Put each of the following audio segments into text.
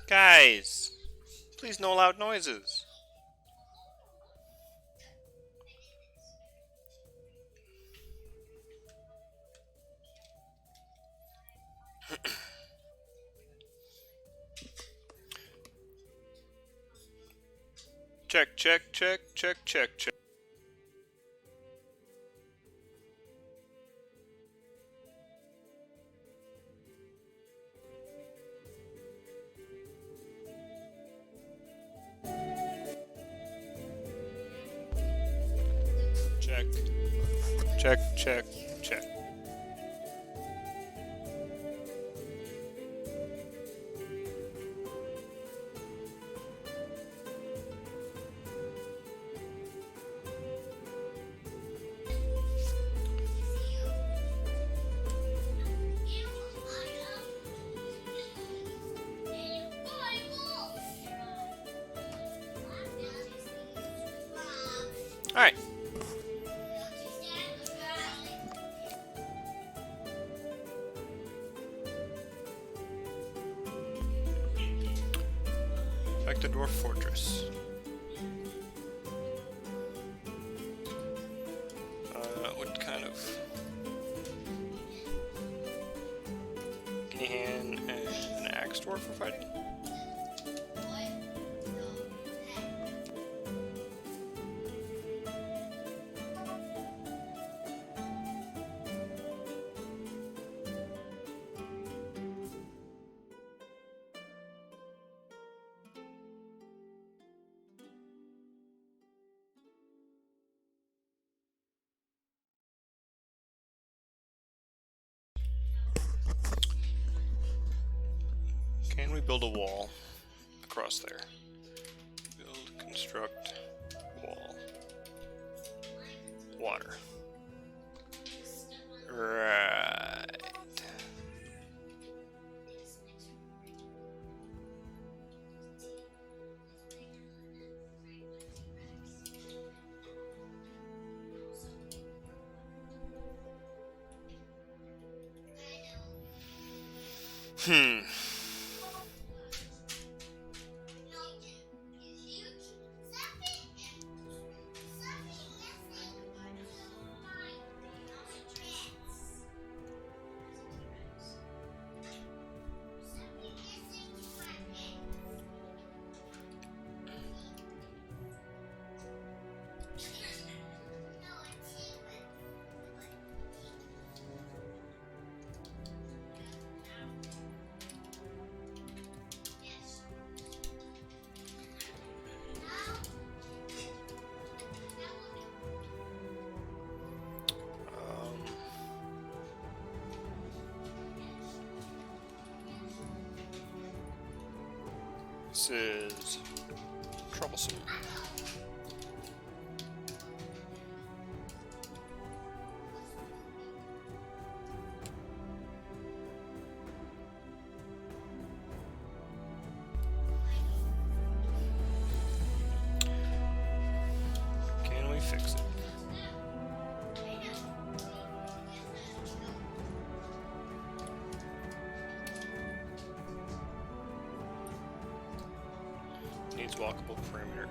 Guys, please no loud noises. Check, check, check, check, check, check. Check, check, check, check. Alright. Back to Dwarf Fortress. What kind of guinea hen and an axe dwarf for fighting? Can we build a wall across there? Build, construct, wall. Water. Right. Hmm. This is troublesome. Can we fix it? Needs walkable perimeter.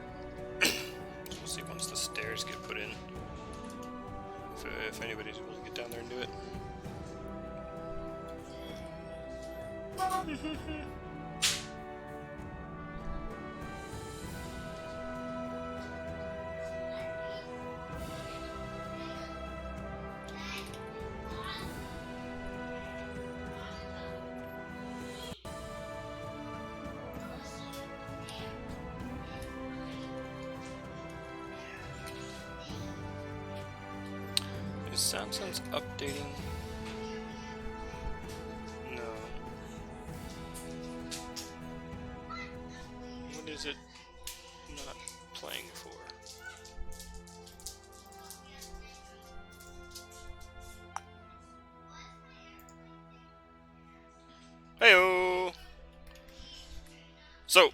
We'll see once the stairs get put in. If anybody's able to get down there and do it. Is SoundSense updating? No. What is it not playing for? Heyo. So,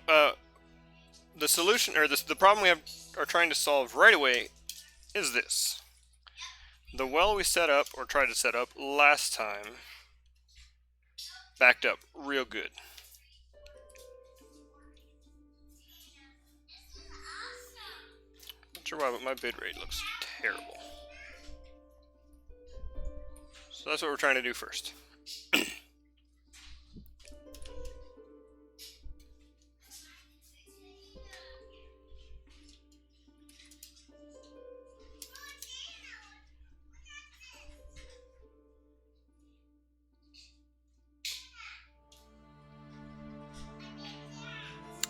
the solution, or the problem we are trying to solve right away is this. The well we set up, or tried to set up last time, backed up real good. Sure why, but my bitrate looks terrible. So that's what we're trying to do first.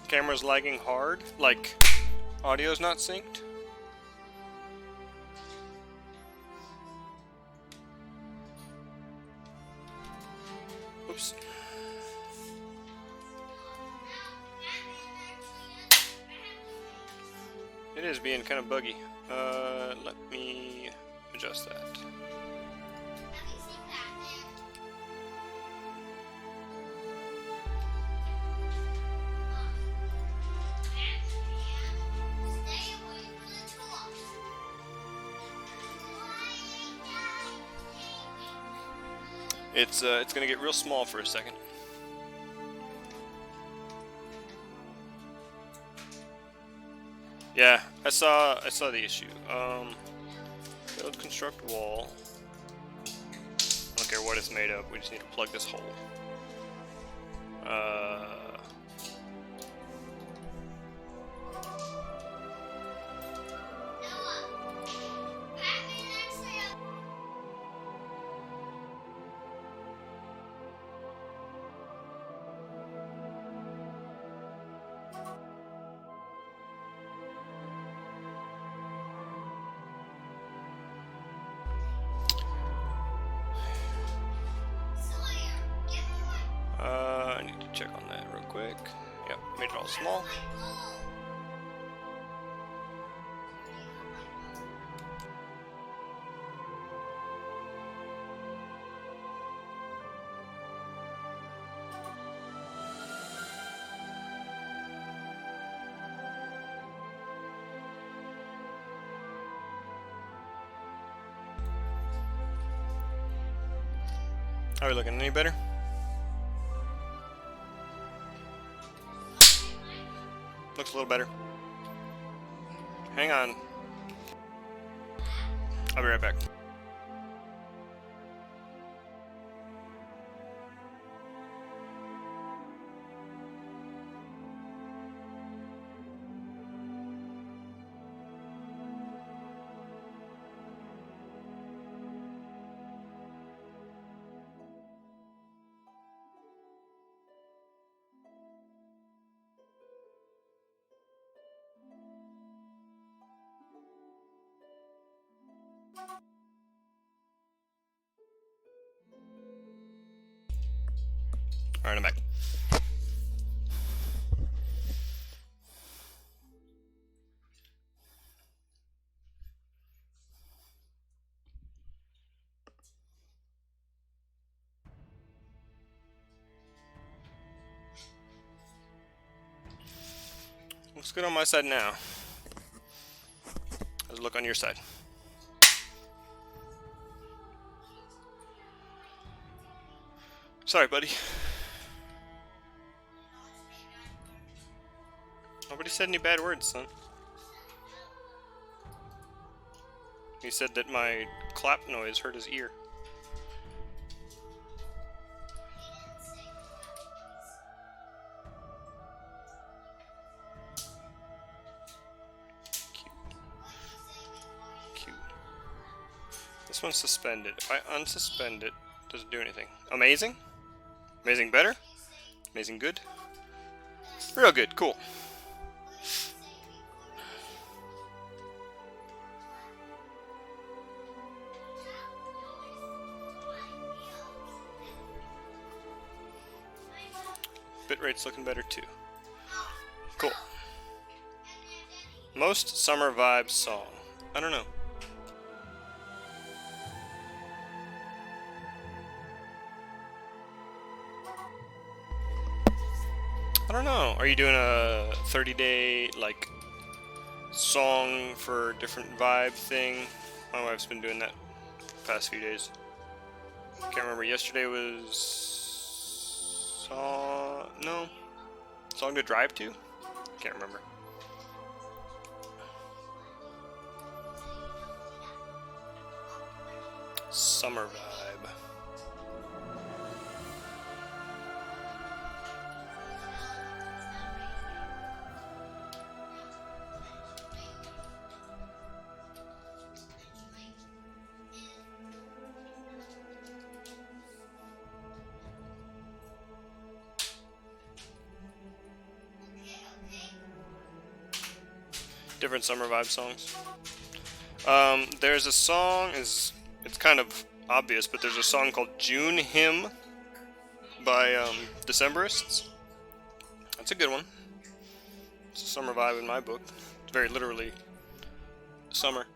Camera's lagging hard, like audio's not synced. Oops. It is being kind of buggy. Let me adjust that. It's gonna get real small for a second. Yeah, I saw the issue. Build, construct wall. I don't care what it's made of. We just need to plug this hole. I need to check on that real quick. Yep, made it all small. Are we looking any better? Looks a little better. Hang on. I'll be right back. Alright, I'm back. Looks good on my side now. How's it look on your side? Sorry, buddy. Nobody said any bad words, son. He said that my clap noise hurt his ear. Cute. This one's suspended. If I unsuspend it, does it do anything? Amazing? Amazing better? Amazing good? Real good, cool. Bitrate's looking better too. Cool. Most summer vibes song. I don't know. I don't know. Are you doing a 30-day like song for different vibe thing? My wife's been doing that the past few days. Can't remember. Yesterday was no song to drive to. Can't remember. Summer vibe. Different summer vibe songs. There's a song, it's kind of obvious, but there's a song called June Hymn by Decemberists. That's a good one. It's a summer vibe in my book. It's very literally summer.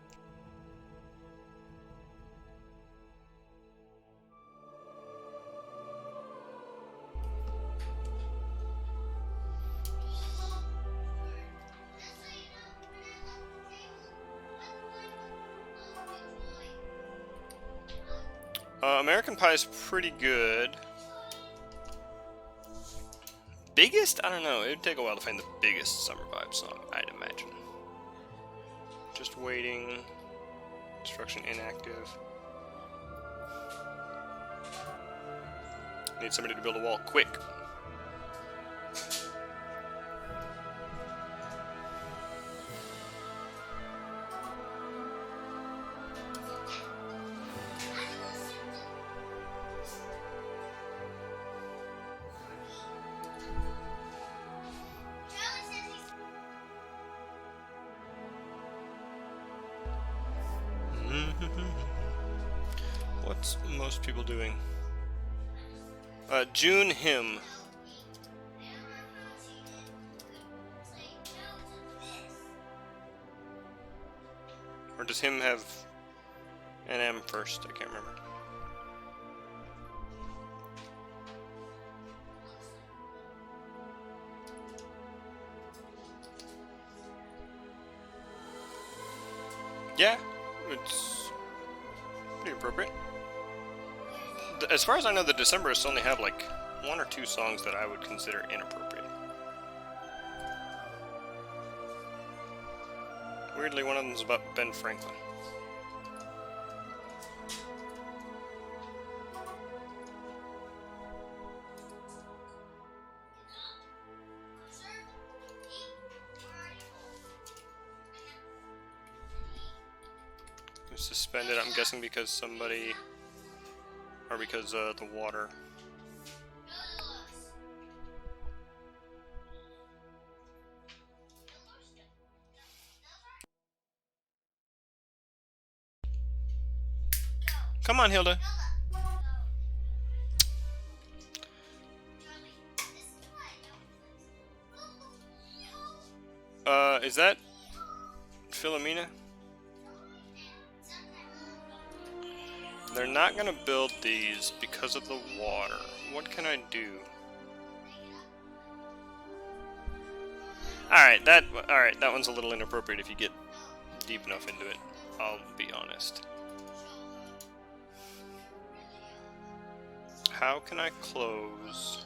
American Pie is pretty good. Biggest? I don't know. It would take a while to find the biggest summer vibe song, I'd imagine. Just waiting. Instruction inactive. Need somebody to build a wall quick. What's most people doing? June Hymn. Or does him have an M first? I can't remember. Yeah, it's pretty appropriate. As far as I know, the Decemberists only have like 1 or 2 songs that I would consider inappropriate. Weirdly, one of them is about Ben Franklin. Suspended, I'm guessing because somebody, or because the water. Come on, Hilda. Is that Philomena? They're not gonna build these because of the water. What can I do? Alright, that one's a little inappropriate if you get deep enough into it. I'll be honest. How can I close?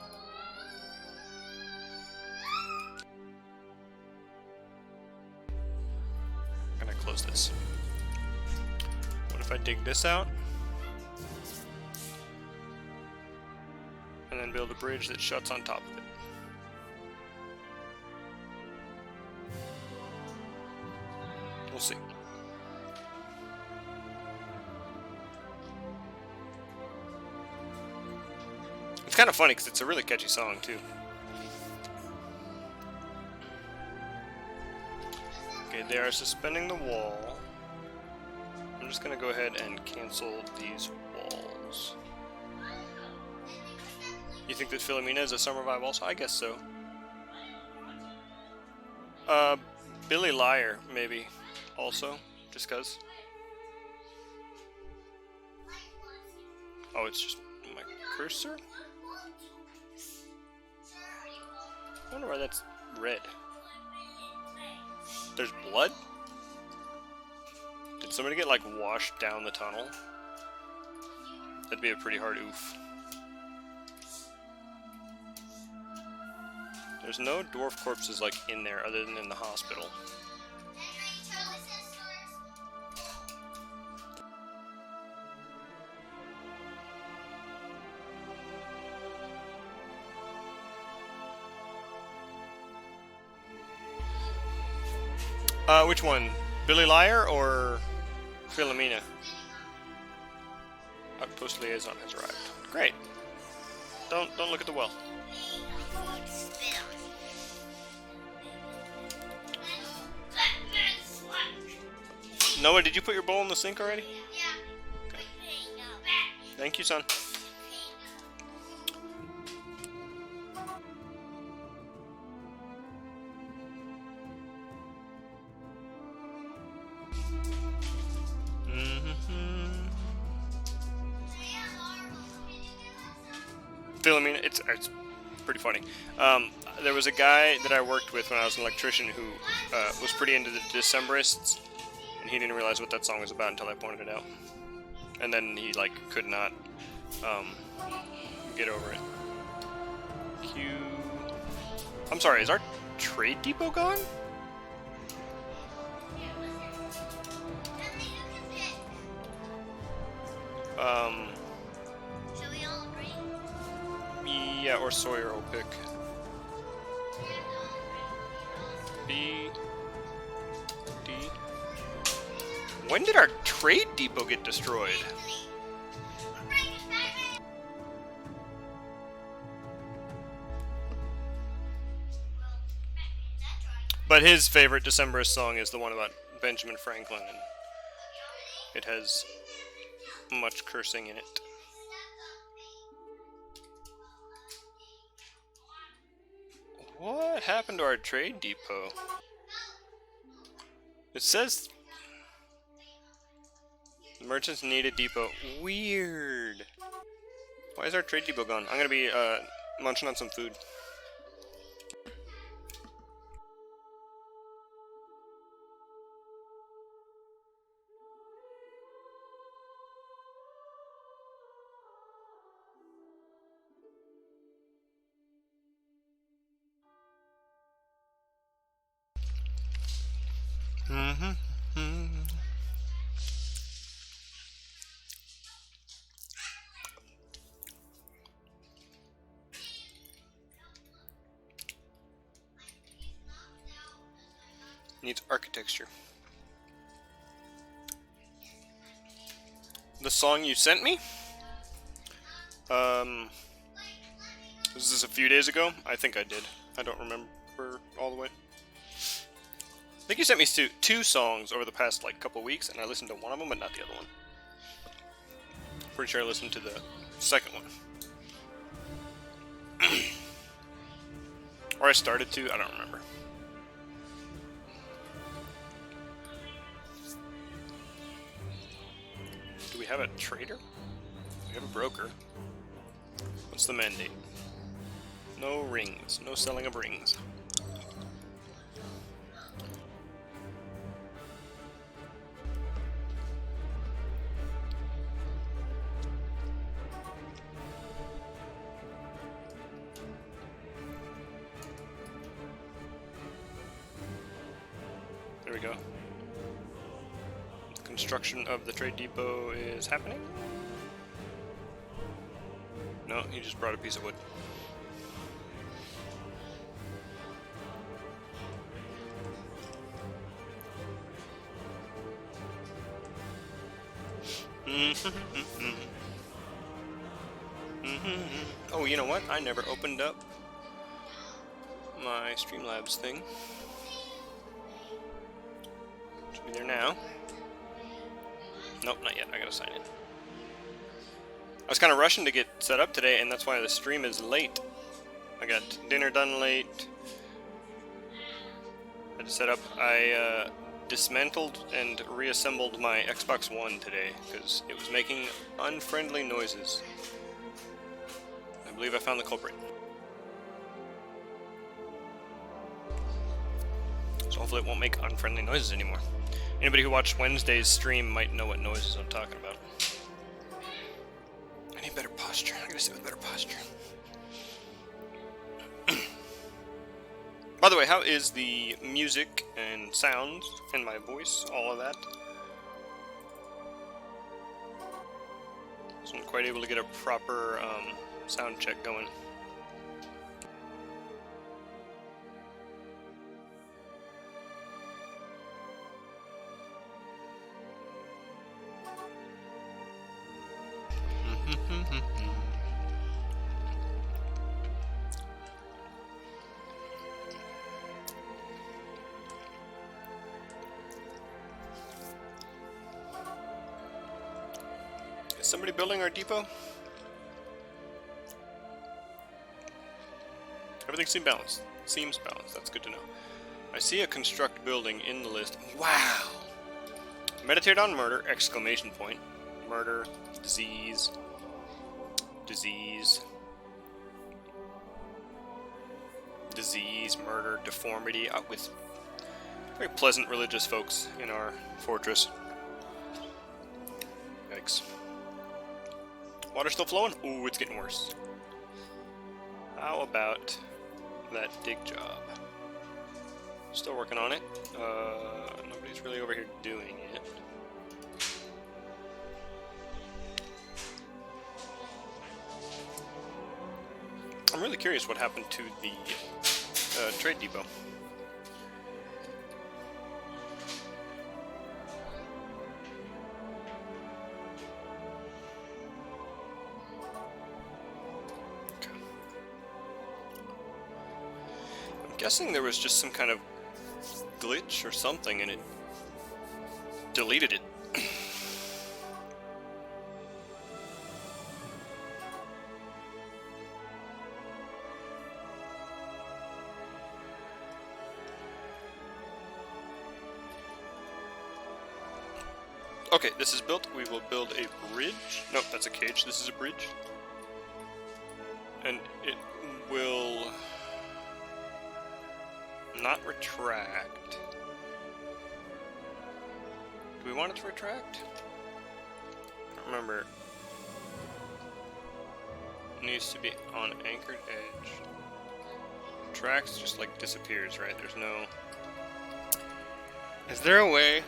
How can I close this? What if I dig this out? And then build a bridge that shuts on top of it. We'll see. It's kind of funny because it's a really catchy song too. Okay, they are suspending the wall. I'm just gonna go ahead and cancel these walls. You think that Philomena is a summer vibe also? I guess so. Billy Liar, maybe, also, just cause. Oh, it's just my cursor? I wonder why that's red. There's blood? Did somebody get, like, washed down the tunnel? That'd be a pretty hard oof. There's no dwarf corpses like in there other than in the hospital. Which one? Billy Liar or Philomena? Outpost liaison has arrived. Great. Don't look at the well. Noah, did you put your bowl in the sink already? Yeah. Okay. Thank you, son. Philomena, it's pretty funny. There was a guy that I worked with when I was an electrician who was pretty into the Decemberists, and he didn't realize what that song was about until I pointed it out. And then he like could not get over it. Q. I'm sorry, is our trade depot gone? Shall we all agree? Yeah, or Sawyer will pick. B. D. When did our trade depot get destroyed? But his favorite Decemberist song is the one about Benjamin Franklin, and it has much cursing in it. What happened to our trade depot? It says merchants need a depot. Weird. Why is our trade depot gone? I'm gonna be munching on some food. Needs architecture. The song you sent me? Was this a few days ago? I think I did. I don't remember all the way. I think you sent me two songs over the past like couple weeks, and I listened to one of them, but not the other one. Pretty sure I listened to the second one. Or I started to, I don't remember. Do we have a trader? We have a broker. What's the mandate? No rings. No selling of rings. There we go. Construction of the trade depot is happening. No, he just brought a piece of wood. Oh, you know what? I never opened up my Streamlabs thing. Should be there now. Nope, not yet. I gotta sign in. I was kind of rushing to get set up today, and that's why the stream is late. I got dinner done late. I had to set up. I dismantled and reassembled my Xbox One today because it was making unfriendly noises. I believe I found the culprit. So hopefully it won't make unfriendly noises anymore. Anybody who watched Wednesday's stream might know what noises I'm talking about. I need better posture. I gotta sit with better posture. By the way, how is the music and sounds and my voice, all of that? Wasn't quite able to get a proper sound check going. Is somebody building our depot? Everything seems balanced. Seems balanced. That's good to know. I see a construct building in the list. Wow! Meditate on murder! Exclamation point. Murder. Disease. Disease. Disease. Murder. Deformity. With very pleasant religious folks in our fortress. Yikes. Water still flowing? Ooh, it's getting worse. How about that dig job? Still working on it. Nobody's really over here doing it. I'm really curious what happened to the trade depot. Guessing there was just some kind of glitch or something and it deleted it. Okay, this is built. We will build a bridge. No, that's a cage. This is a bridge. And it will not retract. Do we want it to retract? I don't remember. It needs to be on anchored edge. Retracts just like disappears, right? There's no... Is there a way?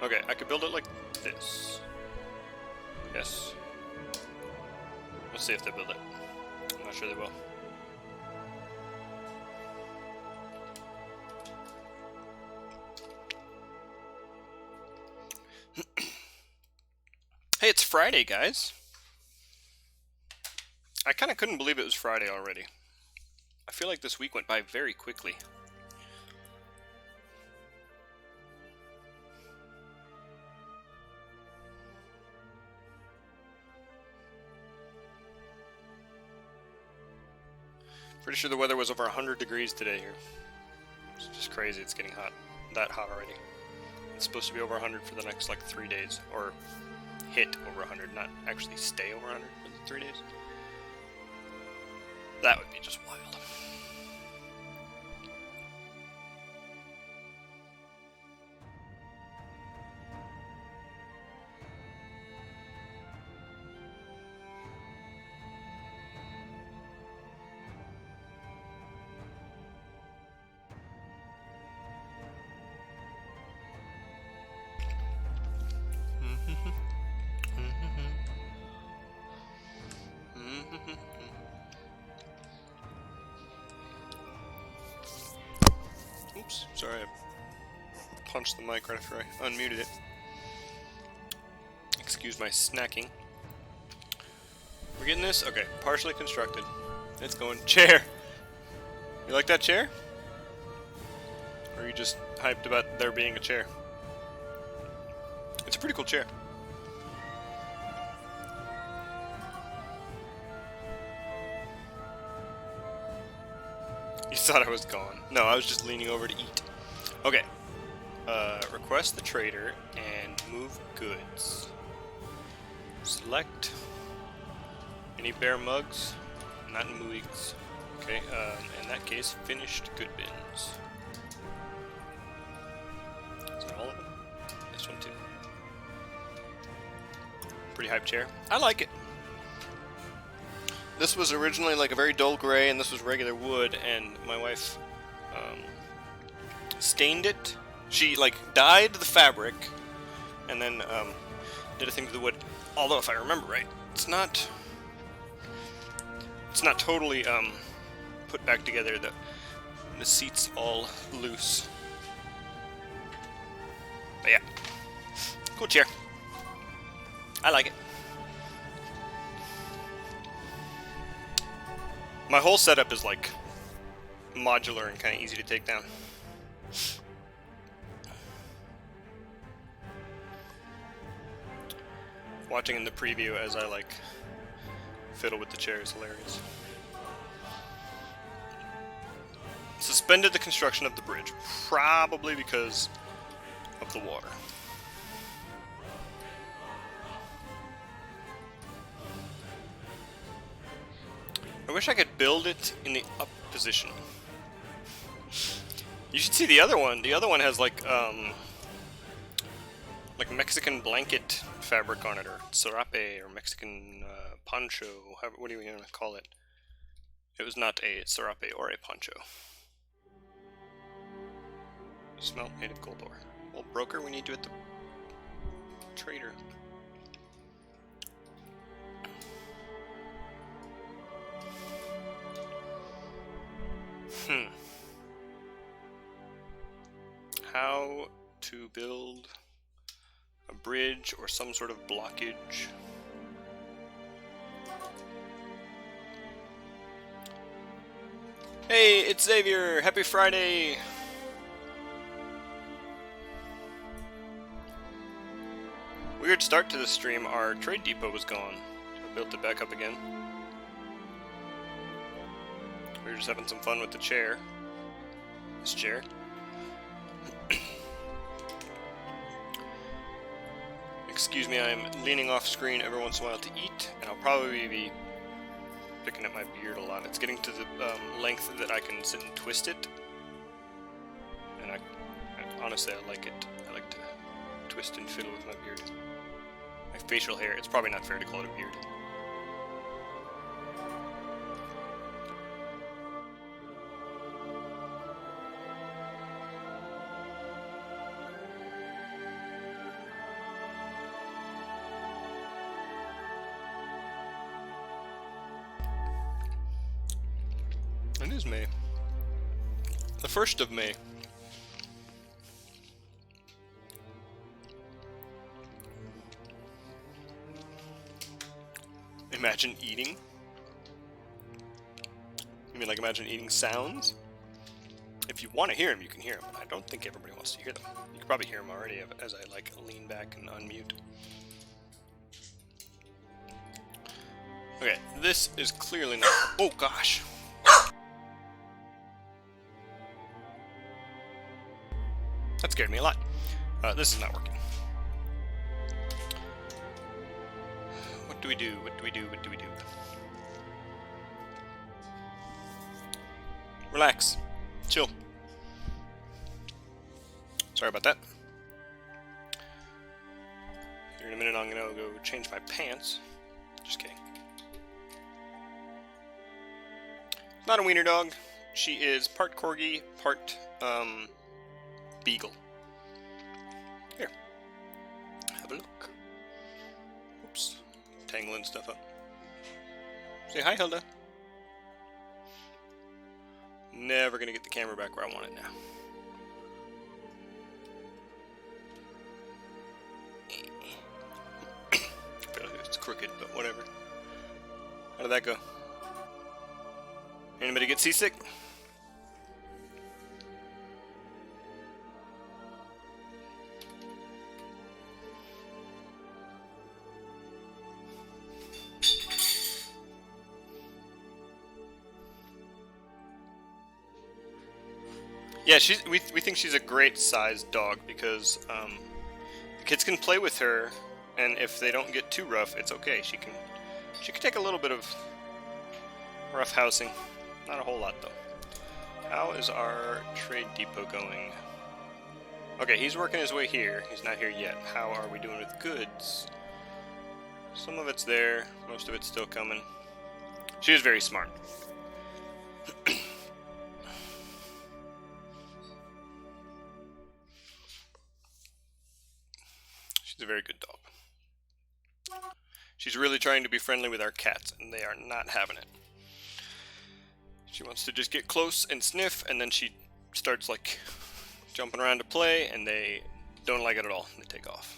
Okay, I could build it like this. Yes. Let's see if they build it. I'm not sure they will. Hey, it's Friday, guys. I kind of couldn't believe it was Friday already. I feel like this week went by very quickly. Pretty sure the weather was over 100 degrees today here. It's just crazy, it's getting hot. That hot already. It's supposed to be over 100 for the next like 3 days. Or hit over 100, not actually stay over 100 for the 3 days. That would be just wild. Oops, sorry, I punched the mic right after I unmuted it. Excuse my snacking. We're getting this? Okay, partially constructed. It's going. Chair! You like that chair? Or are you just hyped about there being a chair? It's a pretty cool chair. You thought I was gone. No, I was just leaning over to eat. Okay. Request the trader and move goods. Select any bear mugs, not mugs. Okay, in that case, finished good bins. Is that all of them? This one too. Pretty hype chair. I like it. This was originally like a very dull gray, and this was regular wood, and my wife stained it. She like dyed the fabric, and then did a thing to the wood. Although, if I remember right, it's not totally put back together. The seat's all loose. But yeah. Cool chair. I like it. My whole setup is like modular and kind of easy to take down. Watching in the preview as I like fiddle with the chair is hilarious. Suspended the construction of the bridge, probably because of the water. I wish I could build it in the up position. You should see the other one. The other one has like Mexican blanket fabric on it, or serape, or Mexican poncho. What do you want to call it? It was not a serape or a poncho. Smelt native gold ore. Well, broker, we need you at the trader. How to build a bridge or some sort of blockage. Hey, it's Xavier! Happy Friday! Weird start to the stream. Our trade depot was gone. I built it back up again. We were just having some fun with the chair. This chair. Excuse me, I'm leaning off screen every once in a while to eat, and I'll probably be picking at my beard a lot. It's getting to the length that I can sit and twist it, and I honestly, I like it. I like to twist and fiddle with my beard. My facial hair, it's probably not fair to call it a beard. It is May. The 1st of May. Imagine eating? You mean like imagine eating sounds? If you want to hear them, you can hear them. I don't think everybody wants to hear them. You can probably hear them already as I like lean back and unmute. Okay, this is clearly not... Oh gosh! That scared me a lot. This is not working. What do we do? What do we do? What do we do? Relax. Chill. Sorry about that. Here in a minute I'm gonna go change my pants. Just kidding. Not a wiener dog. She is part corgi, part beagle. Here. Have a look. Oops. Tangling stuff up. Say hi, Hilda. Never gonna get the camera back where I want it now. It's crooked, but whatever. How did that go? Anybody get seasick? Yeah, we think she's a great sized dog because the kids can play with her, and if they don't get too rough, it's okay. She can take a little bit of rough housing, not a whole lot though. How is our trade depot going? Okay, he's working his way here. He's not here yet. How are we doing with goods? Some of it's there, most of it's still coming. She is very smart. She's a very good dog. She's really trying to be friendly with our cats, and they are not having it. She wants to just get close and sniff, and then she starts like jumping around to play, and they don't like it at all. They take off.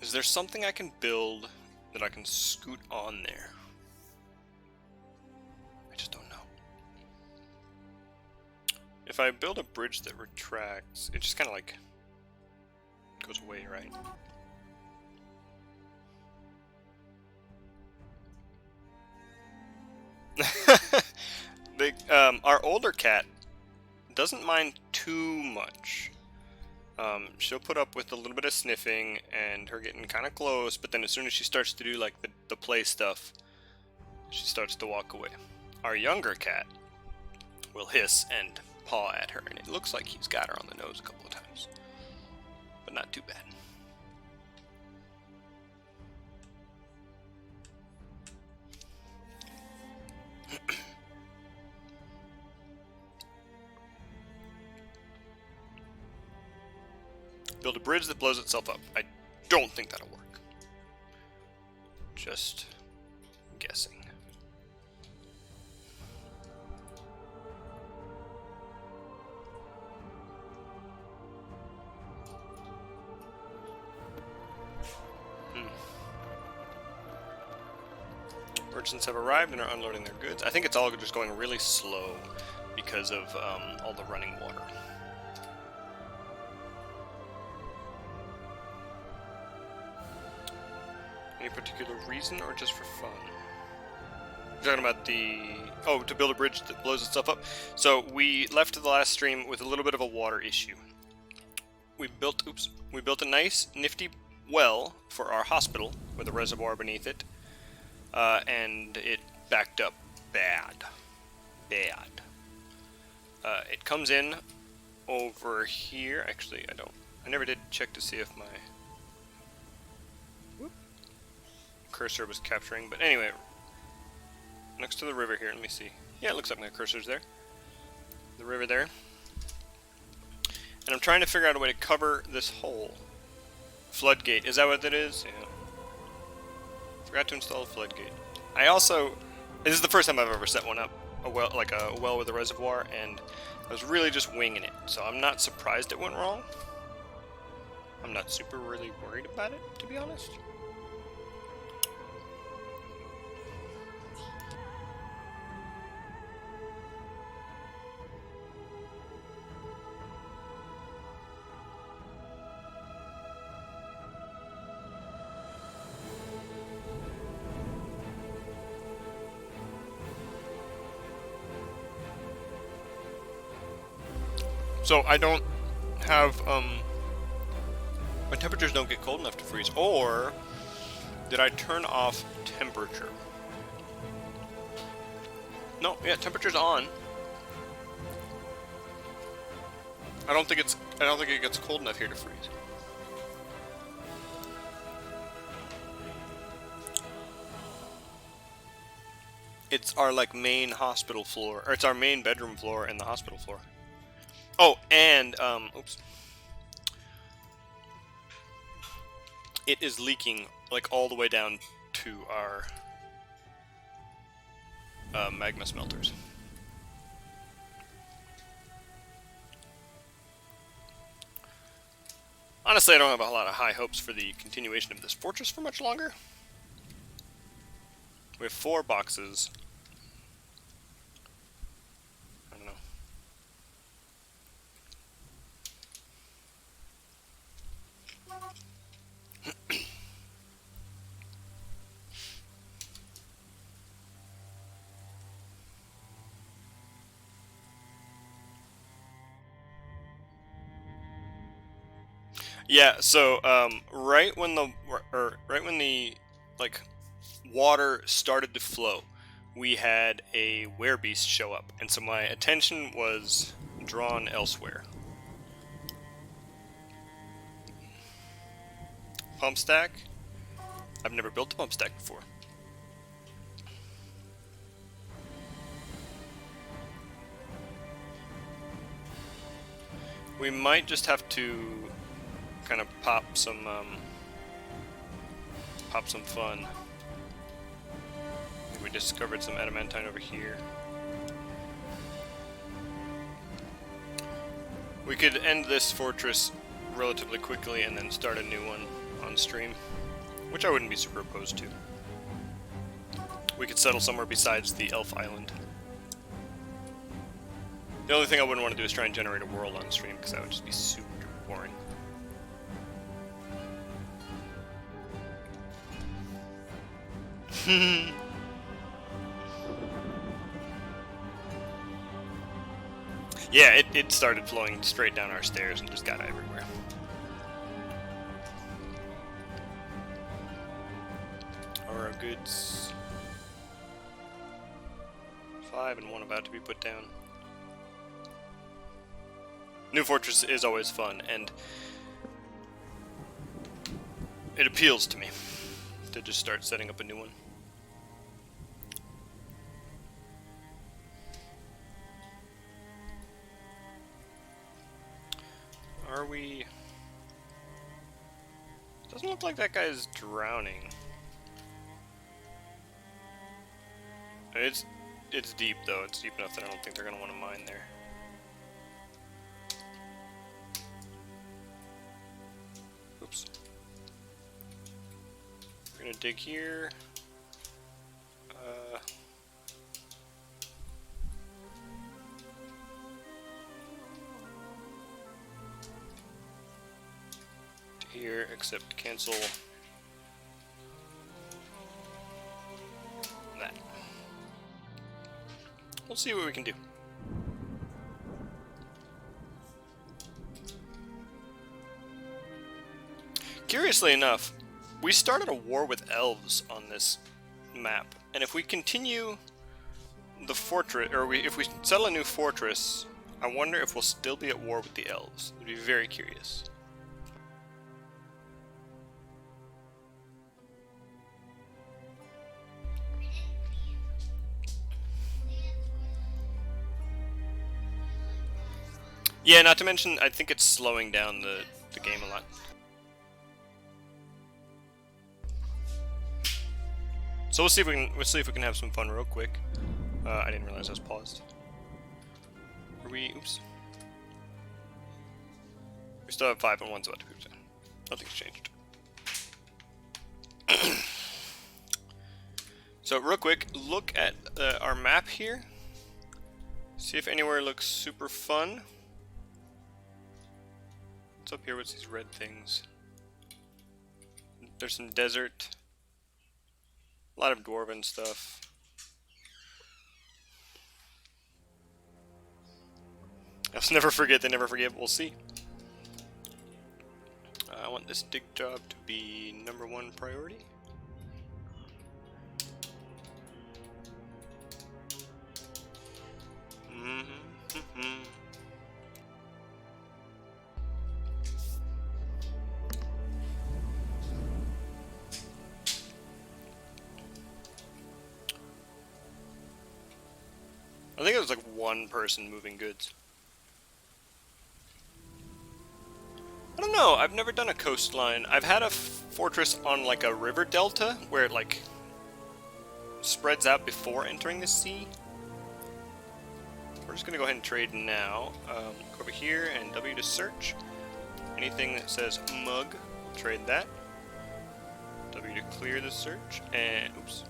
Is there something I can build that I can scoot on there? I just don't know. If I build a bridge that retracts, it just kind of like goes away, right? Our older cat doesn't mind too much. She'll put up with a little bit of sniffing and her getting kind of close, but then as soon as she starts to do like the play stuff, she starts to walk away. Our younger cat will hiss and paw at her, and it looks like he's got her on the nose a couple of times, but not too bad. Build a bridge that blows itself up. I don't think that'll work. Just guessing. Merchants have arrived and are unloading their goods. I think it's all just going really slow because of all the running water. Any particular reason or just for fun? You're talking about to build a bridge that blows itself up. So we left the last stream with a little bit of a water issue. We built a nice nifty well for our hospital with a reservoir beneath it. And it backed up bad. It comes in over here. Actually, I never did check to see if my cursor was capturing, but anyway, next to the river here, let me see. Yeah, it looks like my cursor's there. The river there. And I'm trying to figure out a way to cover this hole. Floodgate, is that what it is? Yeah. Forgot to install a floodgate. This is the first time I've ever set one up, a well with a reservoir, and I was really just winging it, so I'm not surprised it went wrong. I'm not super really worried about it, to be honest. So I don't have, my temperatures don't get cold enough to freeze, or did I turn off temperature? No, yeah, temperature's on. I don't think it gets cold enough here to freeze. It's our main hospital floor, or it's our main bedroom floor and the hospital floor. Oh, and, oops. It is leaking, all the way down to our magma smelters. Honestly, I don't have a lot of high hopes for the continuation of this fortress for much longer. We have 4 boxes. I don't know. Yeah, so right when the water started to flow, we had a werebeast show up, and so my attention was drawn elsewhere. Pump stack? I've never built a pump stack before. We might just have to kind of pop some fun. We we discovered some adamantine over here. We could end this fortress relatively quickly and then start a new one on stream, which I wouldn't be super opposed to. We could settle somewhere besides the Elf Island. The only thing I wouldn't want to do is try and generate a world on stream, because that would just be super boring. Yeah, it started flowing straight down our stairs and just got everywhere. Our goods. 5 and 1 about to be put down. New fortress is always fun, and it appeals to me to just start setting up a new one. Are we... Doesn't look like that guy's drowning. It's deep though. It's deep enough that I don't think they're gonna want to mine there. Oops. We're gonna dig here. To here, except cancel that. We'll see what we can do. Curiously enough, we started a war with elves on this map, and if we continue the fortress, or if we settle a new fortress, I wonder if we'll still be at war with the elves. I'd be very curious. Yeah, not to mention, I think it's slowing down the game a lot. So we'll see if we can have some fun real quick. I didn't realize I was paused. Are we? Oops. We still have 5 and 1's about to be done. Nothing's changed. So real quick, look at our map here. See if anywhere looks super fun. What's up here? What's these red things? There's some desert. A lot of dwarven stuff. Elves never forget, they never forget. We'll see. I want this dig job to be #1 priority. I think it was like 1 person moving goods. I don't know, I've never done a coastline. I've had a fortress on like a river delta where it like spreads out before entering the sea. We're just gonna go ahead and trade now. Go over here and W to search. Anything that says mug, trade that. W to clear the search, and oops.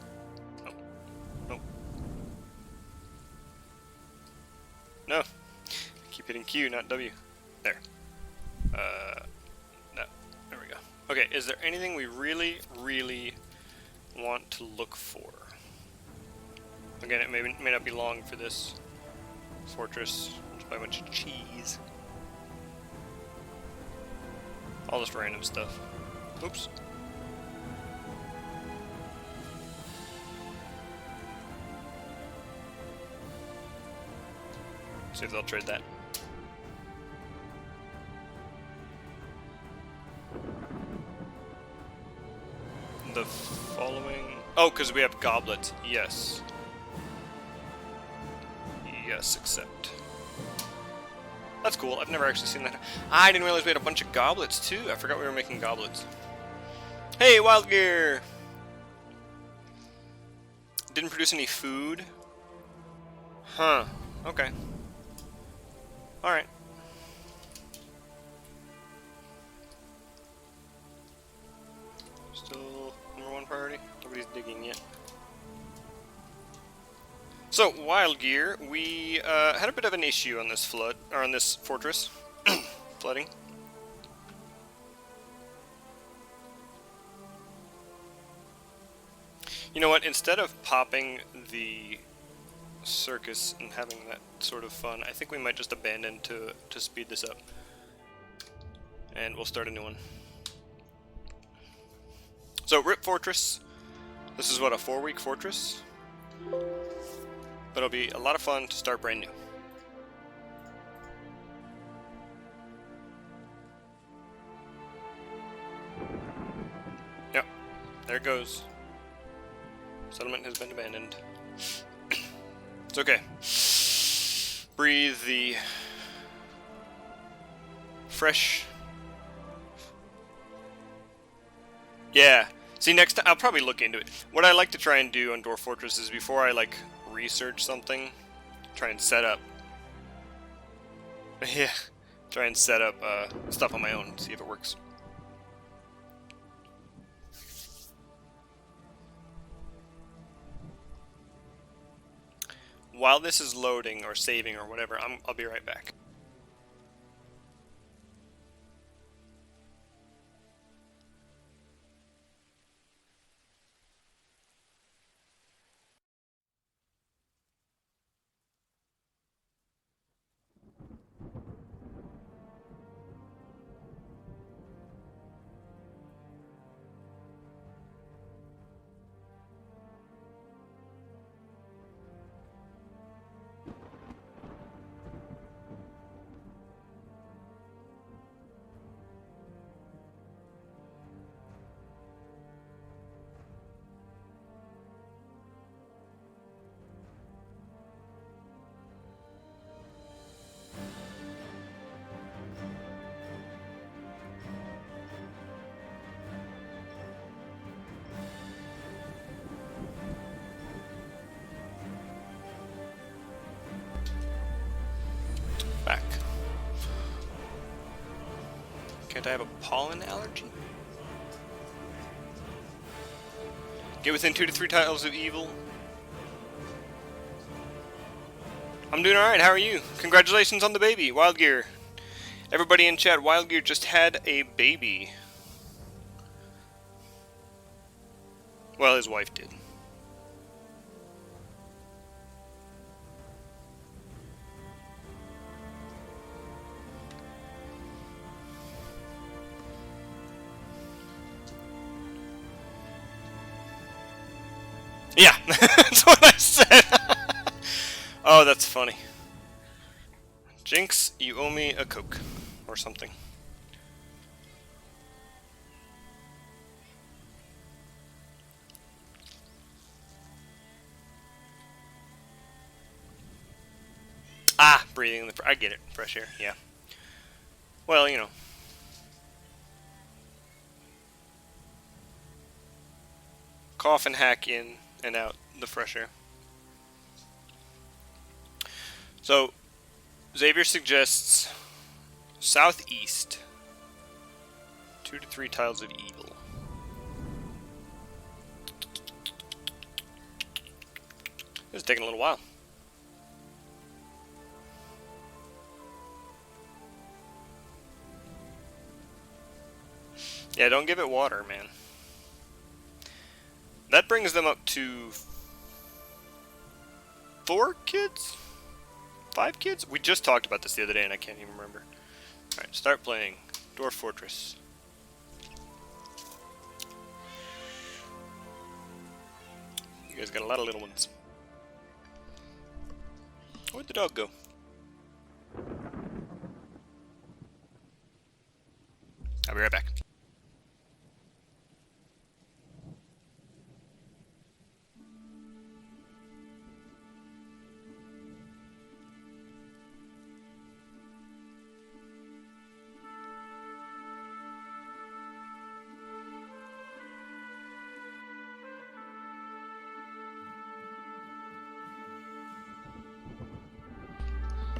No. Keep hitting Q, not W. There. No. There we go. Okay, is there anything we really, really want to look for? Again, it may not be long for this fortress. Just buy a bunch of cheese. All this random stuff. Oops. See if they'll trade that. The following... Oh, because we have goblets. Yes. Yes, accept. That's cool. I've never actually seen that. I didn't realize we had a bunch of goblets, too. I forgot we were making goblets. Hey, Wild Gear! Didn't produce any food. Huh. Okay. Alright. Still #1 priority? Nobody's digging yet. So, Wild Gear, we had a bit of an issue on this flood, or on this fortress. Flooding. You know what, instead of popping the circus and having that sort of fun, I think we might just abandon to speed this up. And we'll start a new one. So, Rip Fortress. This is what, a 4-week fortress? But it'll be a lot of fun to start brand new. Yep, there it goes. Settlement has been abandoned. It's okay. Breathe the fresh. Yeah. See, next time I'll probably look into it. What I like to try and do on Dwarf Fortress is before I like research something, try and set up. Yeah, try and set up stuff on my own, see if it works. While this is loading or saving or whatever, I'll be right back. Back. Can't I have a pollen allergy? Get within 2 to 3 tiles of evil. I'm doing alright, how are you? Congratulations on the baby, Wild Gear. Everybody in chat, Wild Gear just had a baby. Well, his wife did. Yeah, that's what I said. Oh, that's funny. Jinx, you owe me a Coke or something. Ah, breathing the. I get it. Fresh air. Yeah. Well, you know. Cough and hack in and out the fresh air. So, Xavier suggests southeast. 2 to 3 tiles of evil. This is taking a little while. Yeah, don't give it water, man. That brings them up to 4 kids? 5 kids? We just talked about this the other day and I can't even remember. Alright, start playing Dwarf Fortress. You guys got a lot of little ones. Where'd the dog go? I'll be right back.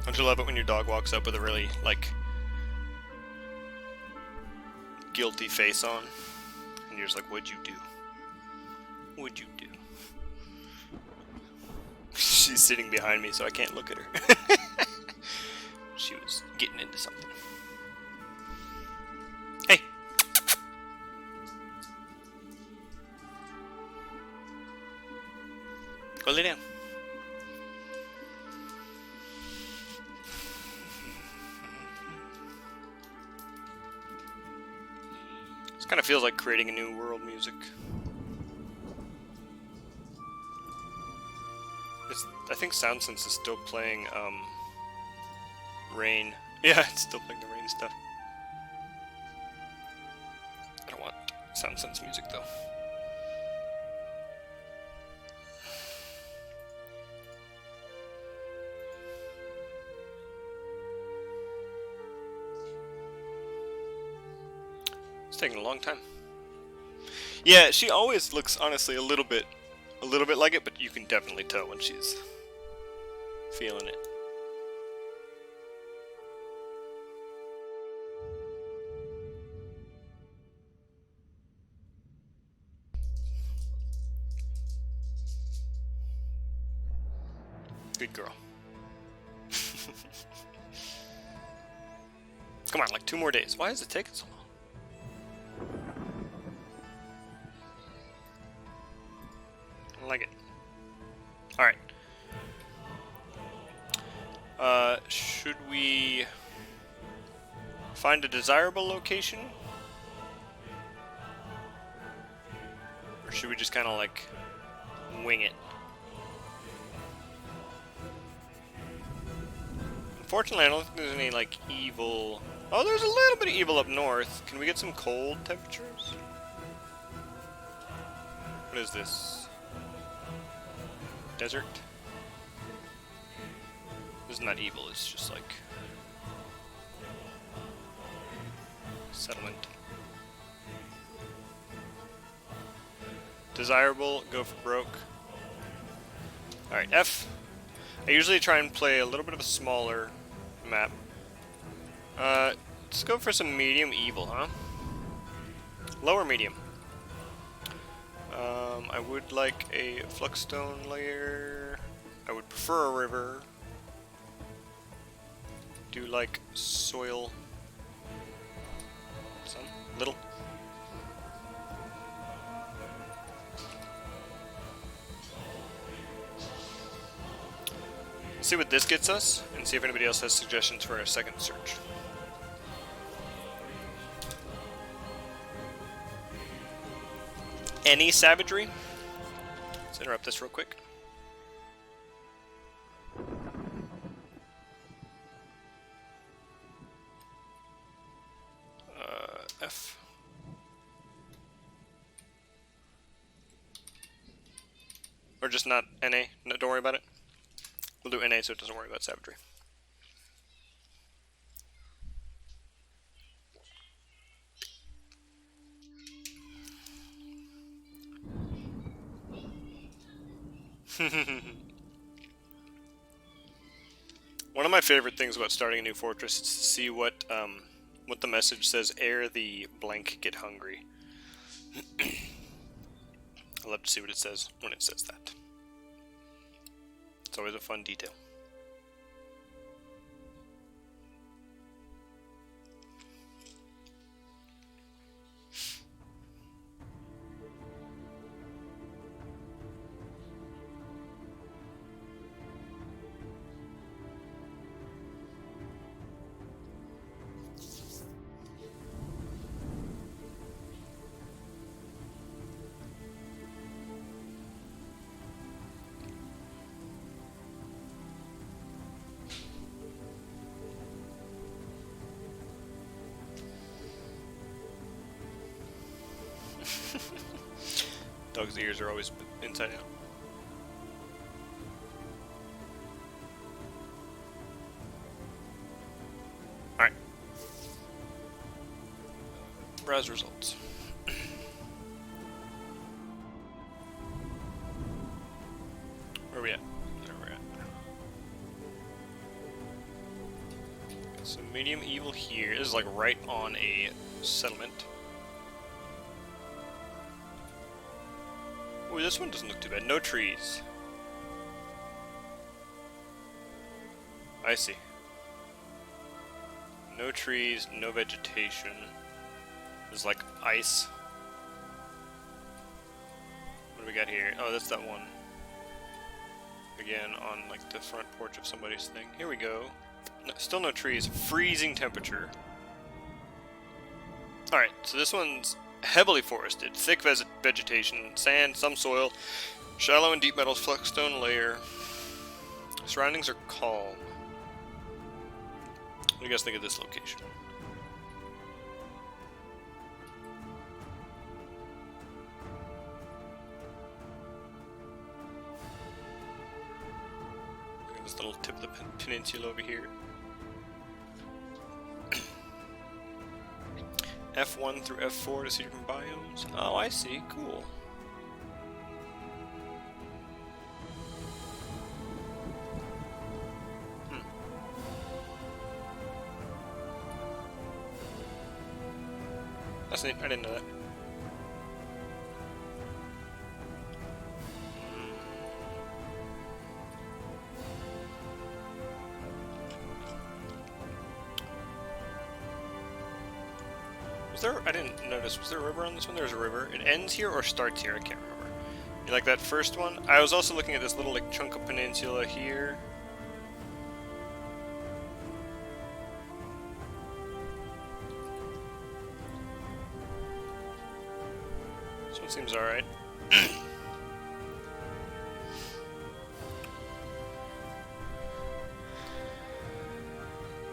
Don't you love it when your dog walks up with a really, like, guilty face on? And you're just like, what'd you do? What'd you do? She's sitting behind me, so I can't look at her. She was getting into something. Hey! Go lay down. This kind of feels like creating a new world music. I think SoundSense is still playing Rain. Yeah, it's still playing the Rain stuff. I don't want SoundSense music though. It's taking a long time. Yeah, she always looks honestly a little bit like it, but you can definitely tell when she's feeling it. Good girl. Come on, like 2 more days. Why is it taking so long? I like it. Alright. Should we find a desirable location? Or should we just kind of like wing it? Unfortunately, I don't think there's any like evil... Oh, there's a little bit of evil up north. Can we get some cold temperatures? What is this? Desert? This is not evil, it's just like... settlement. Desirable, go for broke. Alright, F. I usually try and play a little bit of a smaller map. Let's go for some medium evil, huh? Lower medium. I would like a Fluxstone layer. I would prefer a river. Do like soil. Some little. Let's see what this gets us, and see if anybody else has suggestions for a second search. Any savagery? Let's interrupt this real quick. F. Or just not NA? No, don't worry about it. We'll do NA so it doesn't worry about savagery. One of my favorite things about starting a new fortress is to see what the message says. Ere the blank get hungry. I love to see what it says when it says that. It's always a fun detail. Dog's ears are always inside out. Alright. Browse results. Where are we at? There we're at. So medium evil here. This is like right on a settlement. Ooh, this one doesn't look too bad. No trees. I see. No trees, no vegetation. There's like ice. What do we got here? Oh, that's that one. Again, on like the front porch of somebody's thing. Here we go. No, still no trees. Freezing temperature. Alright, so this one's heavily forested. Thick vegetation, sand, some soil, shallow and deep metals, flexstone layer. Surroundings are calm. What do you guys think of this location? Look at this little tip of the peninsula over here. F1 through F4 to see different biomes. Oh, I see. Cool. That's neat. I didn't know that. Was there? I didn't notice. Was there a river on this one? There's a river. It ends here or starts here? I can't remember. You like that first one? I was also looking at this little like chunk of peninsula here. This one seems alright.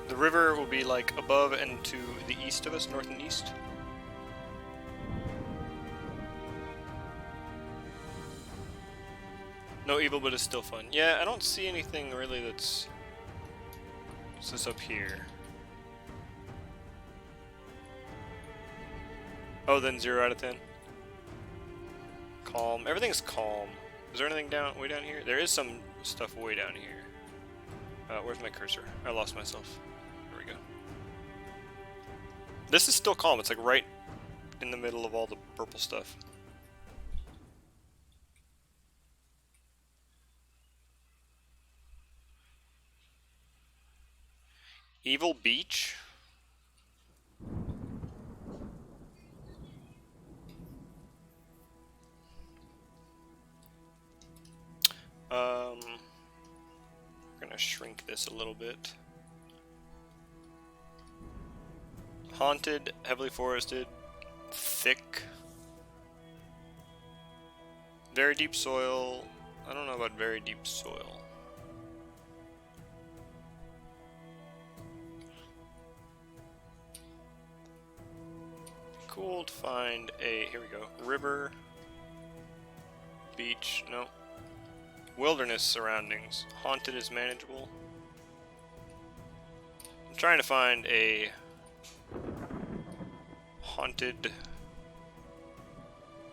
The river will be like above and to the east of us, north and east. No evil, but it's still fun. Yeah, I don't see anything really that's... What's this up here? Oh, then 0 out of 10. Calm. Everything's calm. Is there anything way down here? There is some stuff way down here. Where's my cursor? I lost myself. There we go. This is still calm. It's like right in the middle of all the purple stuff. Evil Beach? We're gonna shrink this a little bit. Haunted, heavily forested, thick, very deep soil. I don't know about very deep soil. Cool to find a, here we go, river, beach, no. Wilderness surroundings. Haunted is manageable. I'm trying to find a haunted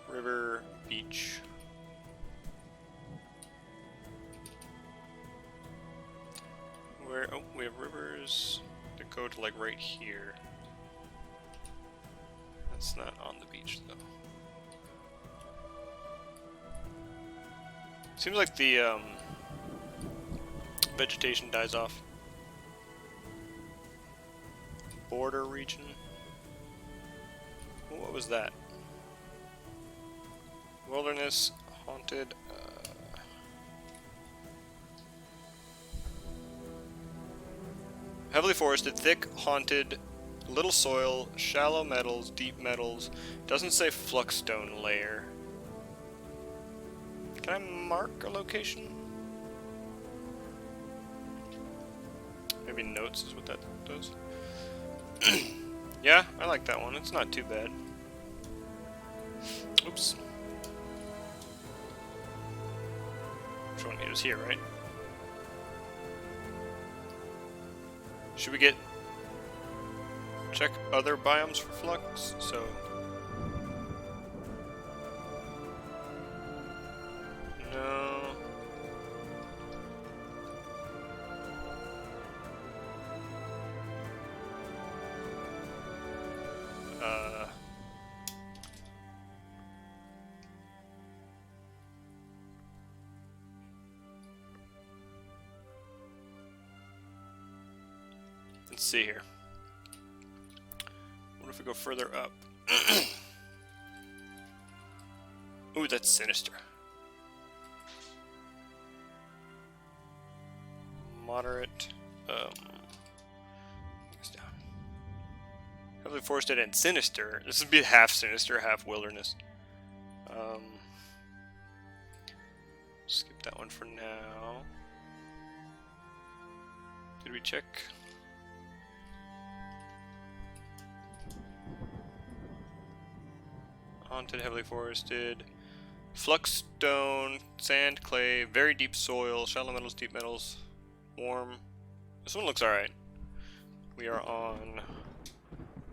river beach. Where, oh, we have rivers that go to like right here. That's not on the beach though. Seems like the vegetation dies off. Border region. What was that? Wilderness, haunted. Heavily forested, thick, haunted, little soil, shallow metals, deep metals. Doesn't say fluxstone layer. Can I mark a location? Maybe notes is what that does. Yeah, I like that one. It's not too bad. Oops. Which one? It was here, right? Should we check other biomes for flux? So... No. let's see here. What if we go further up? Ooh, that's sinister. Moderate. Goes down. Heavily forested and sinister. This would be half sinister, half wilderness. Skip that one for now. Did we check? Haunted, heavily forested. Flux stone, sand, clay, very deep soil, shallow metals, deep metals, warm. This one looks alright. We are on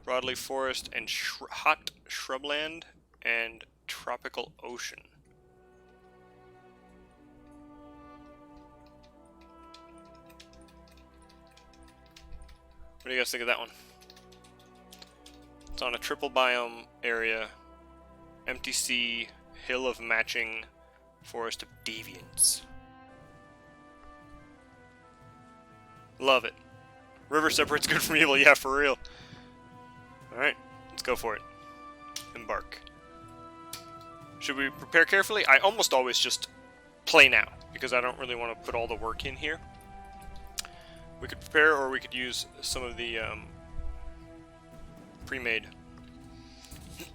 broadleaf forest and hot shrubland and tropical ocean. What do you guys think of that one? It's on a triple biome area. Empty sea, hill of matching, forest of deviants. Love it. River separates good from evil, yeah, for real. Alright, let's go for it. Embark. Should we prepare carefully? I almost always just play now, because I don't really want to put all the work in here. We could prepare, or we could use some of the pre-made.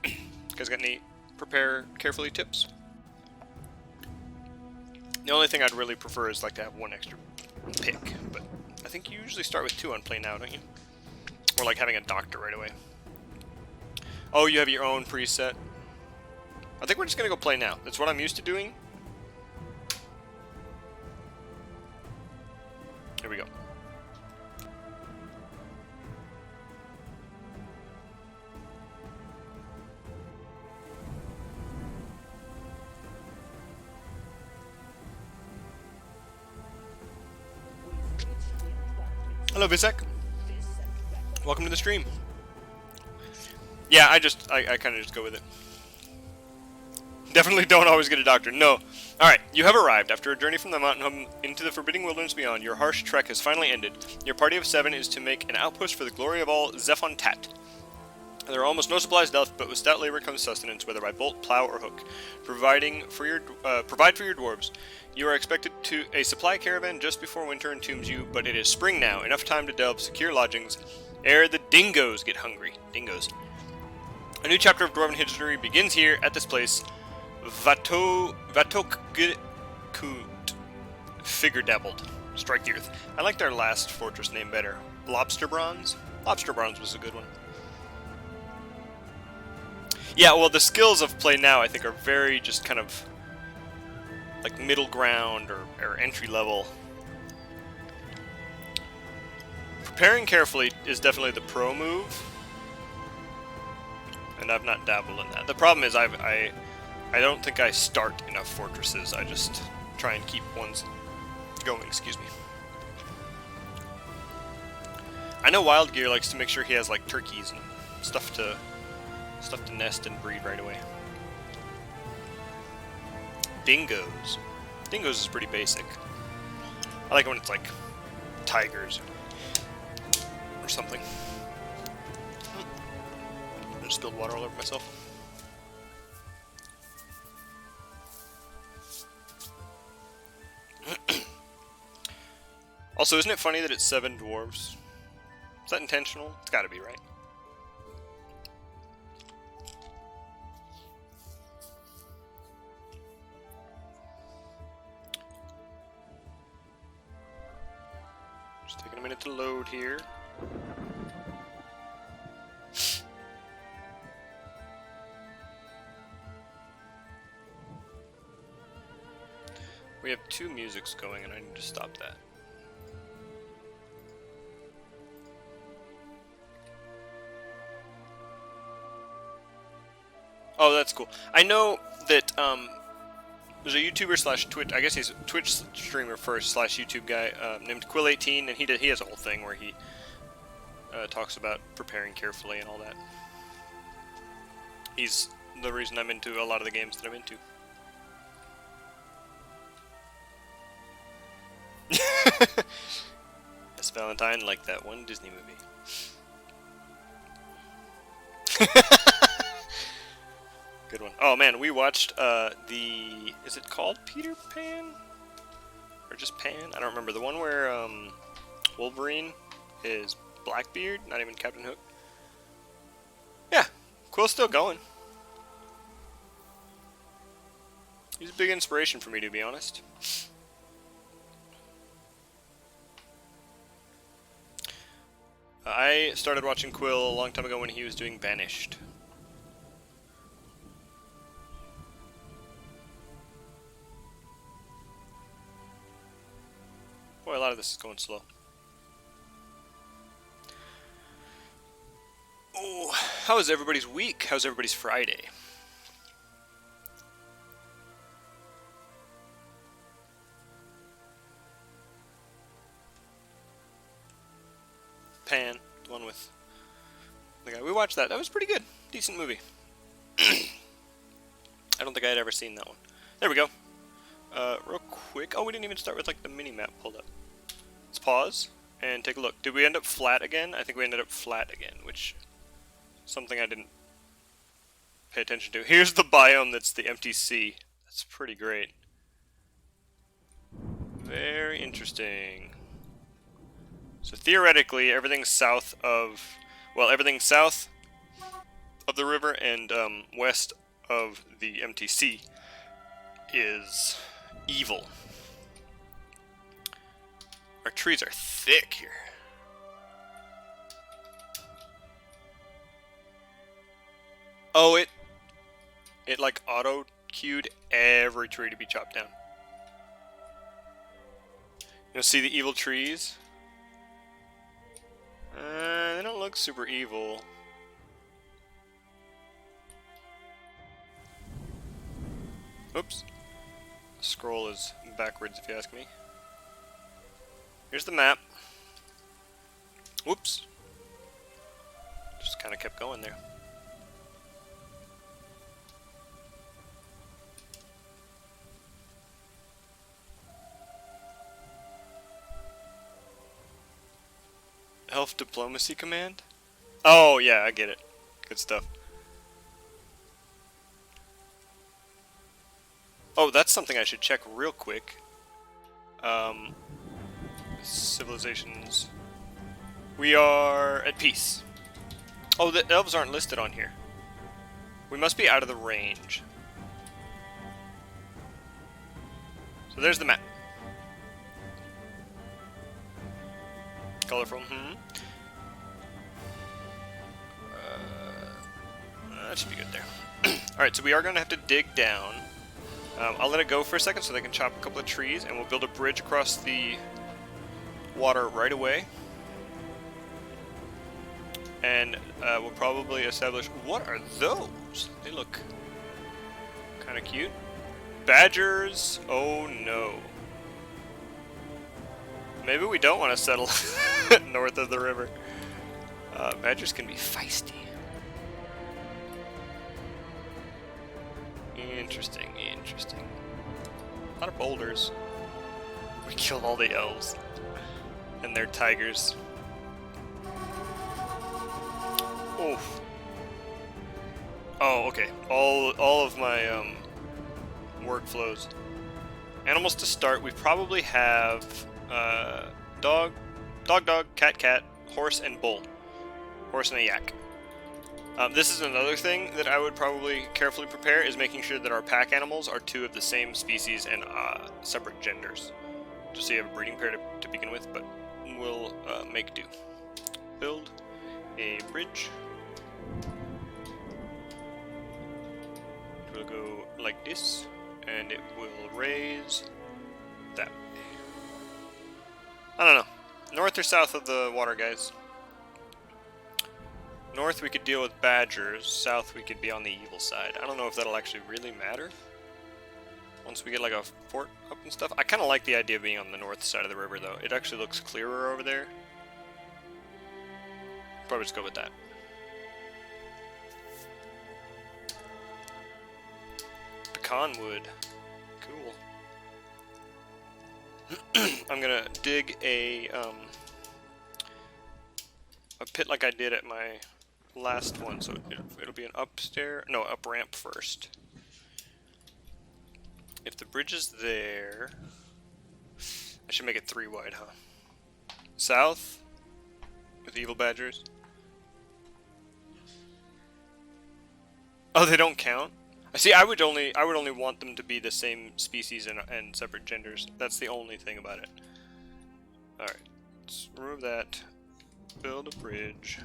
You guys got any prepare carefully tips? The only thing I'd really prefer is like to have one extra pick, but I think you usually start with 2 on play now, don't you? Or like having a doctor right away. Oh, you have your own preset. I think we're just gonna go play now. That's what I'm used to doing. Here we go. Hello, Visek. Welcome to the stream. Yeah, I kind of just go with it. Definitely don't always get a doctor. No. Alright, you have arrived. After a journey from the mountain home into the forbidding wilderness beyond, your harsh trek has finally ended. Your party of 7 is to make an outpost for the glory of all Zephon-Tat. There are almost no supplies left, but with stout labor comes sustenance, whether by bolt, plow, or hook. Provide for your dwarves. You are expected to a supply caravan just before winter entombs you, but it is spring now. Enough time to delve secure lodgings ere the dingoes get hungry. Dingoes. A new chapter of dwarven history begins here at this place. Vatokgut. Figure dabbled. Strike the earth. I liked our last fortress name better. Lobster Bronze? Lobster Bronze was a good one. Yeah, well, the skills of play now, I think, are very just kind of like middle ground or entry level. Preparing carefully is definitely the pro move, and I've not dabbled in that. The problem is I don't think I start enough fortresses. I just try and keep ones going. Excuse me. I know Wild Gear likes to make sure he has like turkeys and stuff to nest and breed right away. Dingoes. Dingoes is pretty basic. I like it when it's like tigers or something. I just spilled water all over myself. Also, isn't it funny that it's 7 dwarves? Is that intentional? It's gotta be, right? Just taking a minute to load here. We have 2 musics going and I need to stop that. Oh, that's cool. I know that there's a YouTuber slash Twitch, I guess he's a Twitch streamer first slash YouTube guy named Quill18, and he has a whole thing where he talks about preparing carefully and all that. He's the reason I'm into a lot of the games that I'm into. Yes, Valentine, like that one Disney movie. Good one. Oh man, we watched is it called Peter Pan? Or just Pan? I don't remember. The one where Wolverine is Blackbeard, not even Captain Hook. Yeah, Quill's still going. He's a big inspiration for me, to be honest. I started watching Quill a long time ago when he was doing Banished. Boy, a lot of this is going slow. Oh, how is everybody's week? How's everybody's Friday? Pan, the one with the guy. We watched that. That was pretty good. Decent movie. I don't think I had ever seen that one. There we go. Real quick. Oh, we didn't even start with like the mini map pulled up. Let's pause and take a look. Did we end up flat again? I think we ended up flat again, which is something I didn't pay attention to. Here's the biome that's the empty sea. That's pretty great. Very interesting. So theoretically, everything south of the river and west of the MTC is evil. Our trees are thick here. Oh, it like auto-queued every tree to be chopped down. You'll see the evil trees. They don't look super evil. Oops. The scroll is backwards if you ask me. Here's the map. Whoops. Just kind of kept going there. Elf Diplomacy Command? Oh, yeah, I get it. Good stuff. Oh, that's something I should check real quick. Civilizations. We are at peace. Oh, the elves aren't listed on here. We must be out of the range. So there's the map. Colorful, that should be good there. Alright, so we are going to have to dig down. I'll let it go for a second so they can chop a couple of trees, and we'll build a bridge across the water right away. And we'll probably establish... What are those? They look kind of cute. Badgers? Oh no. Maybe we don't want to settle north of the river. Badgers can be feisty. Interesting, interesting. A lot of boulders. We killed all the elves. And their tigers. Oof. Oh, okay. All of my workflows. Animals to start, we probably have dog, cat, horse, and bull. Horse and a yak. This is another thing that I would probably carefully prepare, is making sure that our pack animals are two of the same species and separate genders. Just so you have a breeding pair to begin with, but we'll make do. Build a bridge. It will go like this, and it will raise that way. I don't know. North or south of the water, guys? North we could deal with badgers, south we could be on the evil side. I don't know if that'll actually really matter once we get like a fort up and stuff. I kind of like the idea of being on the north side of the river though. It actually looks clearer over there. Probably just go with that. Conwood. Cool. I'm gonna dig a pit like I did at my last one, so it'll be an up ramp first. If the bridge is there, I should make it 3 wide, huh? South with evil badgers. Oh, they don't count? See, I would only want them to be the same species and separate genders. That's the only thing about it. All right, let's remove that. Build a bridge.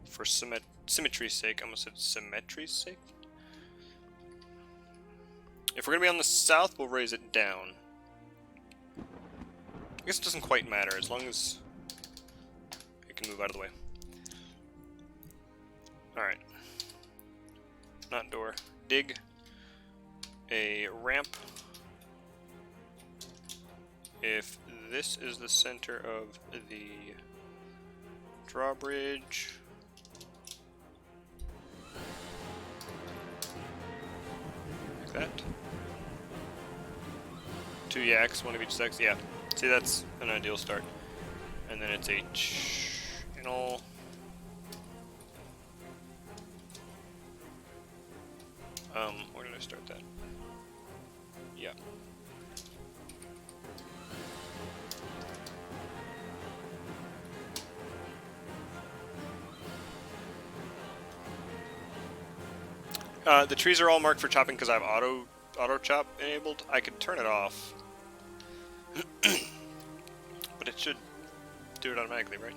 For symmetry's sake, I almost said symmetry's sake. If we're gonna be on the south, we'll raise it down. I guess it doesn't quite matter as long as it can move out of the way. Alright. Not door. Dig a ramp. If this is the center of the drawbridge, like that. 2 yaks, 1 of each sex, yeah. See, that's an ideal start. And then it's a channel. Where did I start that? Yeah. The trees are all marked for chopping because I have auto chop enabled. I could turn it off, but it should do it automatically, right?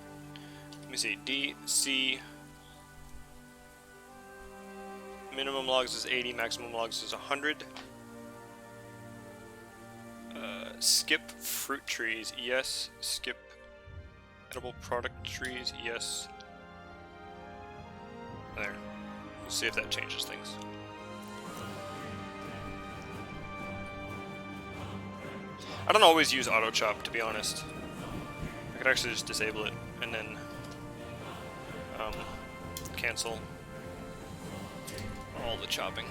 Let me see. D, C. Minimum logs is 80, maximum logs is 100. Skip fruit trees, yes. Skip edible product trees, yes. There. We'll see if that changes things. I don't always use auto chop, to be honest. I could actually just disable it and then cancel all the chopping.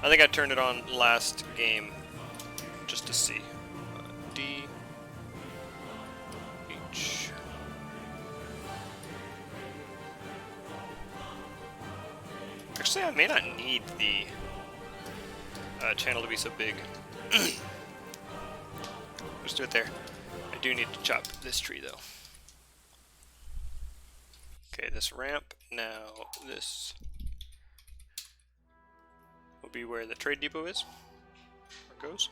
I think I turned it on last game just to see. D, H. Actually, I may not need the channel to be so big. Just do it there. I do need to chop this tree though. Okay, this ramp. Now this will be where the trade depot is. Where it goes.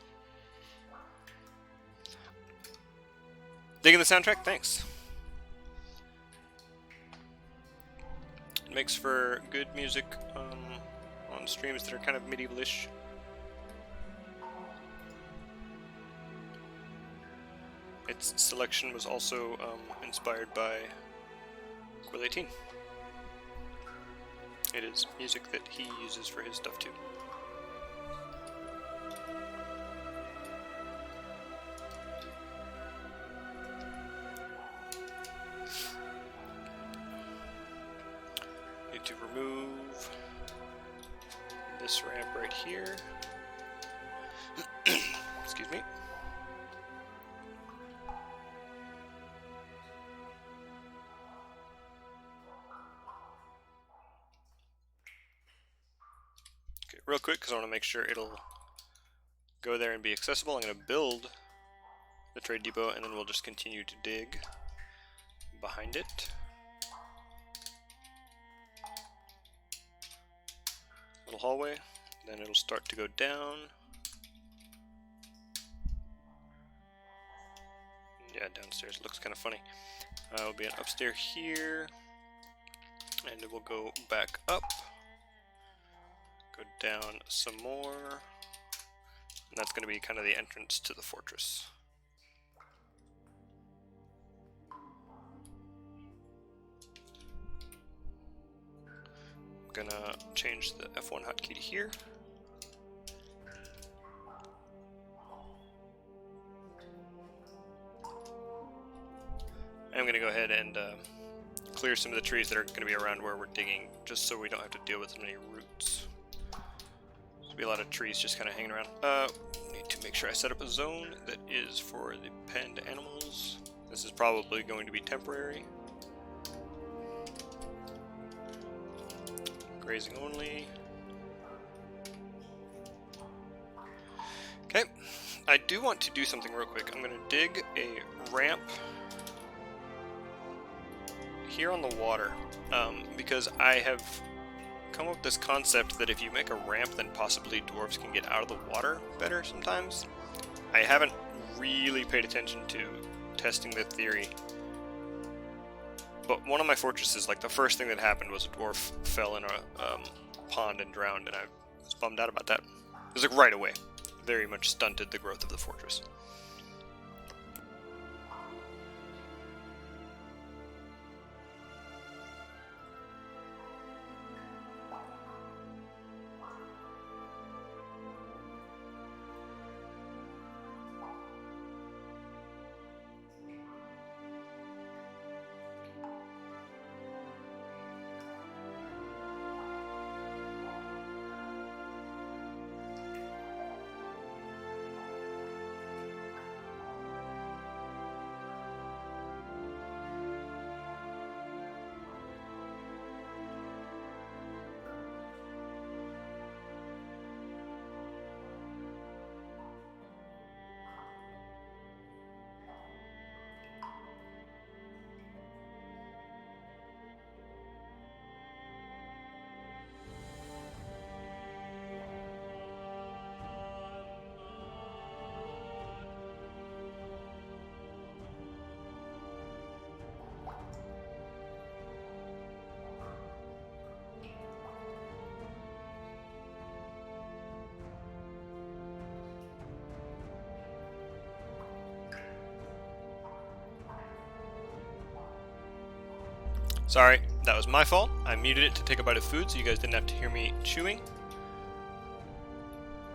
Digging the soundtrack? Thanks. It makes for good music on streams that are kind of medieval-ish. Its selection was also inspired by Quill 18. It is music that he uses for his stuff too. Need to remove this ramp right here. Excuse me. Real quick, because I want to make sure it'll go there and be accessible. I'm going to build the trade depot, and then we'll just continue to dig behind it. Little hallway, then it'll start to go down. Yeah, downstairs. It looks kind of funny. It'll be an upstairs here, and it will go back up. Go down some more, and that's going to be kind of the entrance to the fortress. I'm gonna change the F1 hotkey to here. I'm gonna go ahead and clear some of the trees that are going to be around where we're digging, just so we don't have to deal with as many roots. There'll be a lot of trees just kind of hanging around. Need to make sure I set up a zone that is for the penned animals. This is probably going to be temporary. Grazing only. Okay, I do want to do something real quick. I'm going to dig a ramp here on the water, because I have come up with this concept that if you make a ramp, then possibly dwarves can get out of the water better sometimes. I haven't really paid attention to testing the theory, but one of my fortresses, like the first thing that happened was a dwarf fell in a pond and drowned, and I was bummed out about that. It was like right away. Very much stunted the growth of the fortress. Sorry, that was my fault. I muted it to take a bite of food so you guys didn't have to hear me chewing.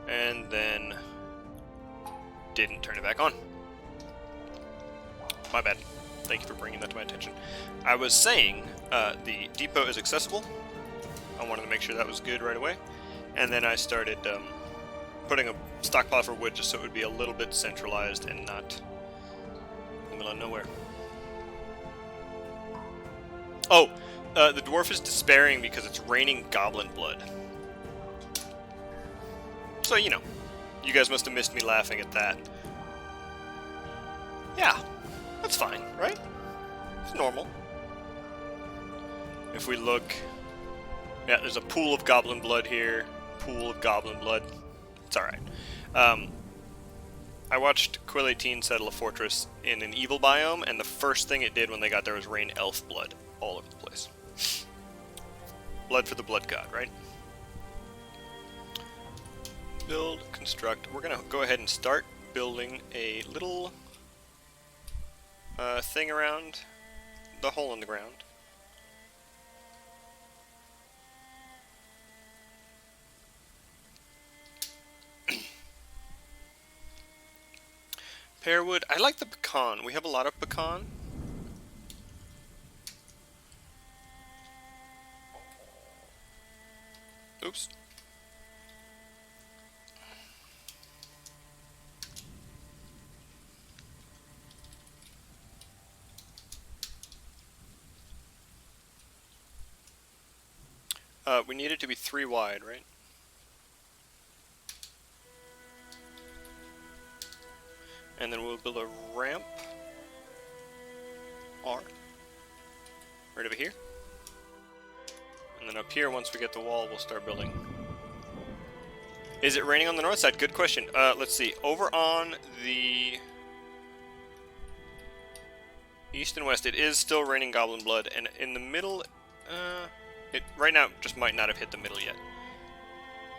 And then didn't turn it back on. My bad. Thank you for bringing that to my attention. I was saying the depot is accessible. I wanted to make sure that was good right away. And then I started putting a stockpile for wood just so it would be a little bit centralized and not in the middle of nowhere. Oh, the dwarf is despairing because it's raining goblin blood. So, you know, you guys must have missed me laughing at that. Yeah, that's fine, right? It's normal. If we look... Yeah, there's a pool of goblin blood here. Pool of goblin blood. It's alright. I watched Quill 18 settle a fortress in an evil biome, and the first thing it did when they got there was rain elf blood all over the place. Blood for the blood god, right? Build, construct. We're gonna go ahead and start building a little thing around the hole in the ground. Pearwood. I like the pecan. We have a lot of pecan. Oops. We need it to be 3 wide, right? And then we'll build a ramp. R. Right over here. And then up here, once we get the wall, we'll start building. Is it raining on the north side? Good question. Let's see. Over on the east and west, it is still raining goblin blood. And in the middle, it right now just might not have hit the middle yet.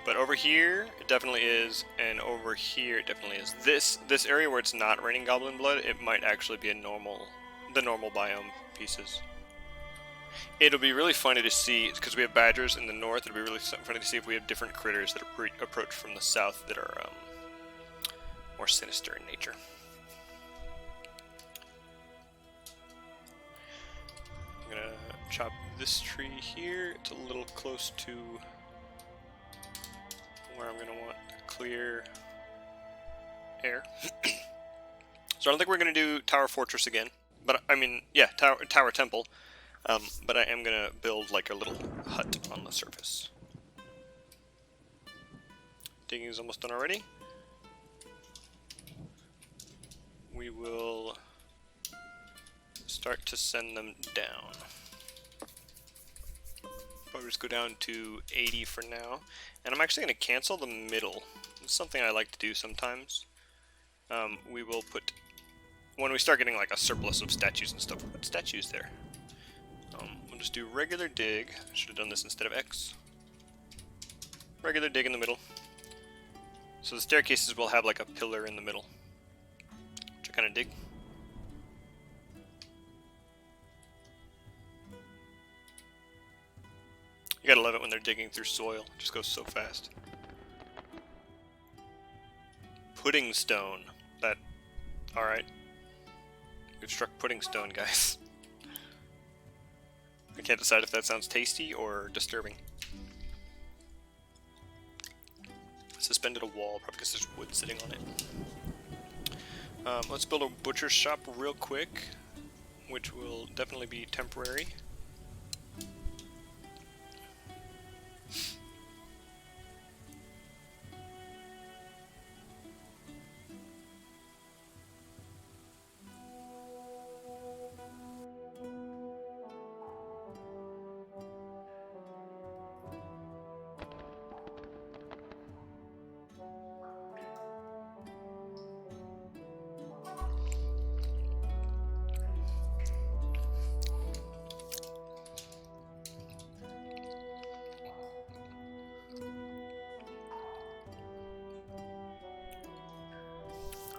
But over here, it definitely is. And over here, it definitely is. This area where it's not raining goblin blood, it might actually be the normal biome pieces. It'll be really funny to see, because we have badgers in the north, it'll be really funny to see if we have different critters that approach from the south that are more sinister in nature. I'm gonna chop this tree here. It's a little close to where I'm gonna want clear air. So I don't think we're gonna do Tower Fortress again, but I mean, yeah, Tower Temple. But I am gonna build like a little hut on the surface. Digging is almost done already. We will start to send them down. Probably just go down to 80 for now. And I'm actually going to cancel the middle. It's something I like to do sometimes. We will put, when we start getting like a surplus of statues and stuff, we'll put statues there. We'll just do regular dig. I should have done this instead of X. Regular dig in the middle. So the staircases will have like a pillar in the middle, which I kind of dig. You gotta love it when they're digging through soil. It just goes so fast. Pudding stone. That, alright. We've struck pudding stone, guys. I can't decide if that sounds tasty or disturbing. Suspended a wall, probably because there's wood sitting on it. Let's build a butcher's shop real quick, which will definitely be temporary.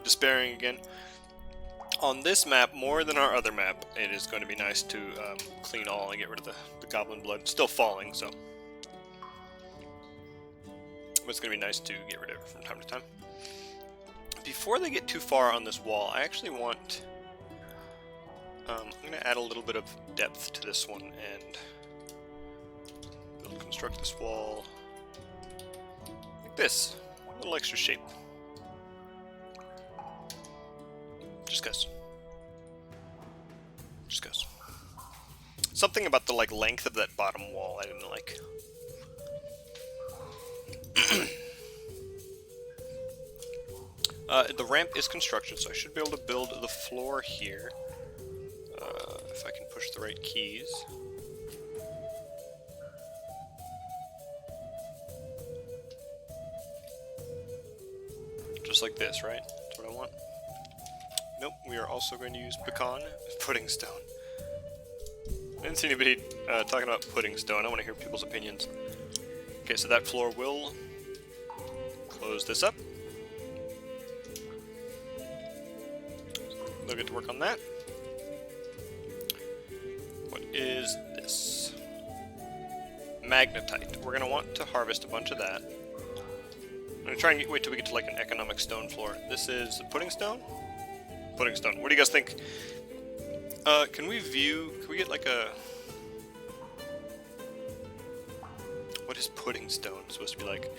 Despairing again. On this map, more than our other map, it is going to be nice to clean all and get rid of the goblin blood. It's still falling, so. But it's going to be nice to get rid of it from time to time. Before they get too far on this wall, I actually want... I'm going to add a little bit of depth to this one and construct this wall like this. A little extra shape. Just cause. Just cause. Something about the like length of that bottom wall I didn't like. The ramp is construction, so I should be able to build the floor here. If I can push the right keys. Just like this, right? That's what I want. Nope, we are also going to use pecan pudding stone. I didn't see anybody talking about pudding stone. I want to hear people's opinions. Okay, so that floor will close this up. They'll get to work on that. What is this? Magnetite. We're going to want to harvest a bunch of that. I'm going to try and wait till we get to like an economic stone floor. This is pudding stone? Pudding stone. What do you guys think? Can we get like a... What is pudding stone supposed to be like?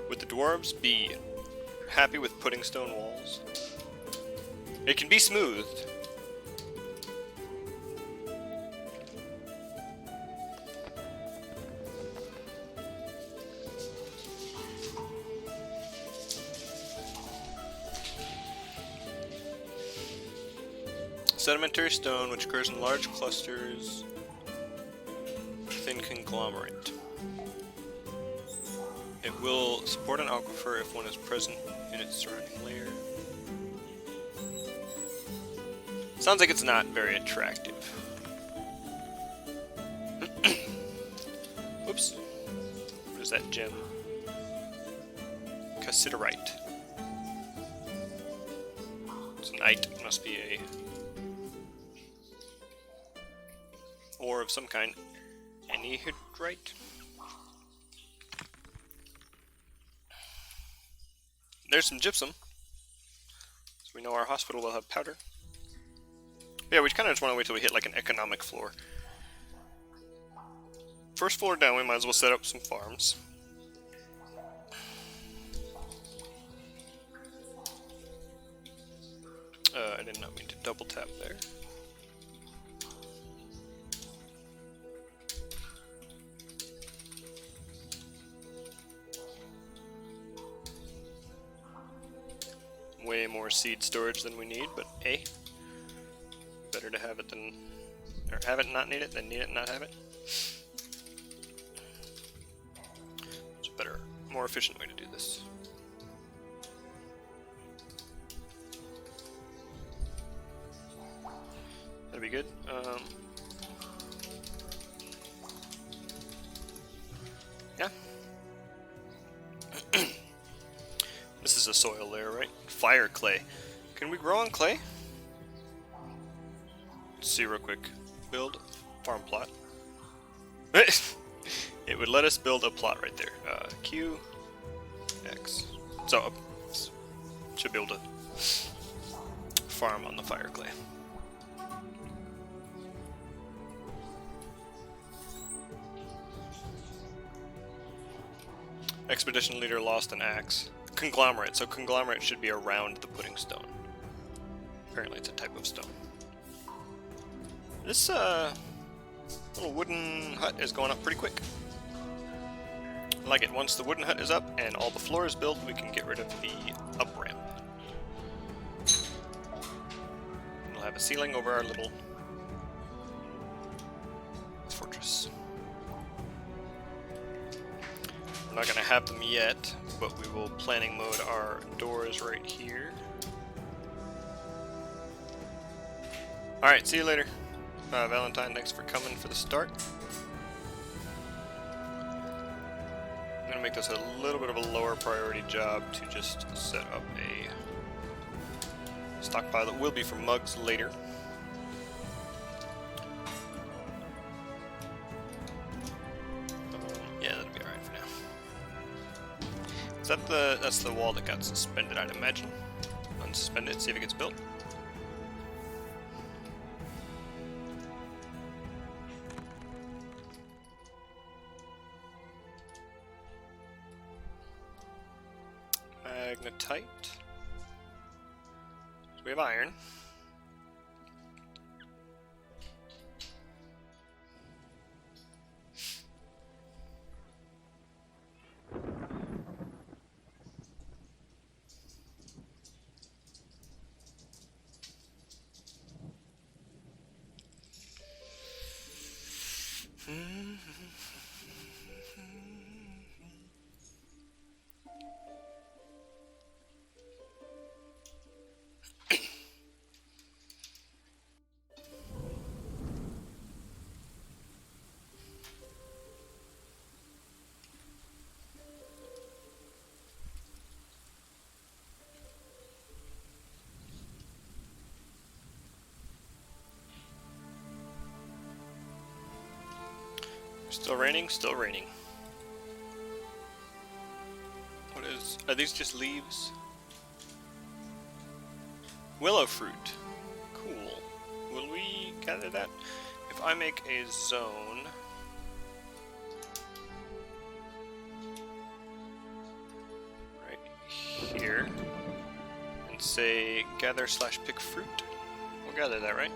Would the dwarves be happy with pudding stone walls? It can be smoothed. Sedimentary stone, which occurs in large clusters within conglomerate. It will support an aquifer if one is present in its surrounding layer. Sounds like it's not very attractive. Oops. What is that gem? Cassiterite. It's an ite. It must be a ore of some kind. Anhydrite. There's some gypsum. So we know our hospital will have powder. Yeah, we kind of just want to wait till we hit like an economic floor. first floor down, we might as well set up some farms. I did not mean to double tap there. Way more seed storage than we need, but hey, better to have it than, or have it and not need it than need it and not have it. It's a better, more efficient way to do this. That'd be good. Yeah. This is a soil layer, right? Fire clay. Can we grow on clay? Let's see real quick. Build farm plot. It would let us build a plot right there. Q, X. So, should be able to farm on the fire clay. Expedition leader lost an axe. Conglomerate. So conglomerate should be around the pudding stone. Apparently it's a type of stone. This little wooden hut is going up pretty quick. I like it. Once the wooden hut is up and all the floor is built, we can get rid of the up ramp. We'll have a ceiling over our little fortress. We're not going to have them yet, but we will planning mode our doors right here. Alright, see you later. Valentine, thanks for coming for the start. I'm going to make this a little bit of a lower priority job to just set up a stockpile that will be for mugs later. Yeah, that'll be alright for now. Is that that's the wall that got suspended, I'd imagine. Unsuspend it, see if it gets built. Magnetite. So we have iron. Still raining? Still raining. What is... Are these just leaves? Willow fruit. Cool. Will we gather that? If I make a zone... right here, and say gather/pick fruit, we'll gather that, right?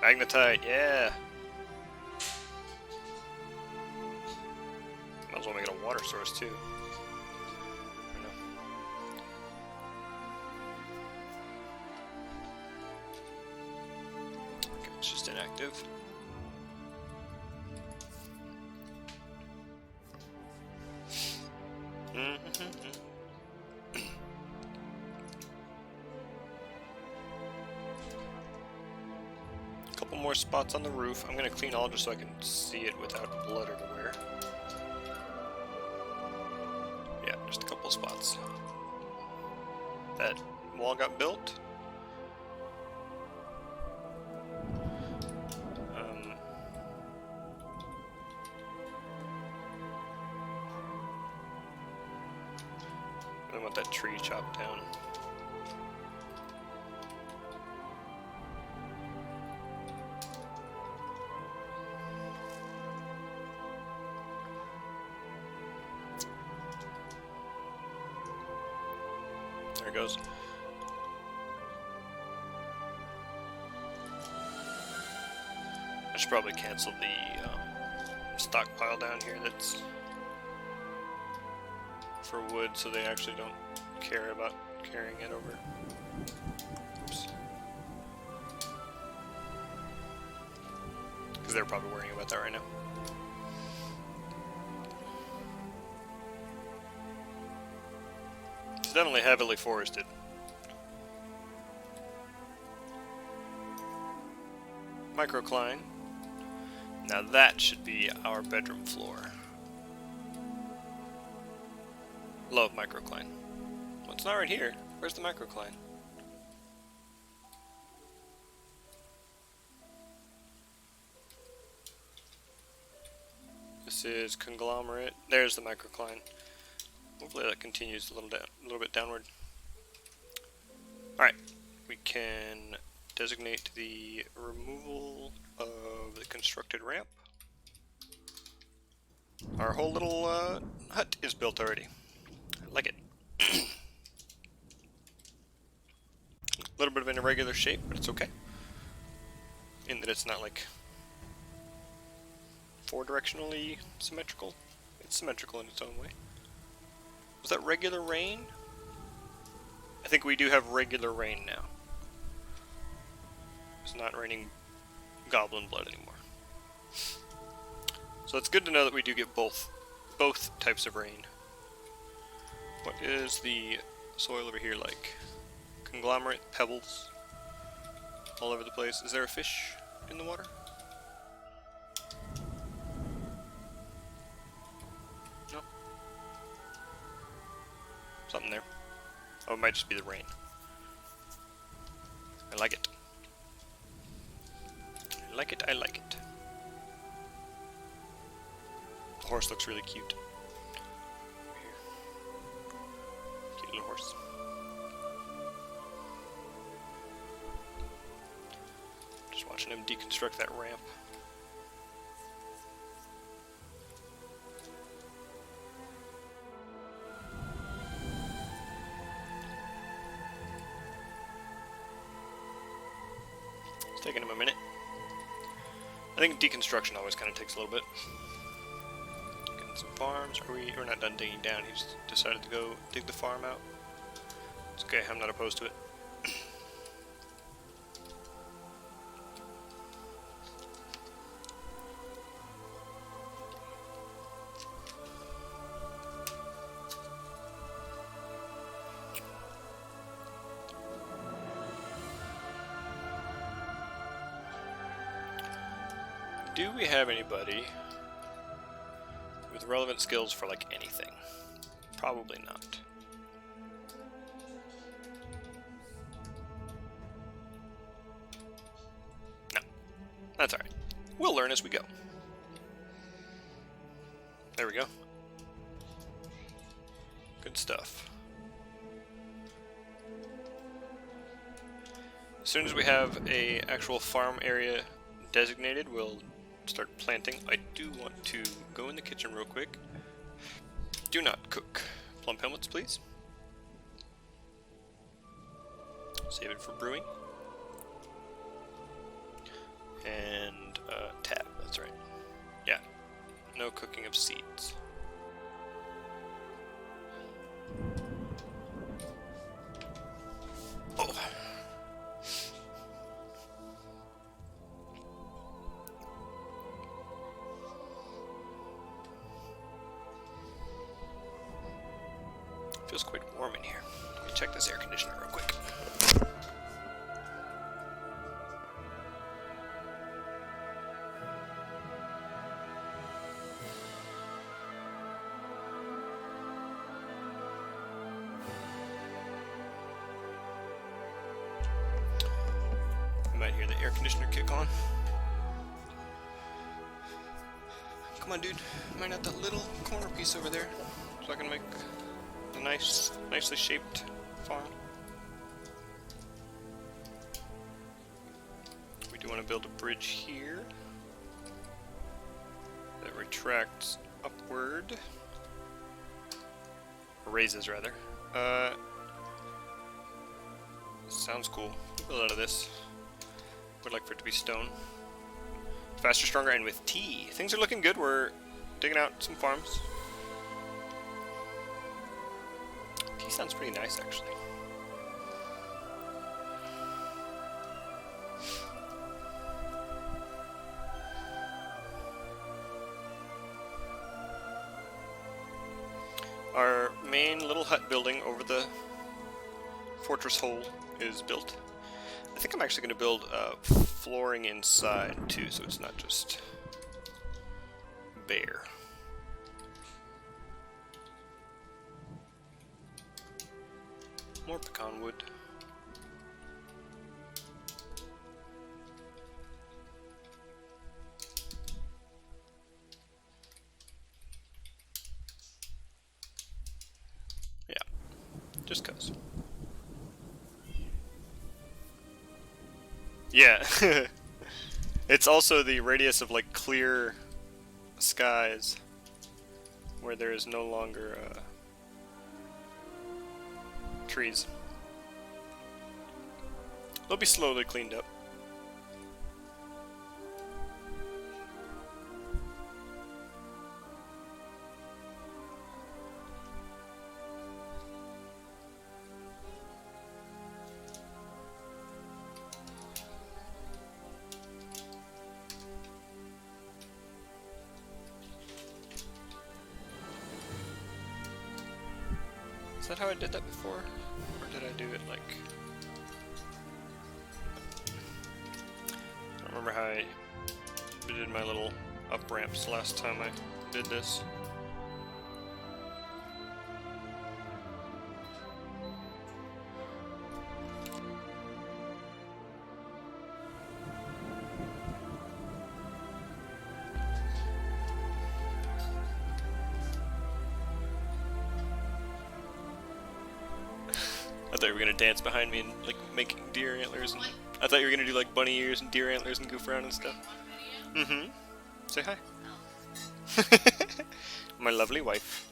Magnetite, yeah! Might as well make it a water source too. Okay, it's just inactive. Couple more spots on the roof. I'm gonna clean all just so I can see it without blood everywhere. Yeah, just a couple spots. That wall got built. I want that tree chopped down. it goes. I should probably cancel the stockpile down here that's for wood, so they actually don't care about carrying it over. Oops. Because they're probably worrying about that right now. It's definitely heavily forested. Microcline. Now that should be our bedroom floor. Love microcline. Well, it's not right here. Where's the microcline? This is conglomerate. There's the microcline. Hopefully that continues a little bit downward. All right, we can designate the removal of the constructed ramp. Our whole little hut is built already. I like it. A little bit of an irregular shape, but it's okay. In that it's not like four-directionally symmetrical. It's symmetrical in its own way. Was that regular rain? I think we do have regular rain now. It's not raining goblin blood anymore. So it's good to know that we do get both types of rain. What is the soil over here like? Conglomerate, pebbles, all over the place. Is there a fish in the water? No. Something there. Oh, it might just be the rain. I like it. I like it, I like it. The horse looks really cute. Cute little horse. Just watching him deconstruct that ramp. It's taking him a minute. I think deconstruction always kind of takes a little bit. Getting some farms. We're not done digging down. He's decided to go dig the farm out. It's okay. I'm not opposed to it. Do we have anybody with relevant skills for like anything? Probably not. No. That's alright. We'll learn as we go. There we go. Good stuff. As soon as we have a actual farm area designated, we'll start planting. I do want to go in the kitchen real quick. Do not cook. Plum helmets, please. Save it for brewing. And tab, that's right. Yeah, no cooking of seeds. Oh. Feels quite warm in here. Let me check this air conditioner real quick. You might hear the air conditioner kick on. Come on, dude. Mine out that little corner piece over there so I can make a nicely shaped farm. We do want to build a bridge here that retracts upward, or raises rather. Sounds cool. A lot of this. Would like for it to be stone. Faster, stronger, and with tea. Things are looking good. We're digging out some farms. Tea sounds pretty nice, actually. Our main little hut building over the fortress hole is built. I think I'm actually going to build flooring inside too, so it's not just bare. More pecan wood. Yeah, just 'cause. Yeah, it's also the radius of like clear skies where there is no longer trees. They'll be slowly cleaned up. Is that how I did that before? Or did I do it like... I don't remember how I did my little up ramps last time I did this. I thought you were gonna dance behind me and like make deer antlers, and I thought you were gonna do like bunny ears and deer antlers and goof around and stuff. Mm-hmm. Say hi. My lovely wife.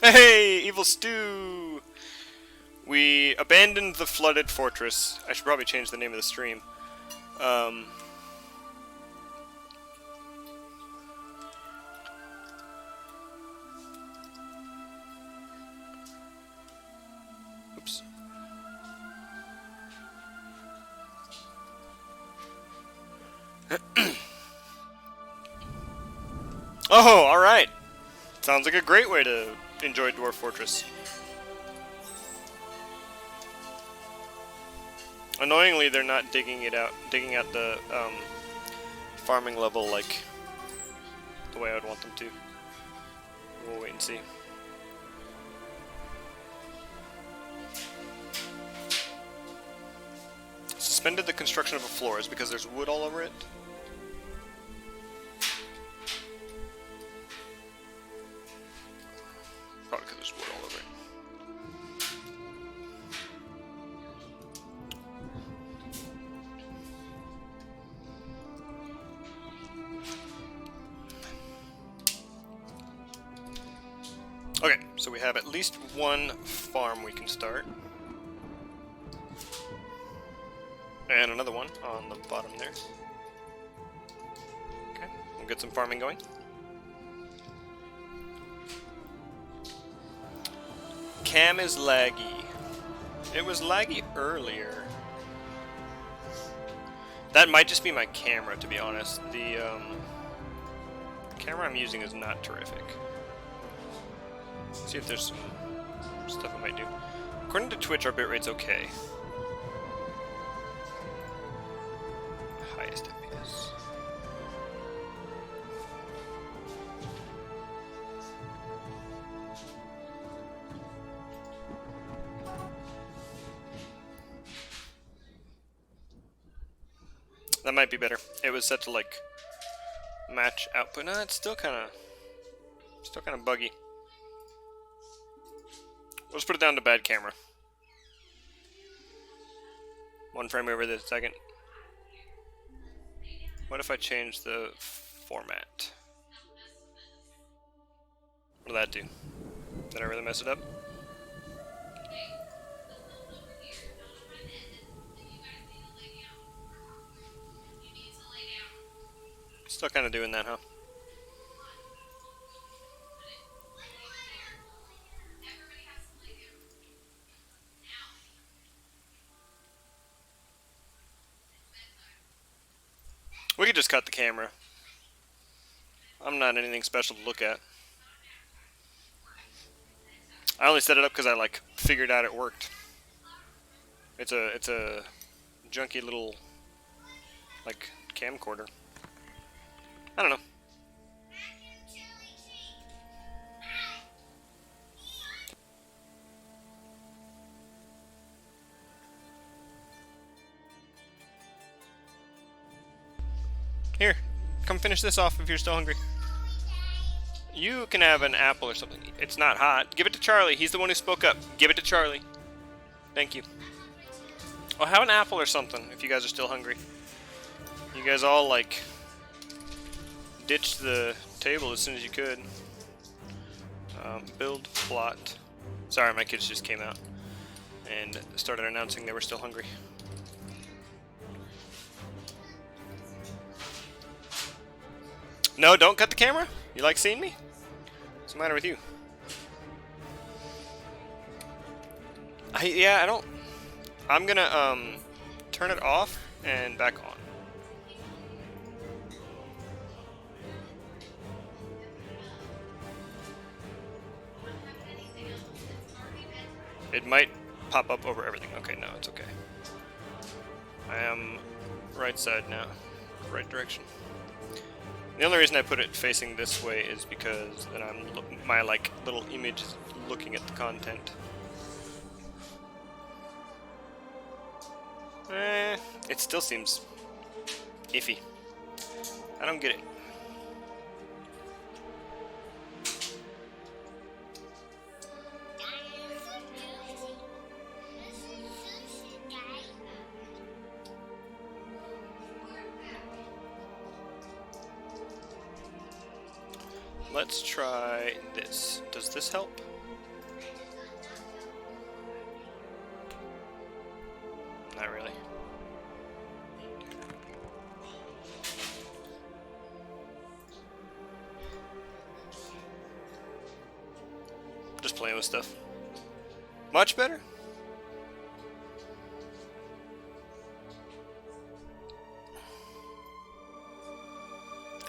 Hey, evil stew! We abandoned the flooded fortress. I should probably change the name of the stream. Oops. Oh, alright. Sounds like a great way to enjoy Dwarf Fortress. Annoyingly, they're not digging out the farming level like the way I would want them to. We'll wait and see. Suspended the construction of a floor is because there's wood all over it. Probably because there's wood all over it. Okay, so we have at least one farm we can start. And another one on the bottom there. Okay, we'll get some farming going. Cam is laggy. It was laggy earlier. That might just be my camera, to be honest. The camera I'm using is not terrific. Let's see if there's some stuff I might do. According to Twitch, our bitrate's okay. Highest FPS. That might be better. It was set to like match output. No, it's still kind of buggy. Let's put it down to bad camera. One frame over the second. What if I change the format? What will that do? Did I really mess it up? Still kind of doing that, huh? We could just cut the camera. I'm not anything special to look at. I only set it up because I like figured out it worked. It's a junky little like camcorder. I don't know. Here, come finish this off if you're still hungry. You can have an apple or something. It's not hot. Give it to Charlie. He's the one who spoke up. Give it to Charlie. Thank you. Well, have an apple or something if you guys are still hungry. You guys all, like, ditched the table as soon as you could. Build, plot. Sorry, my kids just came out and started announcing they were still hungry. No, don't cut the camera? You like seeing me? What's the matter with you? I don't... I'm gonna, turn it off and back on. It might pop up over everything. Okay, no, it's okay. I am right side now. Right direction. The only reason I put it facing this way is because then my like little image is looking at the content. It still seems iffy. I don't get it. Let's try this. Does this help? Not really. Just playing with stuff. Much better?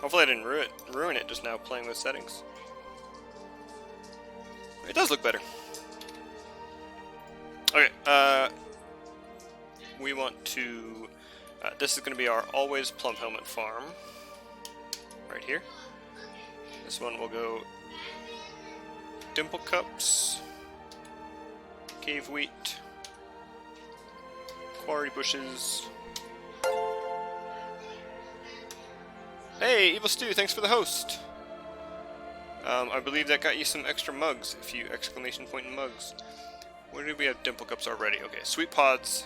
Hopefully I didn't ruin it just now playing with settings. It does look better. Okay, we want to... this is going to be our always plum helmet farm. Right here. This one will go... Dimple cups. Cave wheat. Quarry bushes. Hey, Evil Stew, thanks for the host. I believe that got you some extra mugs, if you exclamation point in mugs. Where did we have dimple cups already? Okay, sweet pods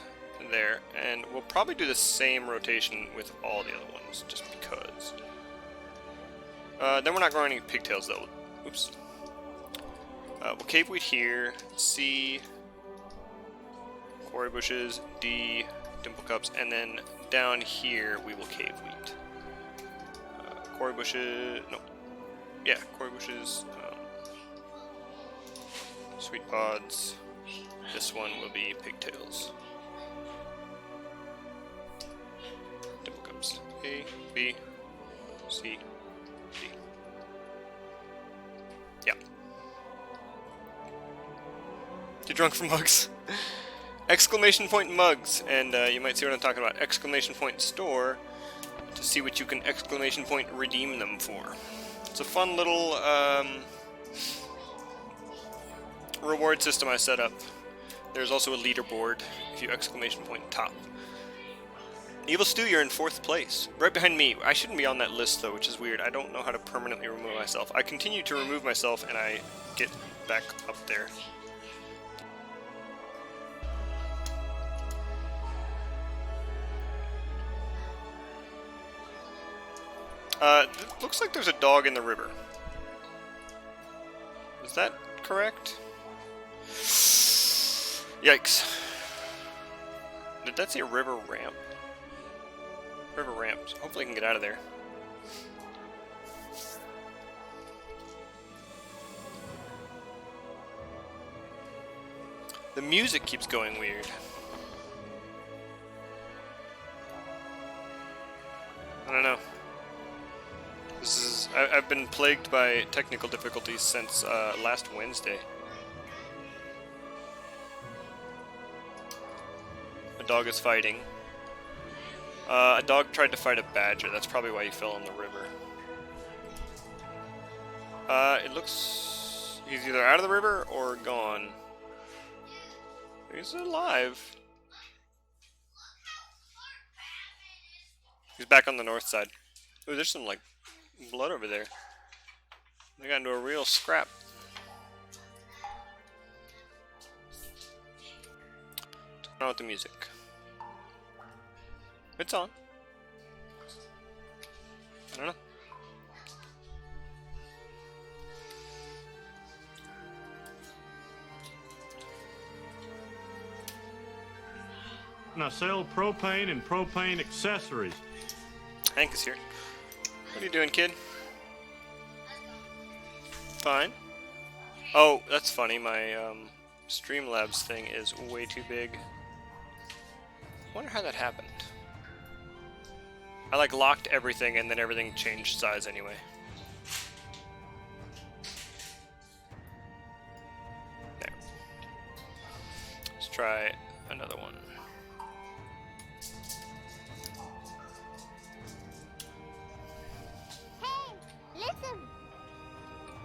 there, and we'll probably do the same rotation with all the other ones, just because. Then we're not growing any pigtails though. Oops. We'll cave wheat here, C, quarry bushes, D, dimple cups, and then down here we will cave wheat. Quarry bushes, no, yeah, quarry bushes, sweet pods, this one will be pigtails. Dimple cups, A, B, C, D. Yeah. You're drunk from mugs. Exclamation point mugs, and you might see what I'm talking about. Exclamation point store. To see what you can exclamation point redeem them for. It's a fun little reward system I set up. There's also a leaderboard if you exclamation point top. Evil Stew, you're in 4th place. Right behind me. I shouldn't be on that list though, which is weird. I don't know how to permanently remove myself. I continue to remove myself and I get back up there. Looks like there's a dog in the river. Is that correct? Yikes. Did that say river ramp? River ramps. Hopefully I can get out of there. The music keeps going weird. I don't know. I've been plagued by technical difficulties since last Wednesday. A dog is fighting. A dog tried to fight a badger. That's probably why he fell in the river. It looks... he's either out of the river or gone. He's alive. He's back on the north side. Ooh, there's some, like, blood over there. They got into a real scrap. What's on with the music? It's on. I don't know. And I sell propane and propane accessories. Hank is here. What are you doing, kid? Fine. Oh, that's funny. My Streamlabs thing is way too big. I wonder how that happened. I like locked everything and then everything changed size anyway. There. Let's try another one.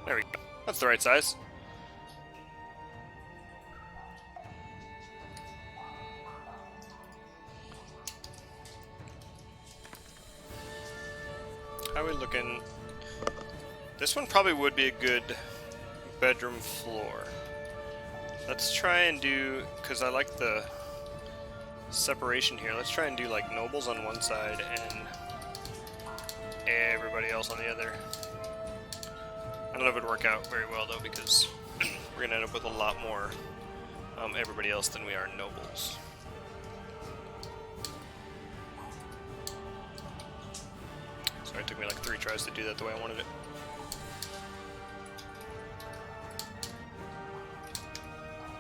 There we go. That's the right size. How are we looking? This one probably would be a good bedroom floor. Let's try and do, because I like the separation here, let's try and do like nobles on one side and everybody else on the other. I don't know if it would work out very well though, because we're gonna end up with a lot more everybody else than we are nobles. Sorry, it took me like 3 tries to do that the way I wanted it.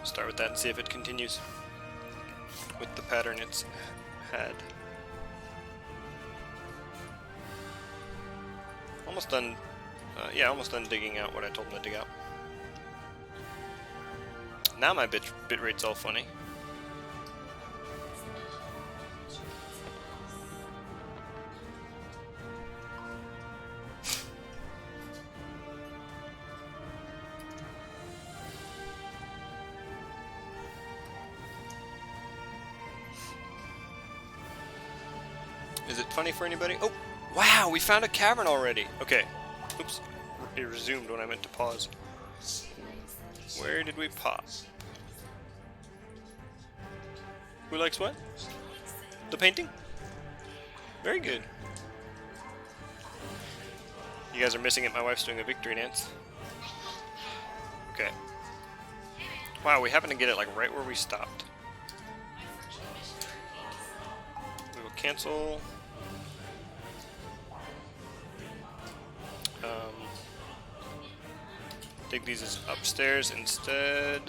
Start with that and see if it continues with the pattern it's had. Almost done. Yeah, almost done digging out what I told him to dig out. Now my bit rate's all funny. Is it funny for anybody? Oh, wow, we found a cavern already. Okay. Oops. It resumed when I meant to pause. Where did we pause? Who likes what? The painting? Very good. You guys are missing it. My wife's doing a victory dance. Okay. Wow, we happen to get it like right where we stopped. We will cancel. Dig these as upstairs instead.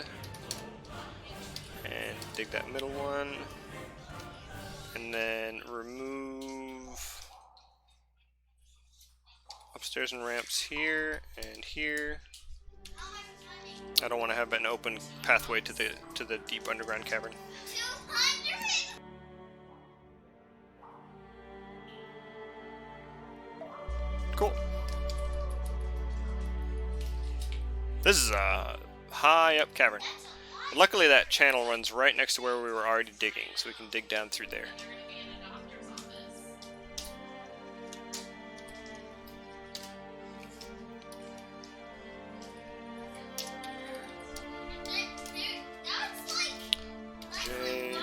And dig that middle one. And then remove upstairs and ramps here and here. I don't want to have an open pathway to the deep underground cavern. Cool. This is a high up cavern. But luckily that channel runs right next to where we were already digging, so we can dig down through there. J.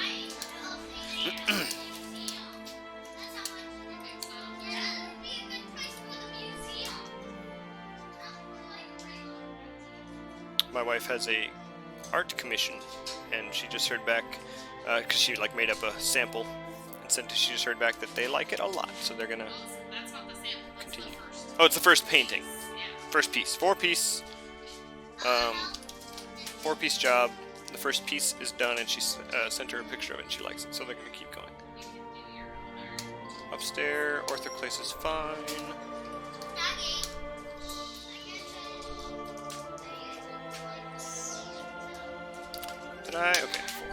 My wife has a art commission, and she just heard back because she like made up a sample and said she just heard back that they like it a lot, so they're gonna That's not the sample. continue. That's the first. Oh, it's the first painting, Yeah. first piece, four-piece job. The first piece is done, and she sent her a picture of it, and she likes it, so they're gonna keep going. You can do your own art. Upstairs, orthoclase is fine. Doggy. Did I? Okay, 4.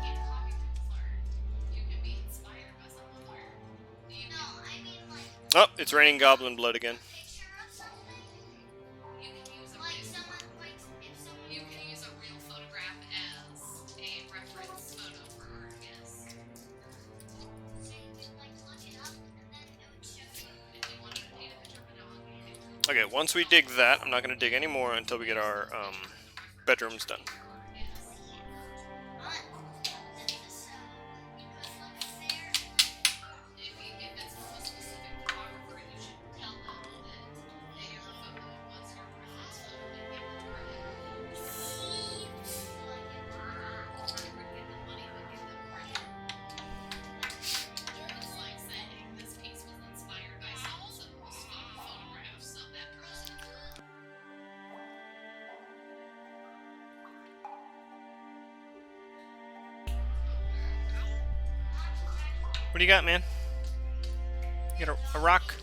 You can't copy people's art. You can be inspired by someone's art. You No, can, I mean like Oh, it's raining goblin blood again. picture of something. you can use a Like real, someone, like if someone. you can use a real photograph as a reference photo for art. Yes. So you could like look it up and then it would show you. If you wanted to paint a picture of a dog, you could. Okay, once we dig that, I'm not going to dig any more until we get our bedrooms done. But this is so because look there. If it's from a specific photographer, you should tell them that your photo was your reference photo and give them credit. Or give them money, but give them credit. It's like saying this piece was inspired by so-and-so who's photographs of that person. What do you got, man? You got a rock?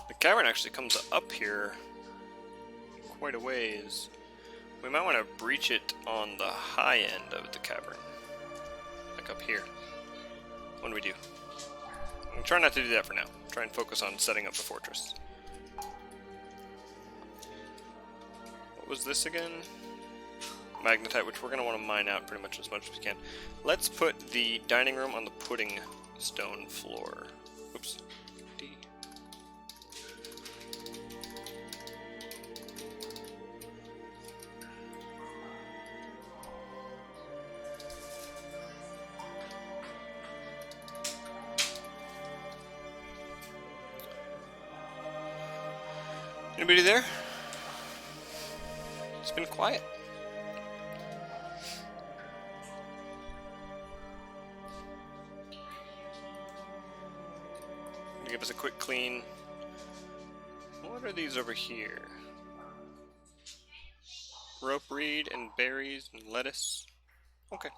The cavern actually comes up here quite a ways. We might want to breach it on the high end of the cavern. Like up here. What do we do? I'm trying not to do that for now. Try and focus on setting up the fortress. What was this again? Magnetite, which we're going to want to mine out pretty much as we can. Let's put the dining room on the pudding stone floor. Oops. D. Anybody there? It's been quiet. Give us a quick clean. What are these over here? Rope reed and berries and lettuce. Okay.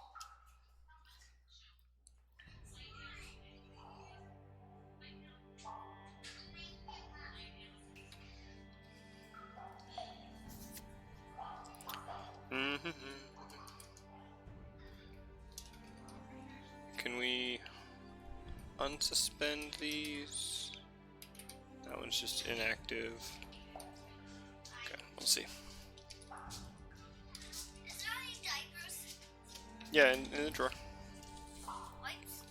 Can we unsuspend these? That one's just inactive. Okay, we'll see. Is there any diapers? Yeah, in the drawer. Wipes?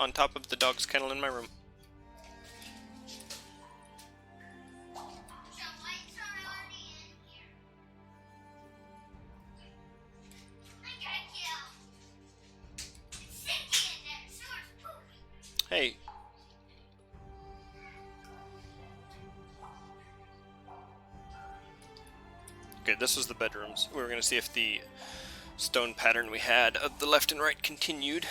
On top of the dog's kennel in my room. The wipes are already in here. I got you. It's sticky in there. So it's poopy. Hey. Okay, this was the bedrooms. We were going to see if the stone pattern we had of the left and right continued.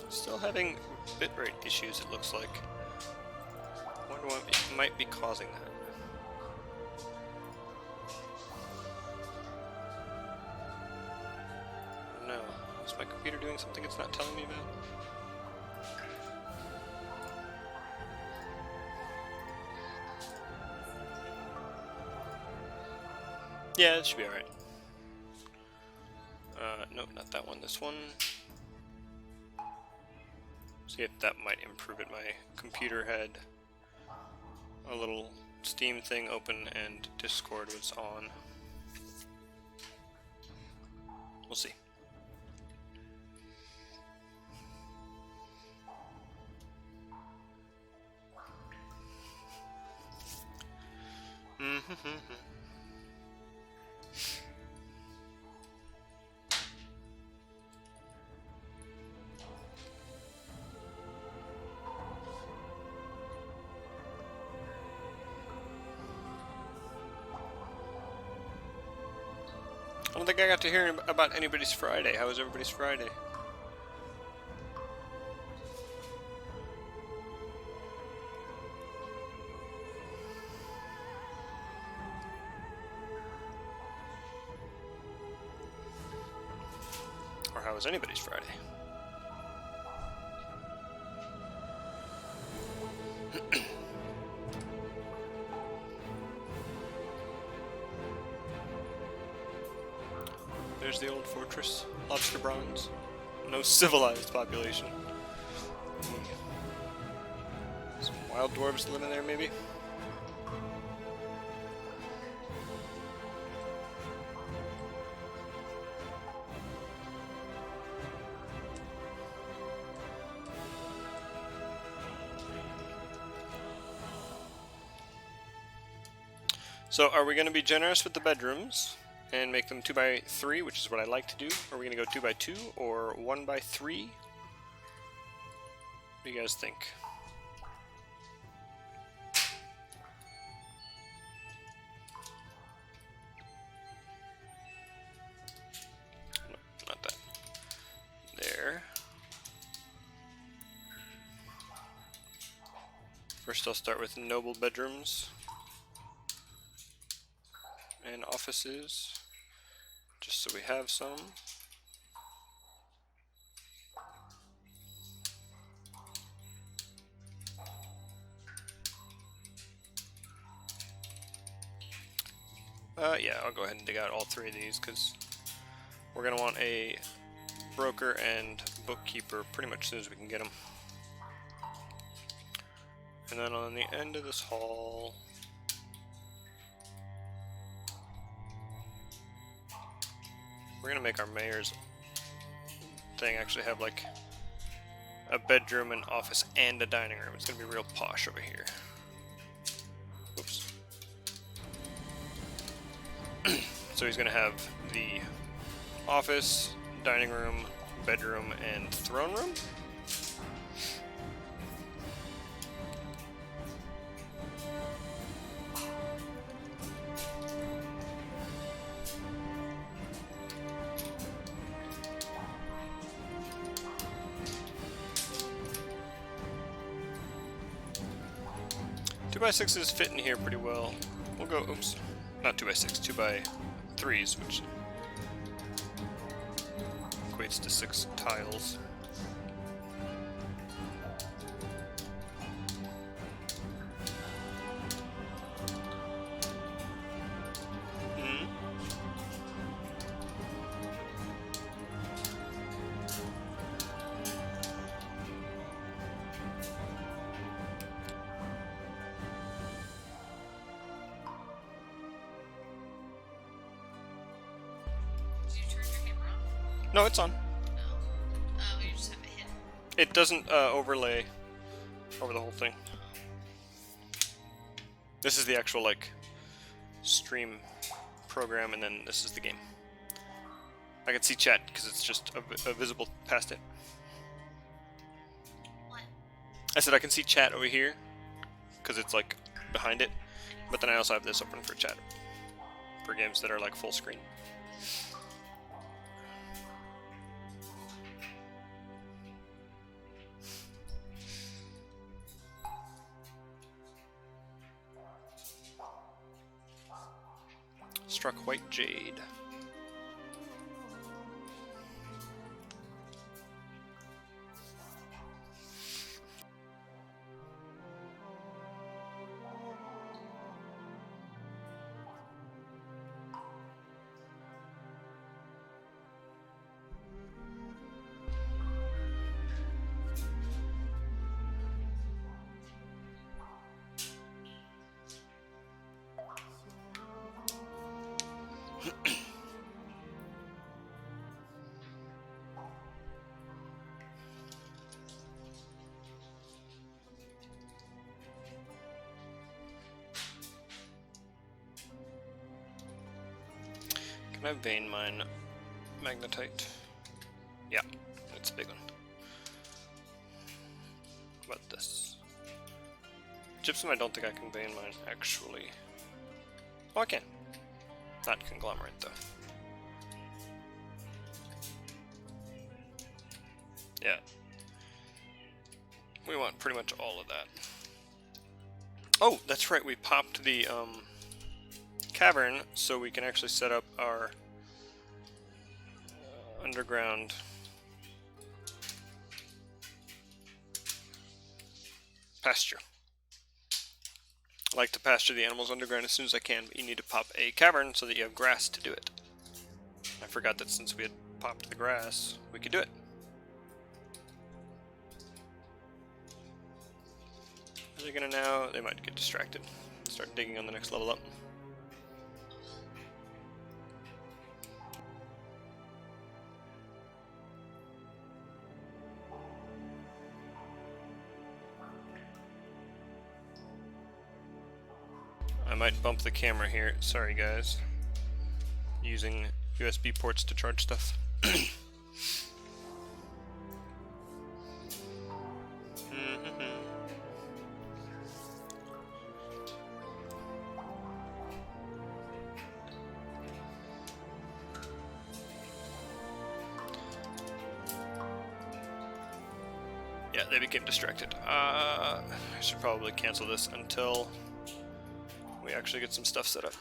Still having bitrate issues, it looks like. Wonder what might be causing that. No. Is my computer doing something it's not telling me about? Yeah, it should be alright. No, not that one, this one. See if that might improve it. My computer had a little Steam thing open and Discord was on. We'll see. I don't think I got to hear about anybody's Friday. How was everybody's Friday? Or how was anybody's Friday? There's the old fortress, lobster bronze. No civilized population. Some wild dwarves living there, maybe? So, are we going to be generous with the bedrooms and make them 2x3, which is what I like to do? Are we going to go 2x2 or 1x3? What do you guys think? No, not that. There. First, I'll start with noble bedrooms and offices, just so we have some. Yeah, I'll go ahead and dig out all three of these because we're going to want a broker and bookkeeper pretty much as soon as we can get them. And then on the end of this hall, we're gonna make our mayor's thing actually have like a bedroom, an office, and a dining room. It's gonna be real posh over here. Oops. So he's gonna have the office, dining room, bedroom, and throne room. 2x6s fit in here pretty well. We'll go, oops, not 2x6, 2x3s, which equates to 6 tiles. Did you turn your camera on? No, it's on. No. Oh, you just have it hidden. It doesn't overlay over the whole thing. This is the actual, like, stream program, and then this is the game. I can see chat because it's just visible past it. What? I said I can see chat over here because it's, like, behind it. But then I also have this open for chat for games that are, like, full screen. Struck white jade. Can I vein mine magnetite? Yeah, it's a big one. What about this? Gypsum, I don't think I can vein mine actually. Oh, I can. Not conglomerate though. Yeah. We want pretty much all of that. Oh, that's right, we popped the cavern so we can actually set up our underground pasture. I like to pasture the animals underground as soon as I can, but you need to pop a cavern so that you have grass to do it. I forgot that since we had popped the grass, we could do it. Are they gonna now? They might get distracted. Start digging on the next level up. I might bump the camera here. Sorry guys. Using USB ports to charge stuff. Yeah, they became distracted. I should probably cancel this until we actually get some stuff set up.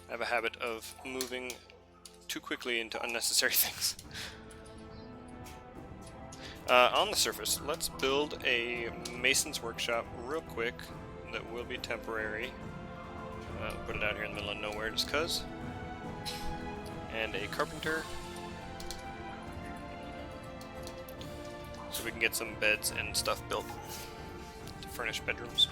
I have a habit of moving too quickly into unnecessary things. On the surface, let's build a mason's workshop real quick that will be temporary. Put it out here in the middle of nowhere just cuz. And a carpenter. So we can get some beds and stuff built to furnish bedrooms.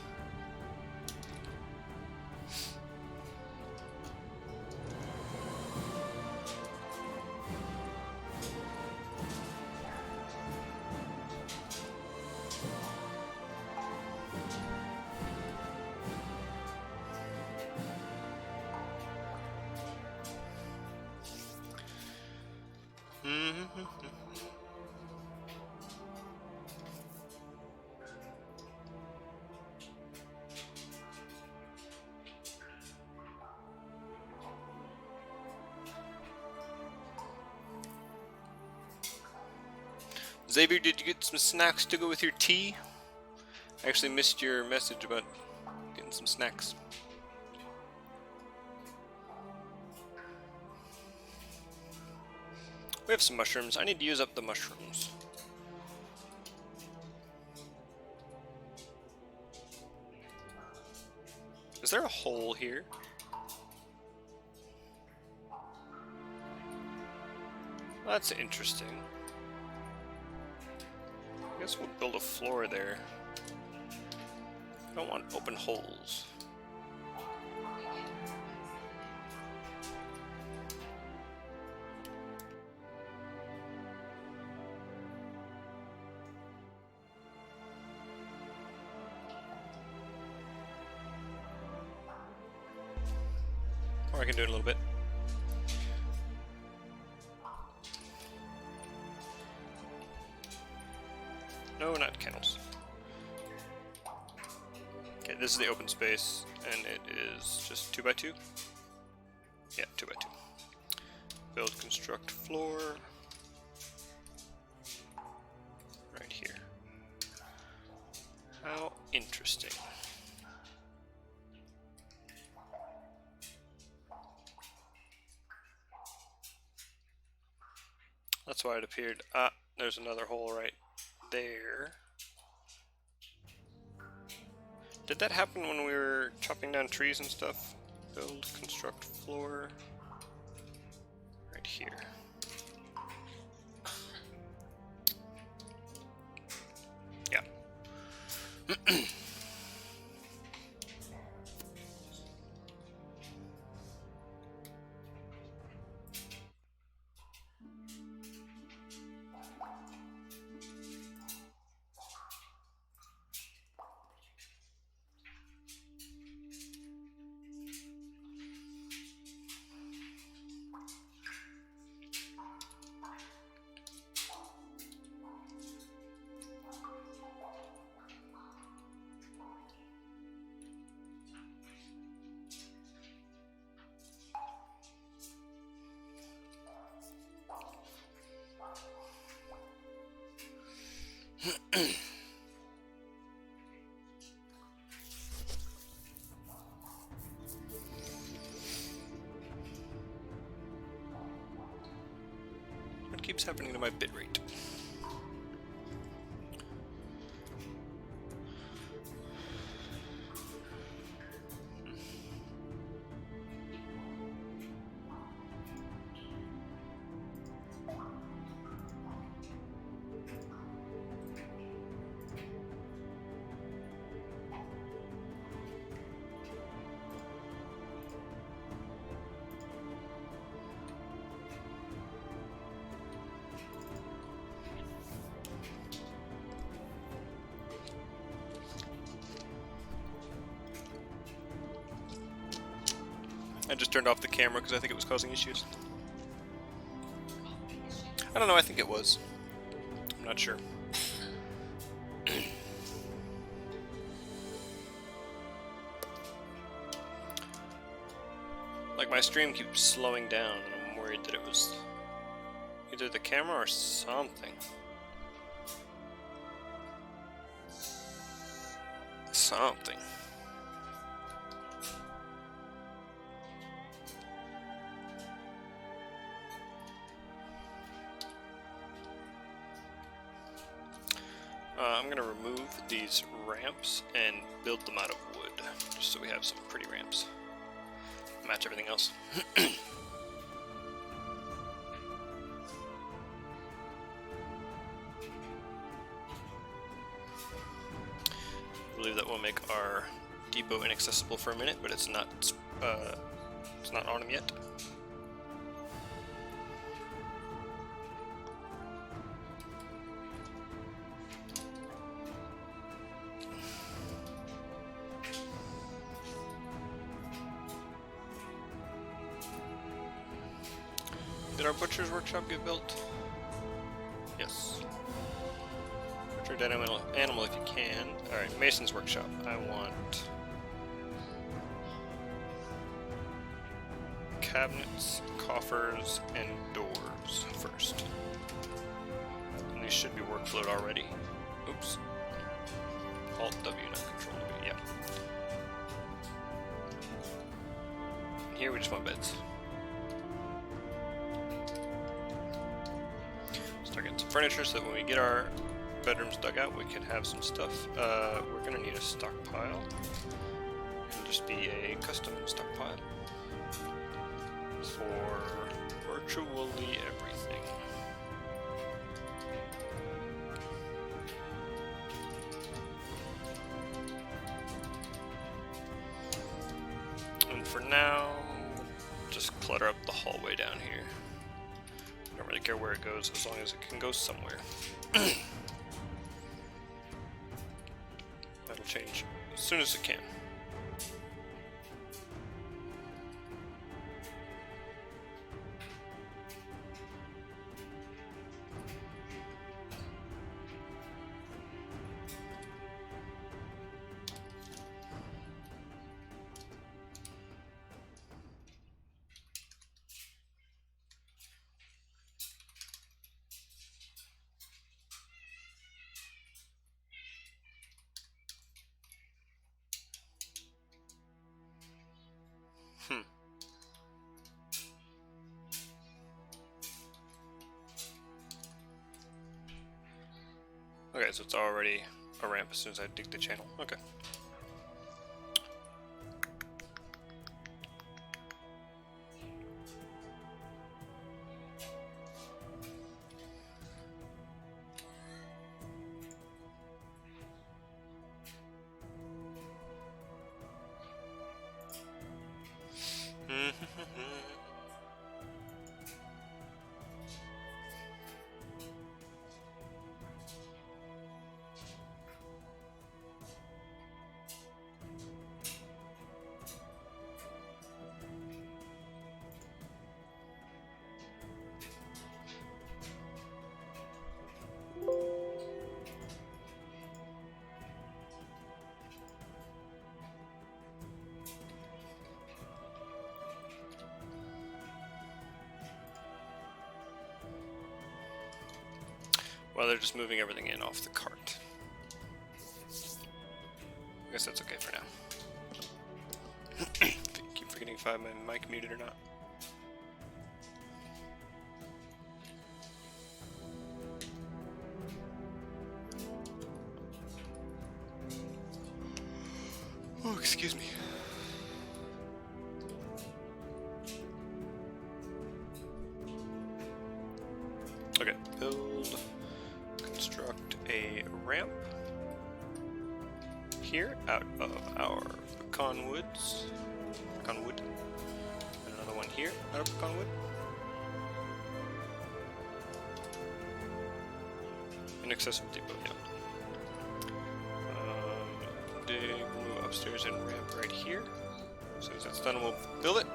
Xavier, did you get some snacks to go with your tea? I actually missed your message about getting some snacks. We have some mushrooms. I need to use up the mushrooms. Is there a hole here? That's interesting. I guess we'll build a floor there. I don't want open holes. Or I can do it a little bit. No, not kennels. Okay, this is the open space, and it is just 2x2. Yeah, 2x2. Build, construct floor. Right here. How interesting. That's why it appeared. Ah, there's another hole right there. Did that happen when we were chopping down trees and stuff? Build, construct floor. Right here. Yeah. What keeps happening to my bitrate? I just turned off the camera because I think it was causing issues. I don't know, I think it was. I'm not sure. Like, my stream keeps slowing down, and I'm worried that it was either the camera or something. Something. I'm gonna remove these ramps and build them out of wood, just so we have some pretty ramps. Match everything else. I believe that will make our depot inaccessible for a minute, but it's not on them yet. Did our butcher's workshop get built? Yes. Butcher dead animal if you can. Alright, mason's workshop. I want cabinets, coffers, and doors first. And these should be workflowed already. Oops. Alt W, not Control W. Yeah. And here we just want beds. Start getting some furniture so that when we get our bedrooms dug out, we can have some stuff. We're gonna need a stockpile. It'll just be a custom stockpile for virtually everything. And for now, just clutter up the hallway down here. I don't really care where it goes as long as it can go somewhere. That'll change as soon as it can. Okay, so it's already a ramp as soon as I dig the channel. Okay. Well, they're just moving everything in off the cart. I guess that's okay for now. Keep forgetting if I have my mic muted or not. Oh, excuse me. Okay, build, construct a ramp here out of our pecan woods. Pecan wood. And another one here out of pecan wood. Inaccessible depot, yeah. Dig, move upstairs and ramp right here. As soon as that's done, we'll build it.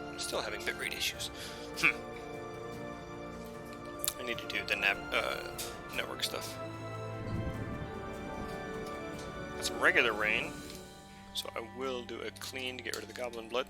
I'm still having bitrate issues. I need to do the network stuff. Got some regular rain, so I will do a clean to get rid of the goblin blood.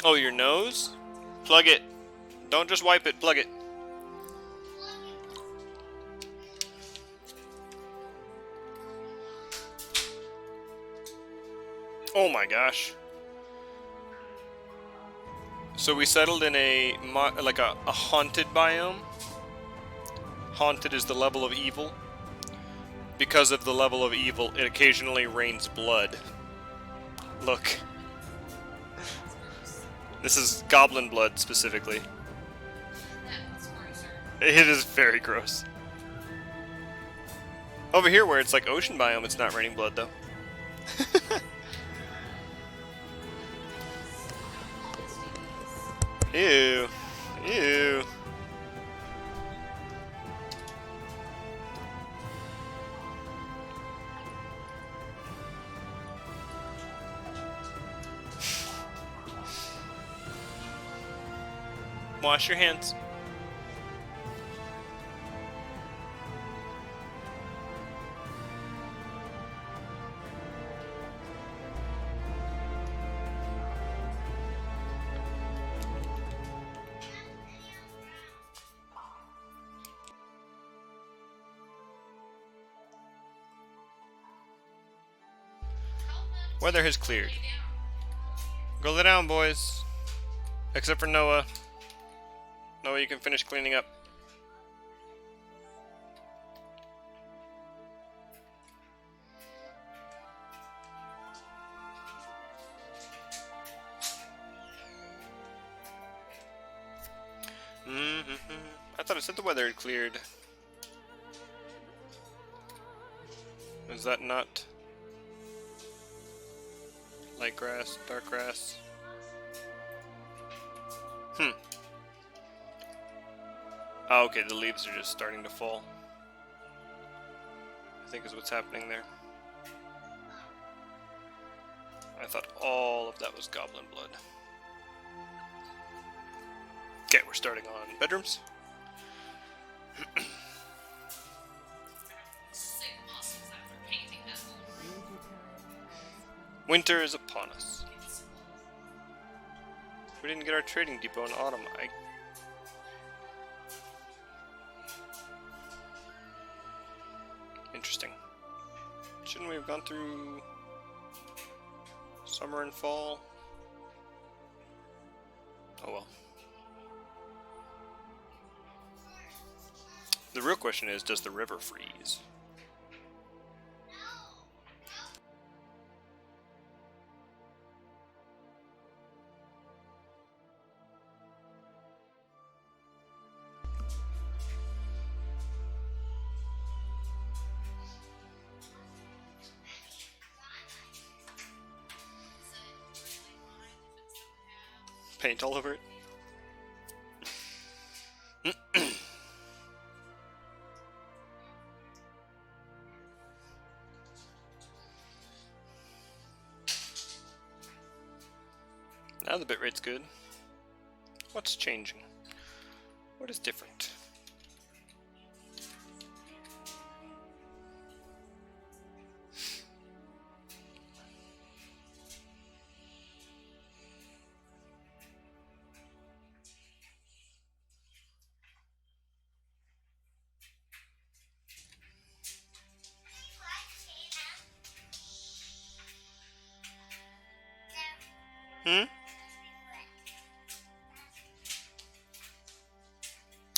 Oh, your nose? Plug it. Don't just wipe it, plug it. Oh my gosh. So we settled in a haunted biome. Haunted is the level of evil. Because of the level of evil, it occasionally rains blood. Look. This is goblin blood specifically. That's grosser. It is very gross. Over here where it's like ocean biome, it's not raining blood though. Ew. Ew. Wash your hands. Weather has cleared. Lay down. Go lay down, boys. Except for Noah. Noah, you can finish cleaning up. I thought it said the weather had cleared. Is that not light grass, dark grass? Oh, okay, the leaves are just starting to fall. I think is what's happening there. I thought all of that was goblin blood. Okay, we're starting on bedrooms. Sick muscles after painting that whole room. Winter is upon us. We didn't get our trading depot in autumn. Interesting. Shouldn't we have gone through summer and fall? Oh well. The real question is, does the river freeze? Paint all over it? Now the bitrate's good. What's changing? What is different?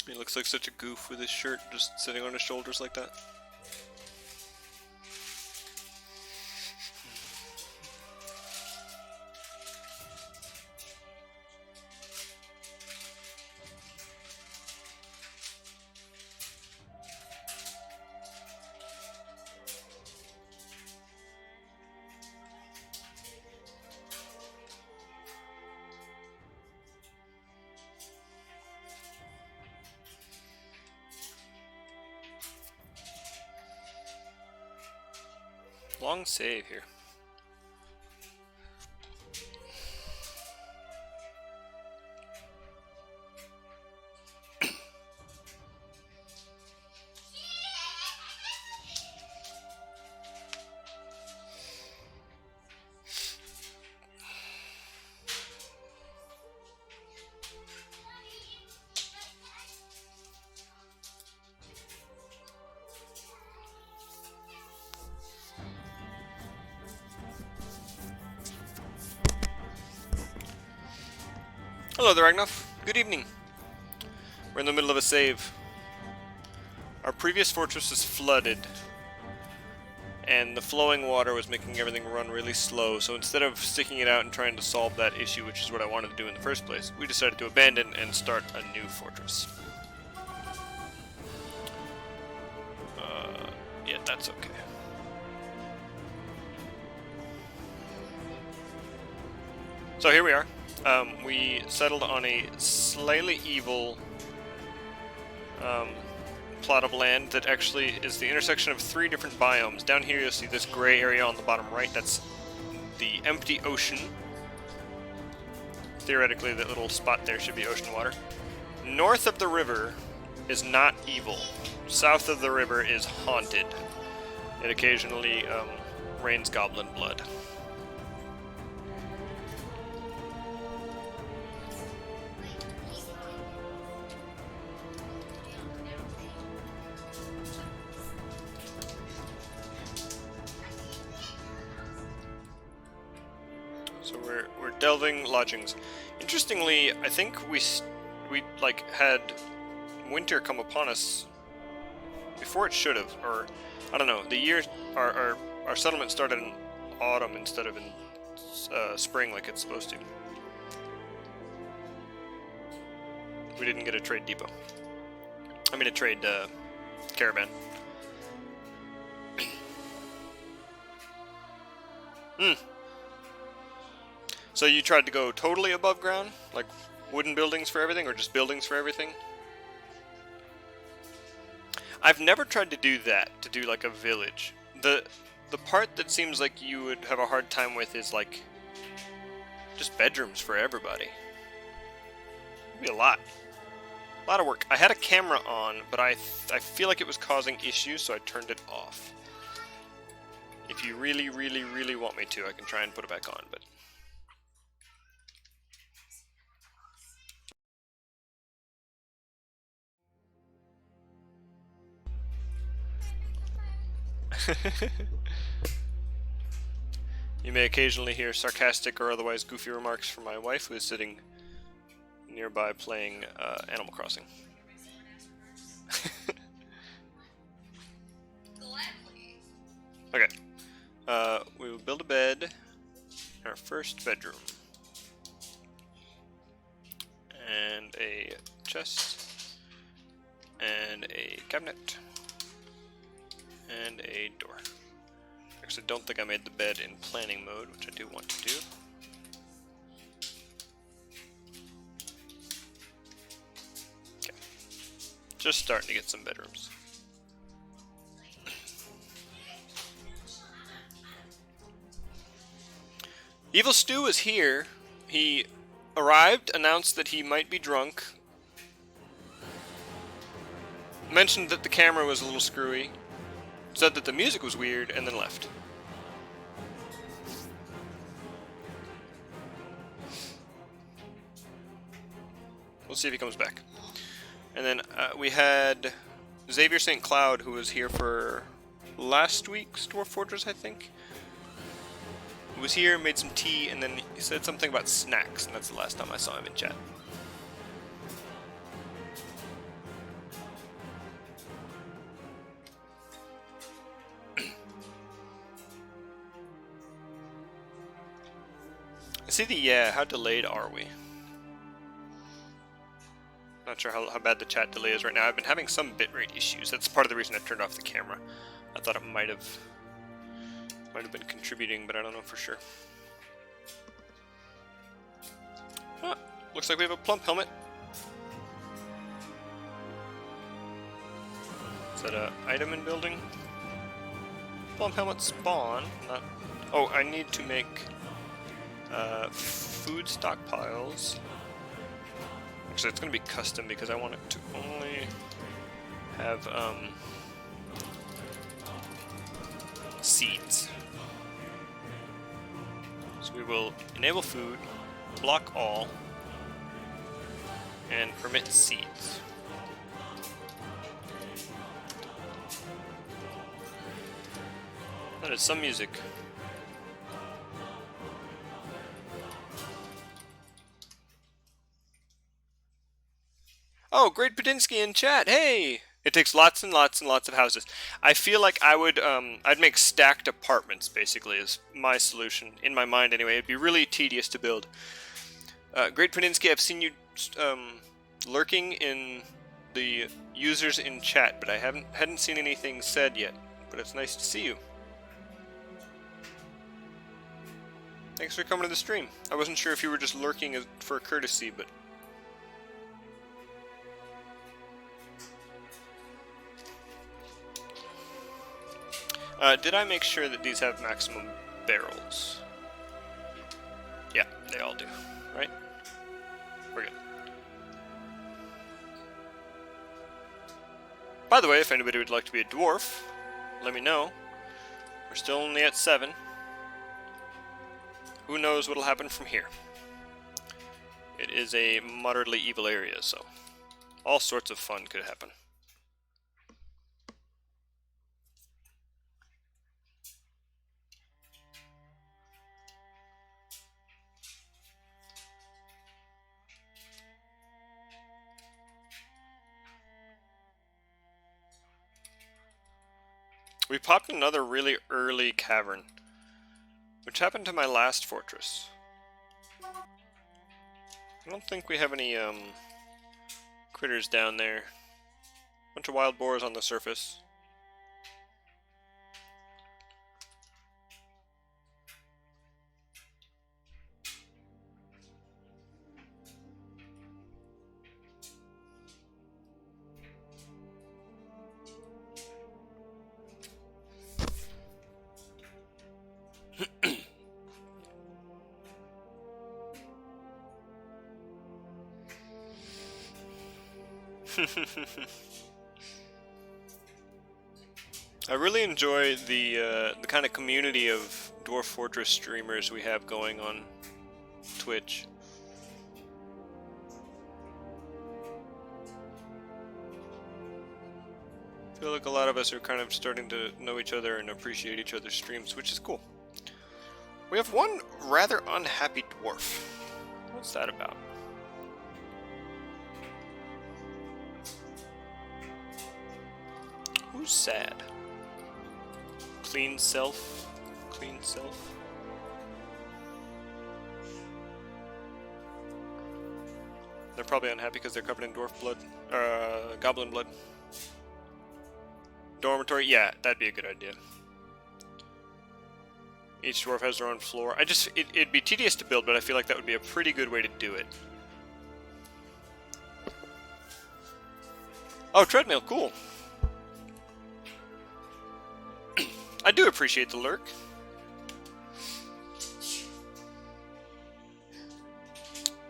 He looks like such a goof with his shirt just sitting on his shoulders like that. Long save here. Hello there, Ragnoff. Good evening. We're in the middle of a save. Our previous fortress was flooded, and the flowing water was making everything run really slow, so instead of sticking it out and trying to solve that issue, which is what I wanted to do in the first place, we decided to abandon and start a new fortress. Yeah, that's okay. So here we are. We settled on a slightly evil plot of land that actually is the intersection of 3 different biomes. Down here you'll see this gray area on the bottom right. That's the empty ocean. Theoretically, that little spot there should be ocean water. North of the river is not evil. South of the river is haunted. It occasionally rains goblin blood. delving lodgings. Interestingly, I think we like had winter come upon us before it should have, or I don't know. The year our settlement started in autumn instead of in spring like it's supposed to. We didn't get a trade depot. I mean a trade caravan. So you tried to go totally above ground? Like wooden buildings for everything, or just buildings for everything? I've never tried to do that, to do like a village. The part that seems like you would have a hard time with is like just bedrooms for everybody. It'd be a lot. A lot of work. I had a camera on, but I feel like it was causing issues, so I turned it off. If you really, really, really want me to, I can try and put it back on, but... You may occasionally hear sarcastic or otherwise goofy remarks from my wife, who is sitting nearby playing Animal Crossing. Gladly. Okay. We will build a bed in our first bedroom. And a chest. And a cabinet. And a door. Actually, I don't think I made the bed in planning mode, which I do want to do. Okay. Just starting to get some bedrooms. Evil Stu is here. He arrived, announced that he might be drunk, mentioned that the camera was a little screwy, said that the music was weird, and then left. We'll see if he comes back. And then we had Xavier St. Cloud, who was here for last week's Dwarf Fortress, I think. He was here, made some tea, and then he said something about snacks, and that's the last time I saw him in chat. See the, yeah, how delayed are we? Not sure how bad the chat delay is right now. I've been having some bitrate issues. That's part of the reason I turned off the camera. I thought it might have been contributing, but I don't know for sure. Ah, looks like we have a plump helmet. Is that an item in building? Plump helmet spawn. Not. Oh, I need to make food stockpiles. Actually, it's going to be custom because I want it to only have seeds. So we will enable food, block all, and permit seeds. That is some music. Oh, Great Padinsky in chat. Hey! It takes lots and lots and lots of houses. I feel like I would, I'd make stacked apartments, basically, is my solution. In my mind, anyway. It'd be really tedious to build. Great Padinsky, I've seen you, lurking in the users in chat, but I hadn't seen anything said yet. But it's nice to see you. Thanks for coming to the stream. I wasn't sure if you were just lurking for courtesy, but... did I make sure that these have maximum barrels? Yeah, they all do, right? We're good. By the way, if anybody would like to be a dwarf, let me know. We're still only at 7. Who knows what'll happen from here? It is a moderately evil area, so all sorts of fun could happen. We popped another really early cavern, which happened to my last fortress. I don't think we have any critters down there. Bunch of wild boars on the surface. I really enjoy the kind of community of Dwarf Fortress streamers we have going on Twitch. I feel like a lot of us are kind of starting to know each other and appreciate each other's streams, which is cool. We have one rather unhappy dwarf. What's that about? Who's sad? Clean self? Clean self? They're probably unhappy because they're covered in dwarf blood. Goblin blood. Dormitory? Yeah, that'd be a good idea. Each dwarf has their own floor. It'd be tedious to build, but I feel like that would be a pretty good way to do it. Oh, treadmill, cool. I do appreciate the lurk.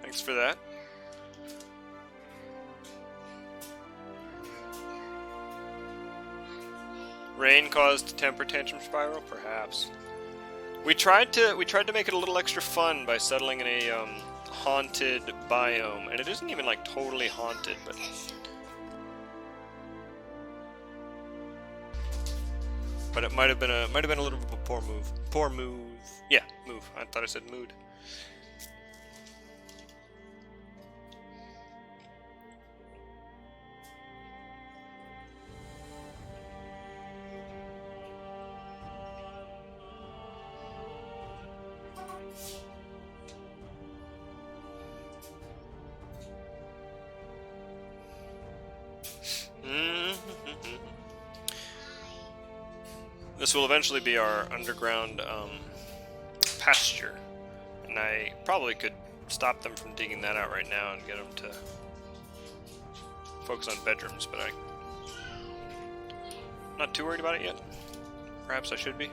Thanks for that. Rain caused temper tantrum spiral, perhaps. We tried to make it a little extra fun by settling in a haunted biome, and it isn't even like totally haunted, but it might have been a little bit of a poor move. Poor move. Yeah, move. I thought I said mood. This will eventually be our underground pasture, and I probably could stop them from digging that out right now and get them to focus on bedrooms, but I'm not too worried about it yet. Perhaps I should be.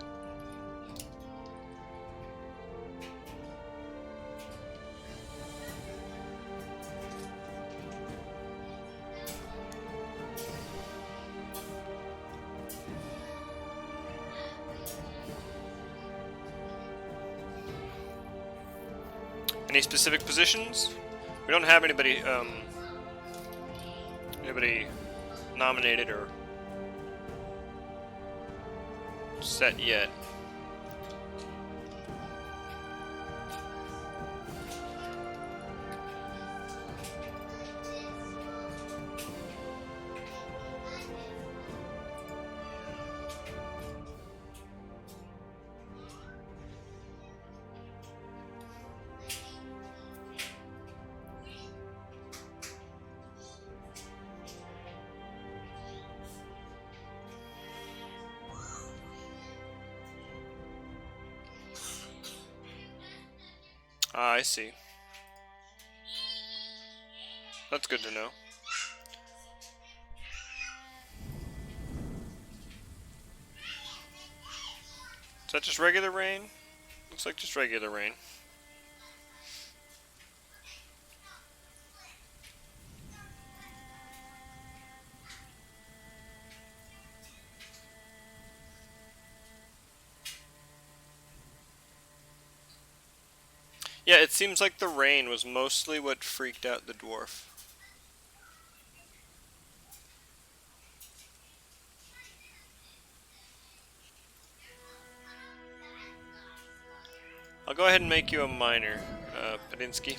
Any specific positions? We don't have anybody nominated or set yet. Ah, I see. That's good to know. Is that just regular rain? Looks like just regular rain. Yeah, it seems like the rain was mostly what freaked out the dwarf. I'll go ahead and make you a miner, Padinsky.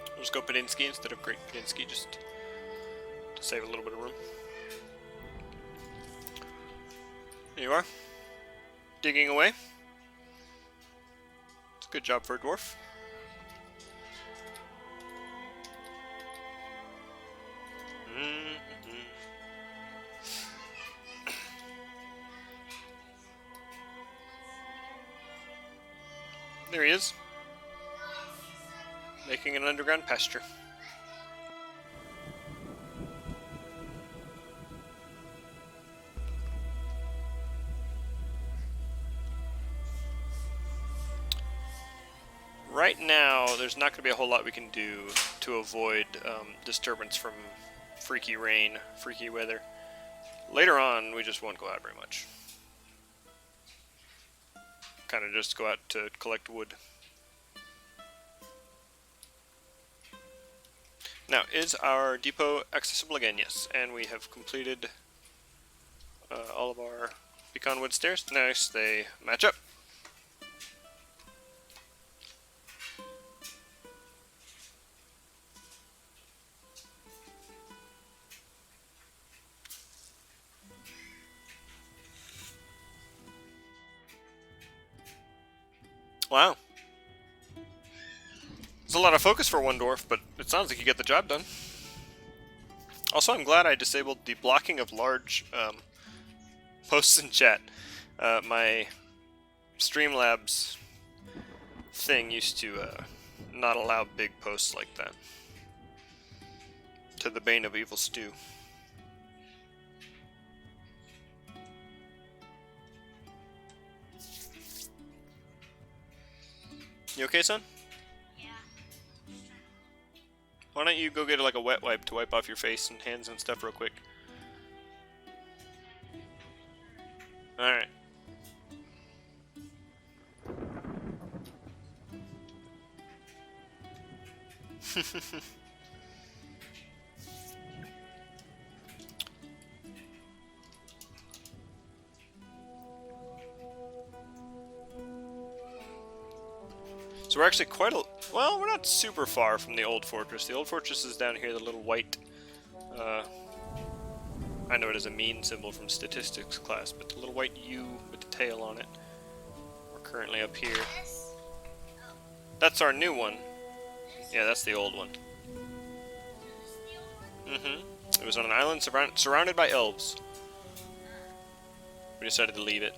I'll just go Padinsky instead of Great Padinsky, just Save a little bit of room. There you are. Digging away. It's a good job for a dwarf. There he is. Making an underground pasture. Right now, there's not going to be a whole lot we can do to avoid disturbance from freaky rain, freaky weather. Later on, we just won't go out very much. Kind of just go out to collect wood. Now, is our depot accessible again? Yes, and we have completed all of our pecan wood stairs. Nice, they match up. Wow. There's a lot of focus for one dwarf, but it sounds like you get the job done. Also, I'm glad I disabled the blocking of large posts in chat. My Streamlabs thing used to not allow big posts like that. To the bane of evil stew. You okay, son? Yeah. Why don't you go get like a wet wipe to wipe off your face and hands and stuff real quick? Alright. So we're actually quite a... Well, we're not super far from the old fortress. The old fortress is down here, the little white... I know it as a mean symbol from statistics class, but the little white U with the tail on it. We're currently up here. This? Oh, That's our new one. this? Yeah, that's the old one. This the old one? Mm-hmm. It was on an island surrounded by elves. We decided to leave it.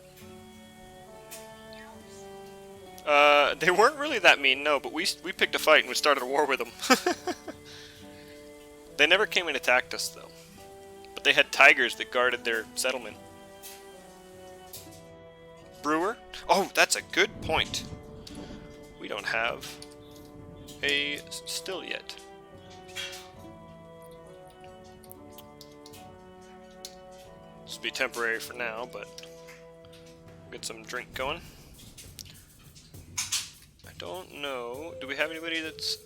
Elves? They weren't really that mean, no, but we picked a fight and we started a war with them. They never came and attacked us, though. But they had tigers that guarded their settlement. Brewer? Oh, that's a good point. We don't have a still yet. This will be temporary for now, but get some drink going. I don't know. Do we have anybody that's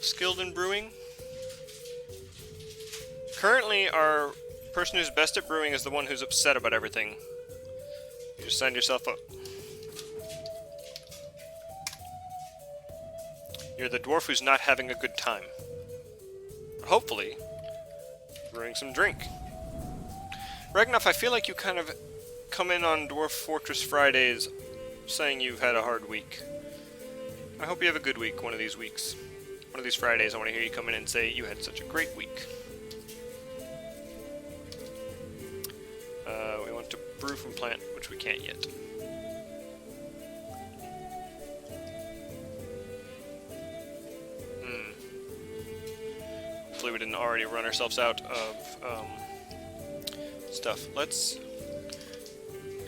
skilled in brewing? Currently, our person who's best at brewing is the one who's upset about everything. You just signed yourself up. You're the dwarf who's not having a good time. Hopefully, brewing some drink. Ragnoff, I feel like you kind of come in on Dwarf Fortress Fridays saying you've had a hard week. I hope you have a good week one of these weeks. One of these Fridays, I want to hear you come in and say you had such a great week. We want to brew from plant, which we can't yet. Hopefully we didn't already run ourselves out of stuff. Let's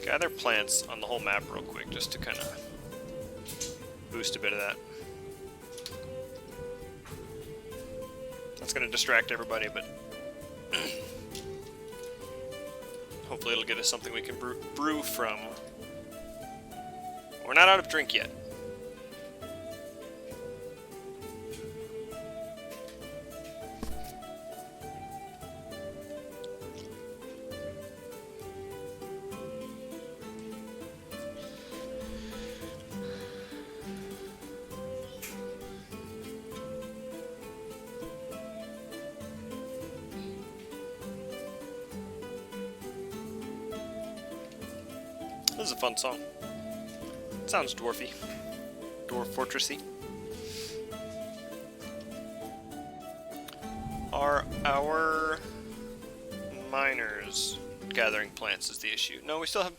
gather plants on the whole map real quick, just to kind of boost a bit of that. That's going to distract everybody, but hopefully it'll get us something we can brew from. We're not out of drink yet. This is a fun song. Sounds dwarfy. Dwarf fortressy. Are our miners gathering plants is the issue? No, we still have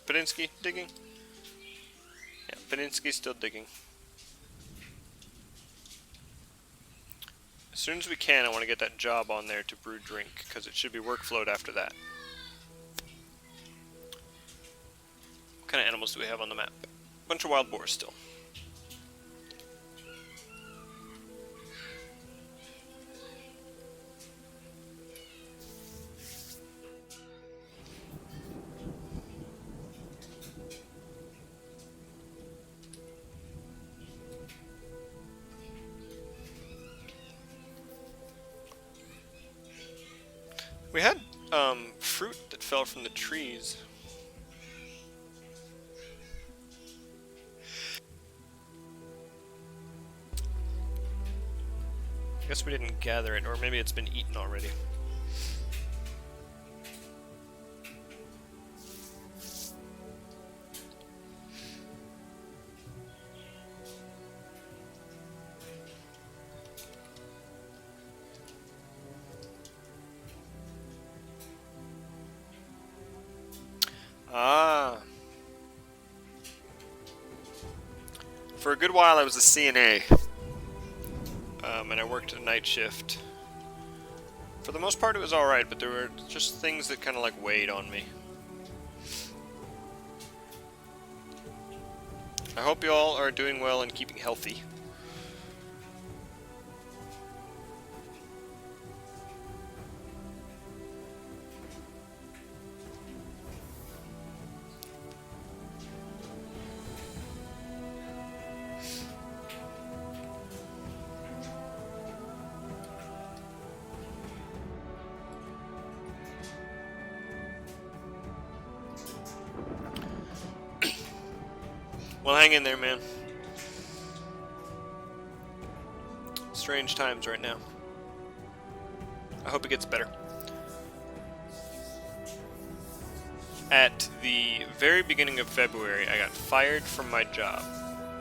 Bedinsky digging? Yeah, Bedinsky's still digging. As soon as we can, I want to get that job on there to brew drink, because it should be workflowed after that. What kind of animals do we have on the map? Bunch of wild boars still. We had fruit that fell from the trees. I guess we didn't gather it, or maybe it's been eaten already. Ah. For a good while I was a CNA. And I worked a night shift. For the most part it was alright, but there were just things that kind of like weighed on me. I hope you all are doing well and keeping healthy. Well, hang in there, man. Strange times right now. I hope it gets better. At the very beginning of February, I got fired from my job.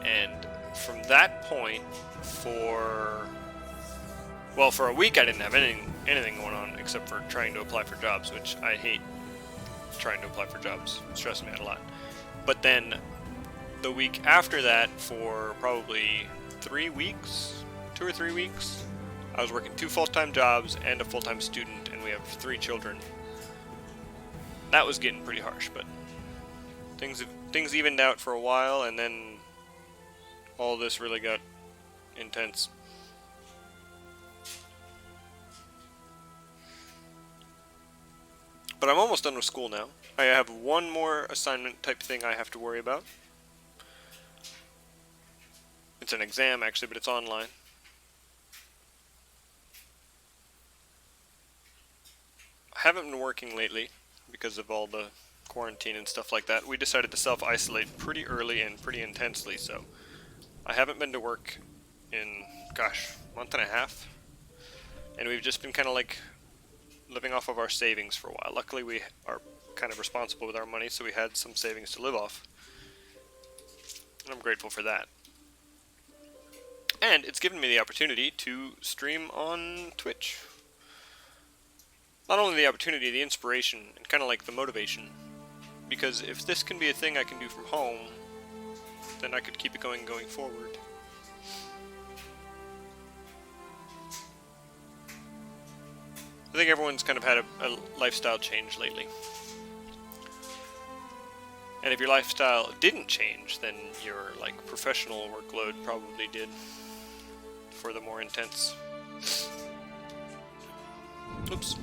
And from that point, for a week I didn't have anything going on except for trying to apply for jobs, which I hate trying to apply for jobs. It stresses me out a lot. But then the week after that, for probably 3 weeks, 2 or 3 weeks, I was working 2 full-time jobs and a full-time student, and we have 3 children. That was getting pretty harsh, but things evened out for a while, and then all this really got intense. But I'm almost done with school now. I have one more assignment type thing I have to worry about. It's an exam, actually, but it's online. I haven't been working lately because of all the quarantine and stuff like that. We decided to self-isolate pretty early and pretty intensely, so I haven't been to work in, gosh, a month and a half. And we've just been kind of like living off of our savings for a while. Luckily, we are kind of responsible with our money, so we had some savings to live off. And I'm grateful for that. And it's given me the opportunity to stream on Twitch. Not only the opportunity, the inspiration, and kind of like the motivation. Because if this can be a thing I can do from home, then I could keep it going forward. I think everyone's kind of had a lifestyle change lately. And if your lifestyle didn't change, then your like professional workload probably did. For the more intense. Oops.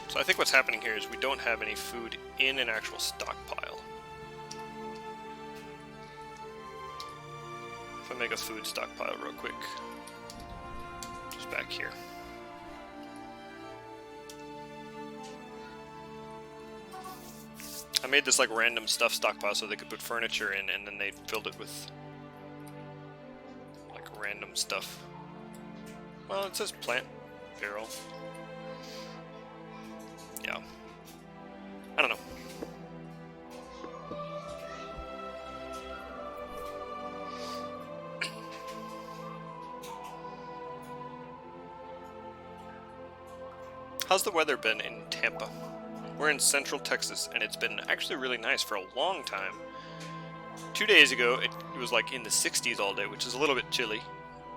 So I think what's happening here is we don't have any food in an actual stockpile. If I make a food stockpile real quick. Just back here. I made this like random stuff stockpile so they could put furniture in, and then they filled it with random stuff. Well, it says plant barrel. Yeah. How's the weather been in Tampa? We're in central Texas, and it's been actually really nice for a long time. 2 days ago, it was like in the 60s all day, which is a little bit chilly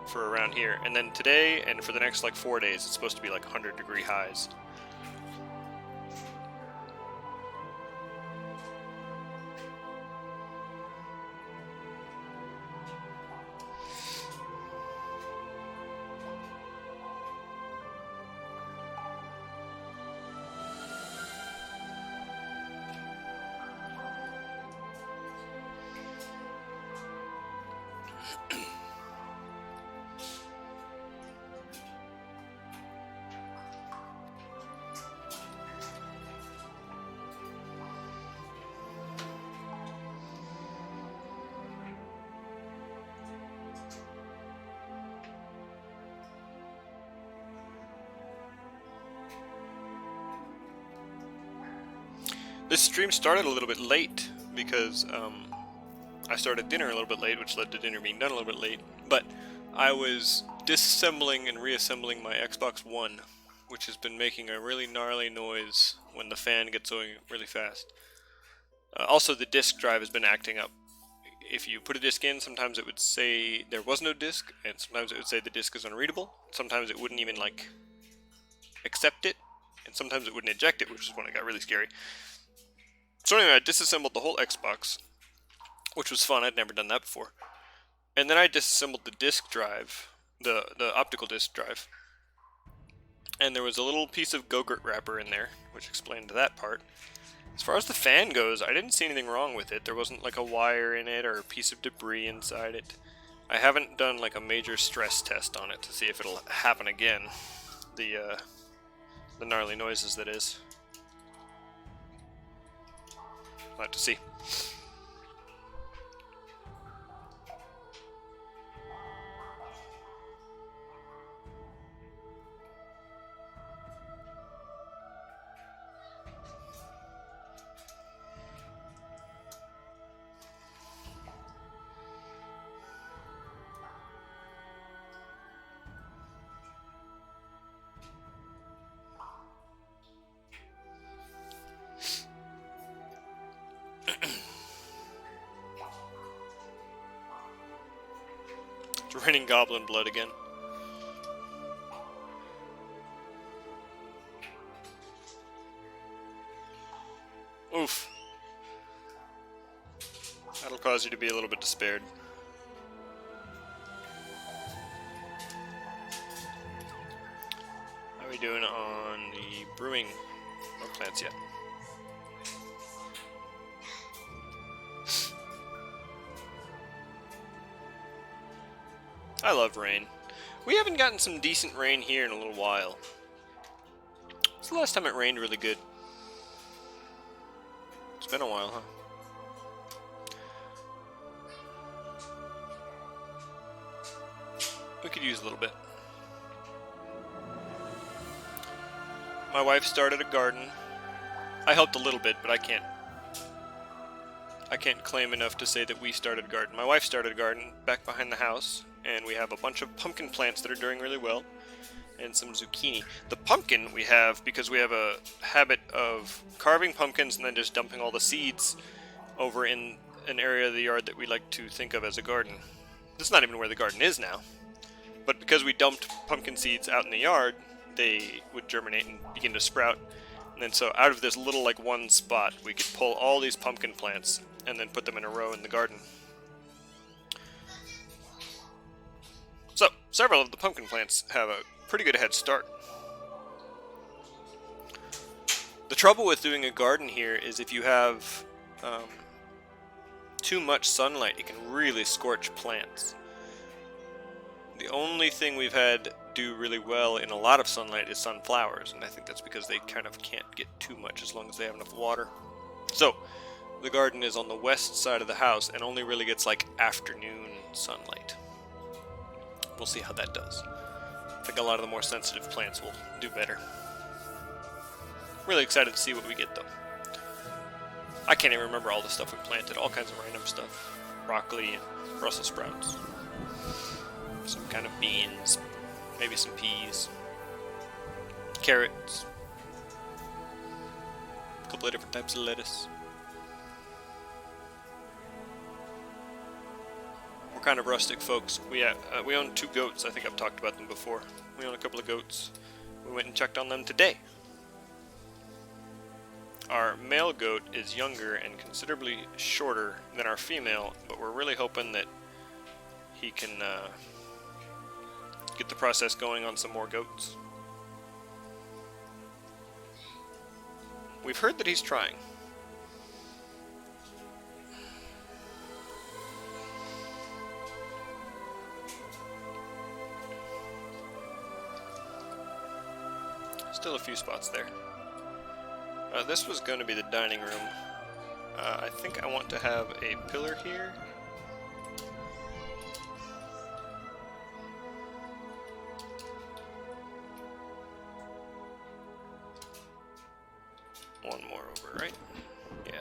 for around here. And then today, and for the next like 4 days, it's supposed to be like 100-degree highs. This stream started a little bit late because I started dinner a little bit late, which led to dinner being done a little bit late. But I was disassembling and reassembling my Xbox One, which has been making a really gnarly noise when the fan gets going really fast. Also, the disk drive has been acting up. If you put a disk in, sometimes it would say there was no disk, and sometimes it would say the disk is unreadable. Sometimes it wouldn't even like accept it, and sometimes it wouldn't eject it, which is when it got really scary. So anyway, I disassembled the whole Xbox, which was fun. I'd never done that before. And then I disassembled the disk drive, the optical disk drive. And there was a little piece of Go-Gurt wrapper in there, which explained that part. As far as the fan goes, I didn't see anything wrong with it. There wasn't like a wire in it or a piece of debris inside it. I haven't done like a major stress test on it to see if it'll happen again. The gnarly noises, that is. We'll have to see. It's raining goblin blood again. Oof. That'll cause you to be a little bit despaired. How are we doing on the brewing? No plants yet. I love rain. We haven't gotten some decent rain here in a little while. It's the last time it rained really good. It's been a while, huh? We could use a little bit. My wife started a garden. I helped a little bit, but I can't claim enough to say that we started a garden. My wife started a garden back behind the house, and we have a bunch of pumpkin plants that are doing really well, and some zucchini. The pumpkin we have because we have a habit of carving pumpkins and then just dumping all the seeds over in an area of the yard that we like to think of as a garden. This is not even where the garden is now, but because we dumped pumpkin seeds out in the yard, they would germinate and begin to sprout. And then so out of this little like one spot, we could pull all these pumpkin plants and then put them in a row in the garden. So, several of the pumpkin plants have a pretty good head start. The trouble with doing a garden here is if you have too much sunlight, it can really scorch plants. The only thing we've had do really well in a lot of sunlight is sunflowers, and I think that's because they kind of can't get too much as long as they have enough water. So, the garden is on the west side of the house and only really gets like afternoon sunlight. We'll see how that does. I think a lot of the more sensitive plants will do better. Really excited to see what we get though. I can't even remember all the stuff we planted, all kinds of random stuff. Broccoli and Brussels sprouts. Some kind of beans, maybe some peas, carrots, A couple of different types of lettuce. We're kind of rustic folks. We own 2 goats. I think I've talked about them before. We own a couple of goats. We went and checked on them today. Our male goat is younger and considerably shorter than our female, but we're really hoping that he can get the process going on some more goats. We've heard that he's trying. Still a few spots there. This was going to be the dining room. I think I want to have a pillar here. One more over, right? Yeah.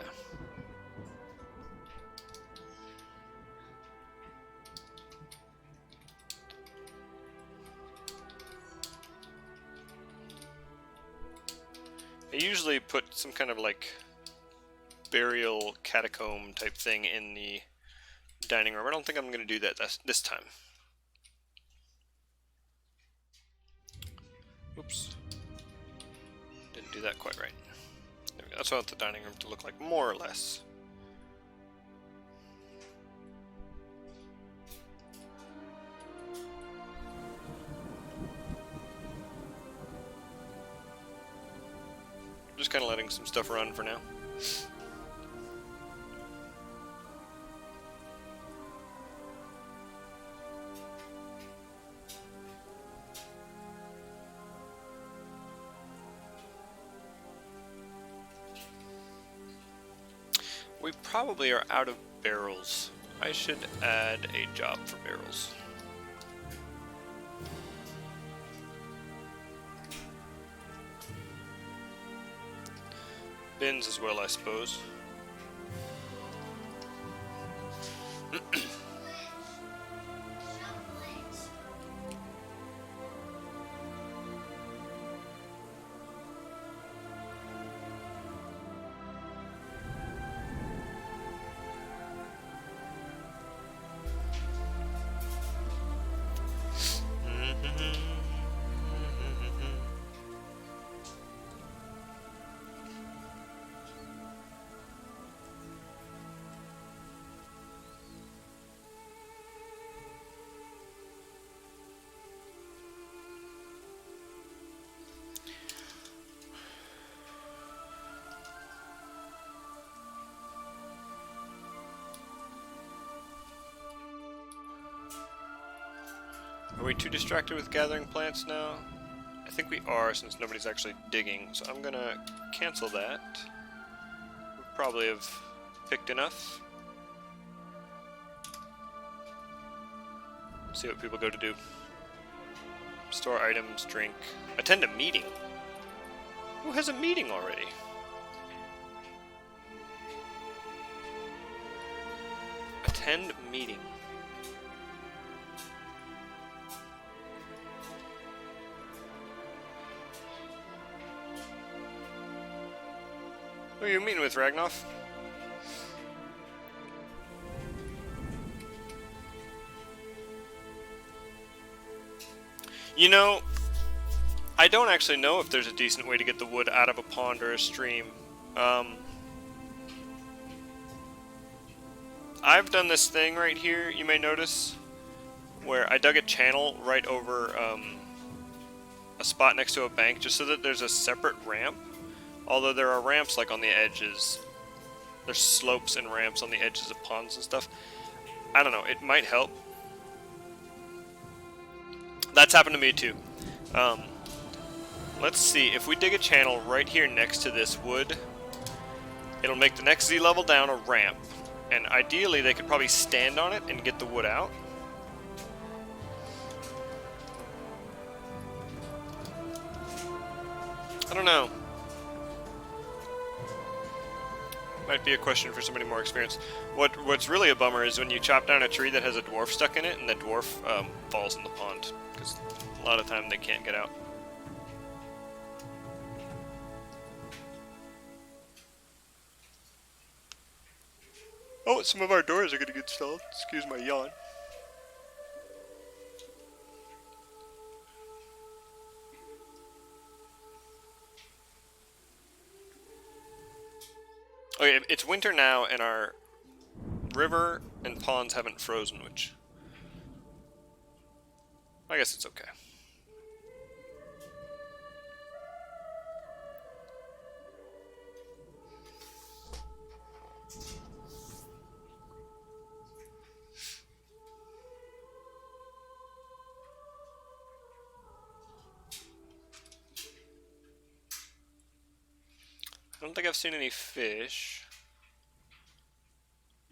I usually put some kind of like burial catacomb type thing in the dining room. I don't think I'm going to do that this time. Oops. Didn't do that quite right. There we go. That's what I want the dining room to look like, more or less. Just kind of letting some stuff run for now. We probably are out of barrels. I should add a job for barrels. Bins as well, I suppose. Are we too distracted with gathering plants now? I think we are, since nobody's actually digging, so I'm gonna cancel that. We probably have picked enough. See what people go to do. Store items, drink, attend a meeting. Who has a meeting already? Attend meeting. Who are you meeting with, Ragnoff? You know, I don't actually know if there's a decent way to get the wood out of a pond or a stream. I've done this thing right here, you may notice, where I dug a channel right over a spot next to a bank just so that there's a separate ramp. Although there are ramps like on the edges. There's slopes and ramps on the edges of ponds and stuff. I don't know, it might help. That's happened to me too. Let's see, if we dig a channel right here next to this wood, it'll make the next Z level down a ramp. And ideally they could probably stand on it and get the wood out. I don't know. Might be a question for somebody more experienced. What's really a bummer is when you chop down a tree that has a dwarf stuck in it and the dwarf falls in the pond, because a lot of time they can't get out. Oh, some of our doors are gonna get installed. Excuse my yawn. Okay, it's winter now, and our river and ponds haven't frozen, which I guess it's okay. I don't think I've seen any fish.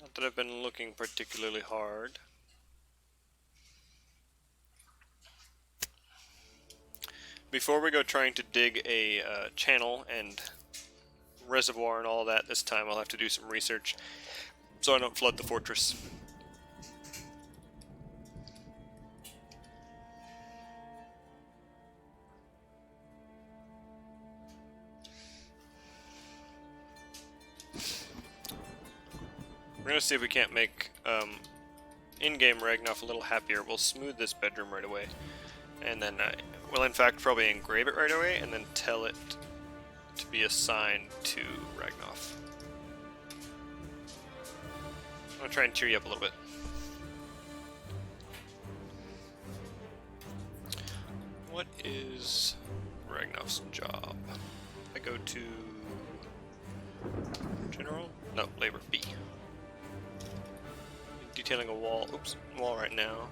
Not that I've been looking particularly hard. Before we go trying to dig a channel and reservoir and all that this time, I'll have to do some research so I don't flood the fortress. We're gonna see if we can't make in-game Ragnoff a little happier. We'll smooth this bedroom right away, and then we'll in fact probably engrave it right away, and then tell it to be assigned to Ragnoff. I'm gonna try and cheer you up a little bit. What is Ragnoff's job? I go to General? No, Labor B. Detailing a wall. Oops, wall right now.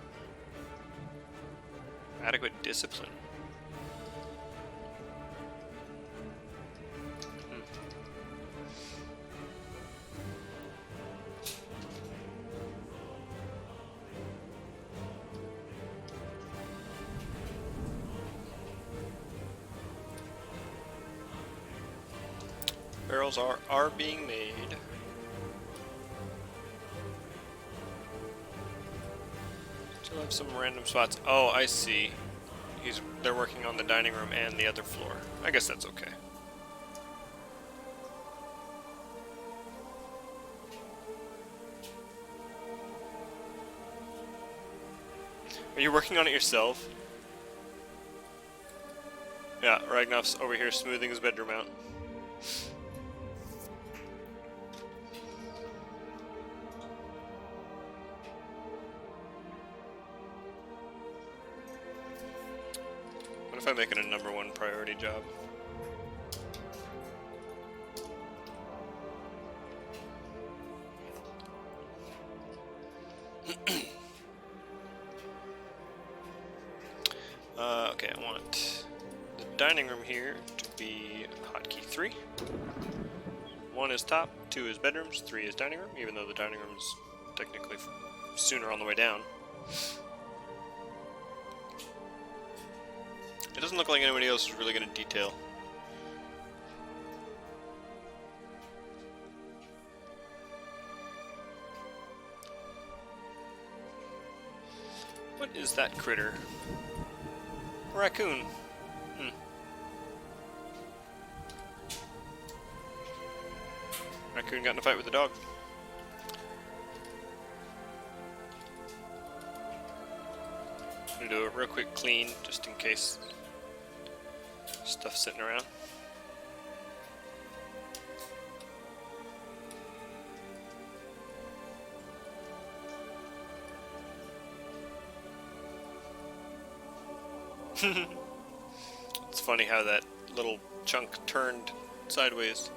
Adequate discipline. Barrels are being made. Still have some random spots. Oh, I see. They're working on the dining room and the other floor. I guess that's okay. Are you working on it yourself? Yeah, Ragnoff's over here smoothing his bedroom out. What if I make it a #1 priority job? Okay, I want the dining room here to be hotkey 3. 1 is top, 2 is bedrooms, 3 is dining room, even though the dining room is technically sooner on the way down. It doesn't look like anybody else is really going to detail. What is that critter? A raccoon. Raccoon got in a fight with the dog. I'm gonna do a real quick clean just in case stuff sitting around. It's funny how that little chunk turned sideways.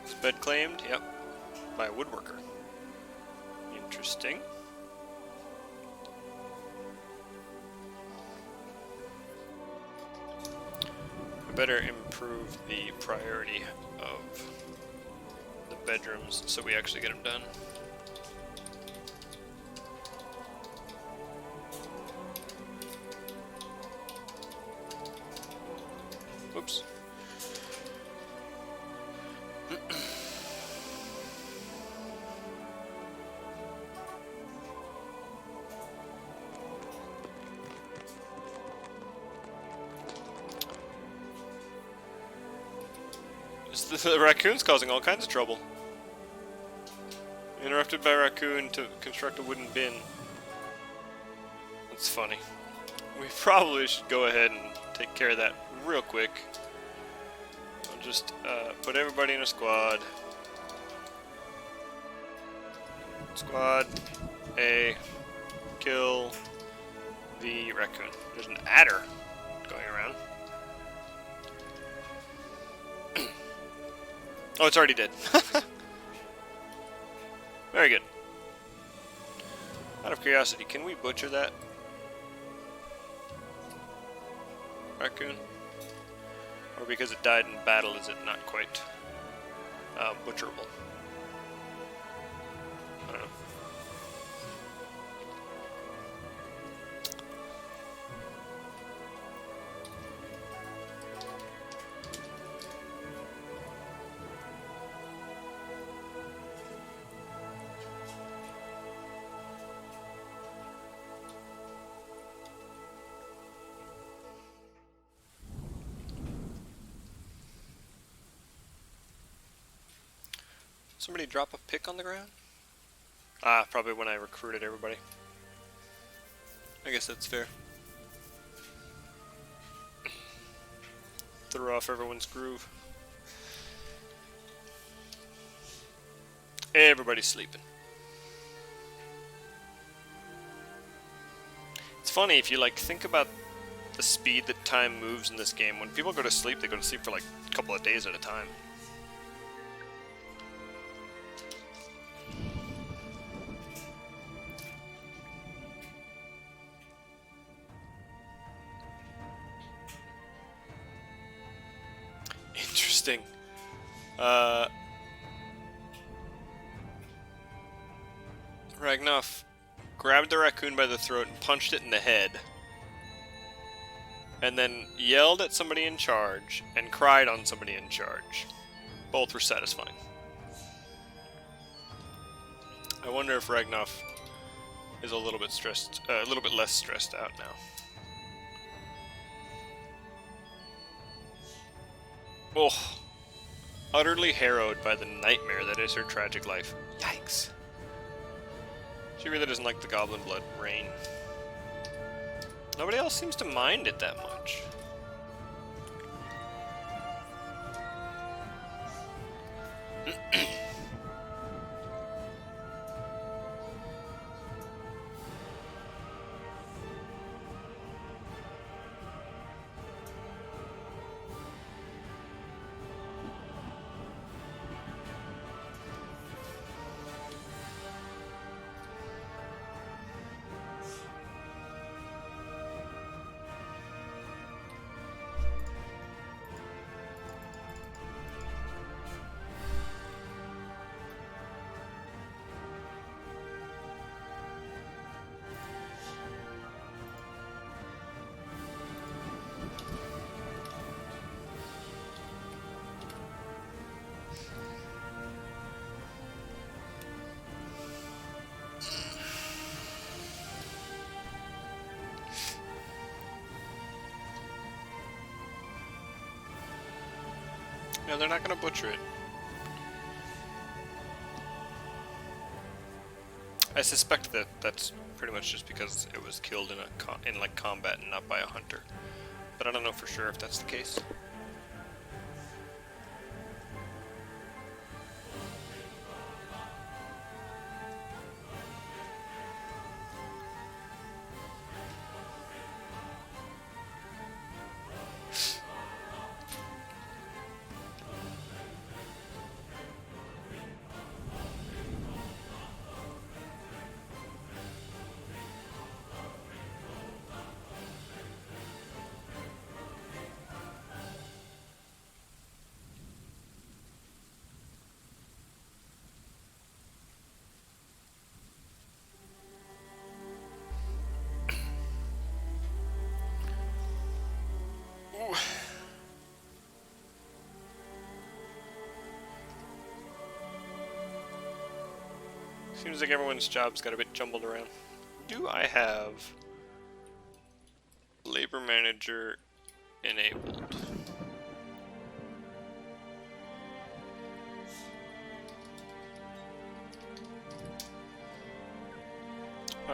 Is bed claimed? Yep. By a woodworker. Interesting. I better improve the priority of the bedrooms so we actually get them done. Whoops. The raccoon's causing all kinds of trouble. Interrupted by raccoon to construct a wooden bin. That's funny. We probably should go ahead and take care of that real quick. I'll just put everybody in a squad. Squad A. Kill the raccoon. There's an adder going around. Oh, it's already dead. Very good. Out of curiosity, can we butcher that raccoon? Or because it died in battle, is it not quite butcherable? I don't know. Somebody drop a pick on the ground? Ah, probably when I recruited everybody. I guess that's fair. Throw off everyone's groove. Everybody's sleeping. It's funny if you like think about the speed that time moves in this game. When people go to sleep, they go to sleep for like a couple of days at a time. Interesting. Ragnoff grabbed the raccoon by the throat and punched it in the head. And then yelled at somebody in charge and cried on somebody in charge. Both were satisfying. I wonder if Ragnoff is a little bit stressed, a little bit less stressed out now. Oh, utterly harrowed by the nightmare that is her tragic life. Yikes. She really doesn't like the goblin blood rain. Nobody else seems to mind it that much. No, they're not gonna butcher it. I suspect that that's pretty much just because it was killed in in like combat and not by a hunter. But I don't know for sure if that's the case. Seems like everyone's jobs got a bit jumbled around. Do I have labor manager enabled?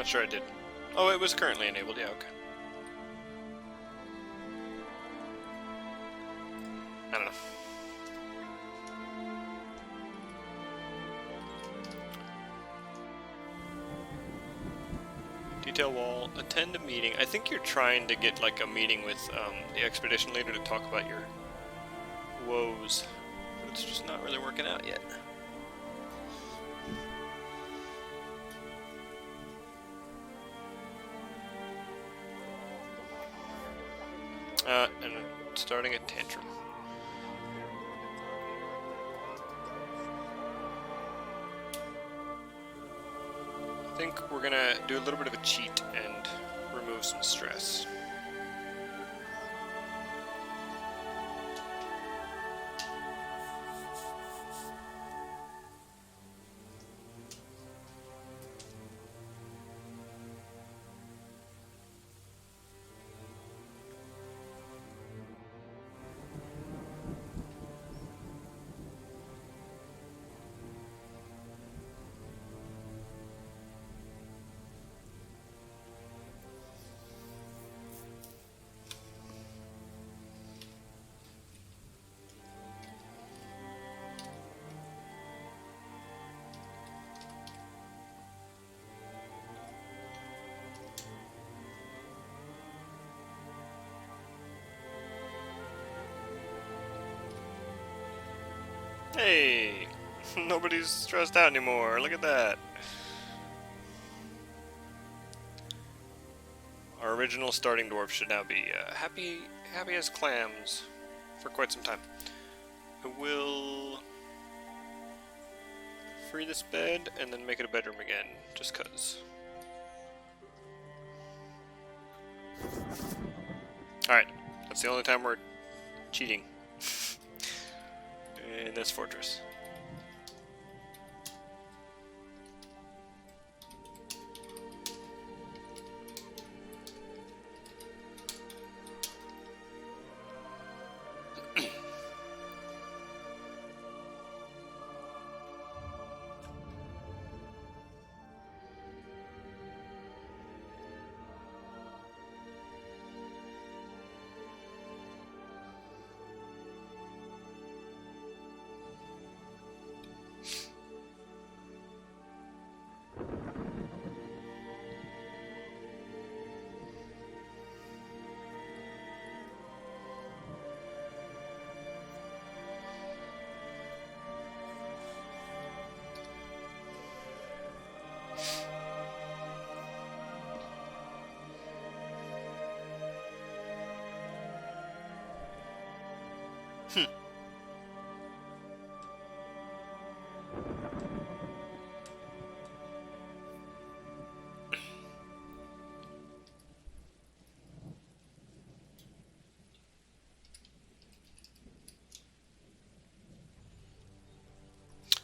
Not sure I did. Oh, it was currently enabled. Yeah, okay. I don't know. Detail wall. Attend a meeting. I think you're trying to get like a meeting with the expedition leader to talk about your woes. But it's just not really working out yet. And starting a tantrum. I think we're gonna do a little bit of a cheat and remove some stress. Hey, nobody's stressed out anymore. Look at that. Our original starting dwarf should now be happy as clams for quite some time. I will free this bed and then make it a bedroom again, just cause. Alright, that's the only time we're cheating. In this fortress.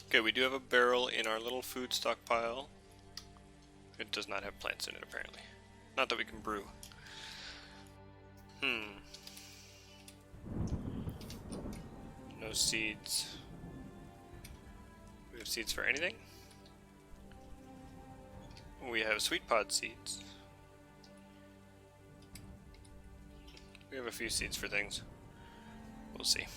Okay, we do have a barrel in our little food stockpile. It does not have plants in it, apparently. Not that we can brew. No seeds. We have seeds for anything? We have sweet pod seeds. We have a few seeds for things. We'll see.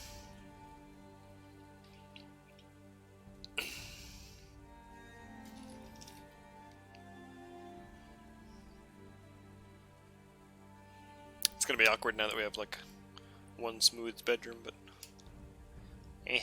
It's gonna be awkward now that we have like one smooth bedroom, but eh.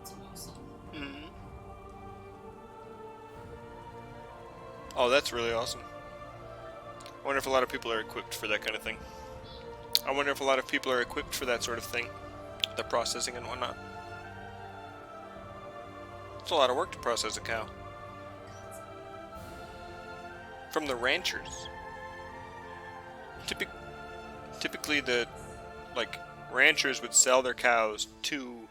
It's awesome. Oh, that's really awesome. I wonder if a lot of people are equipped for that kind of thing. I wonder if a lot of people are equipped for that sort of thing. The processing and whatnot. It's a lot of work to process a cow. From the ranchers. Typically the, like, ranchers would sell their cows to...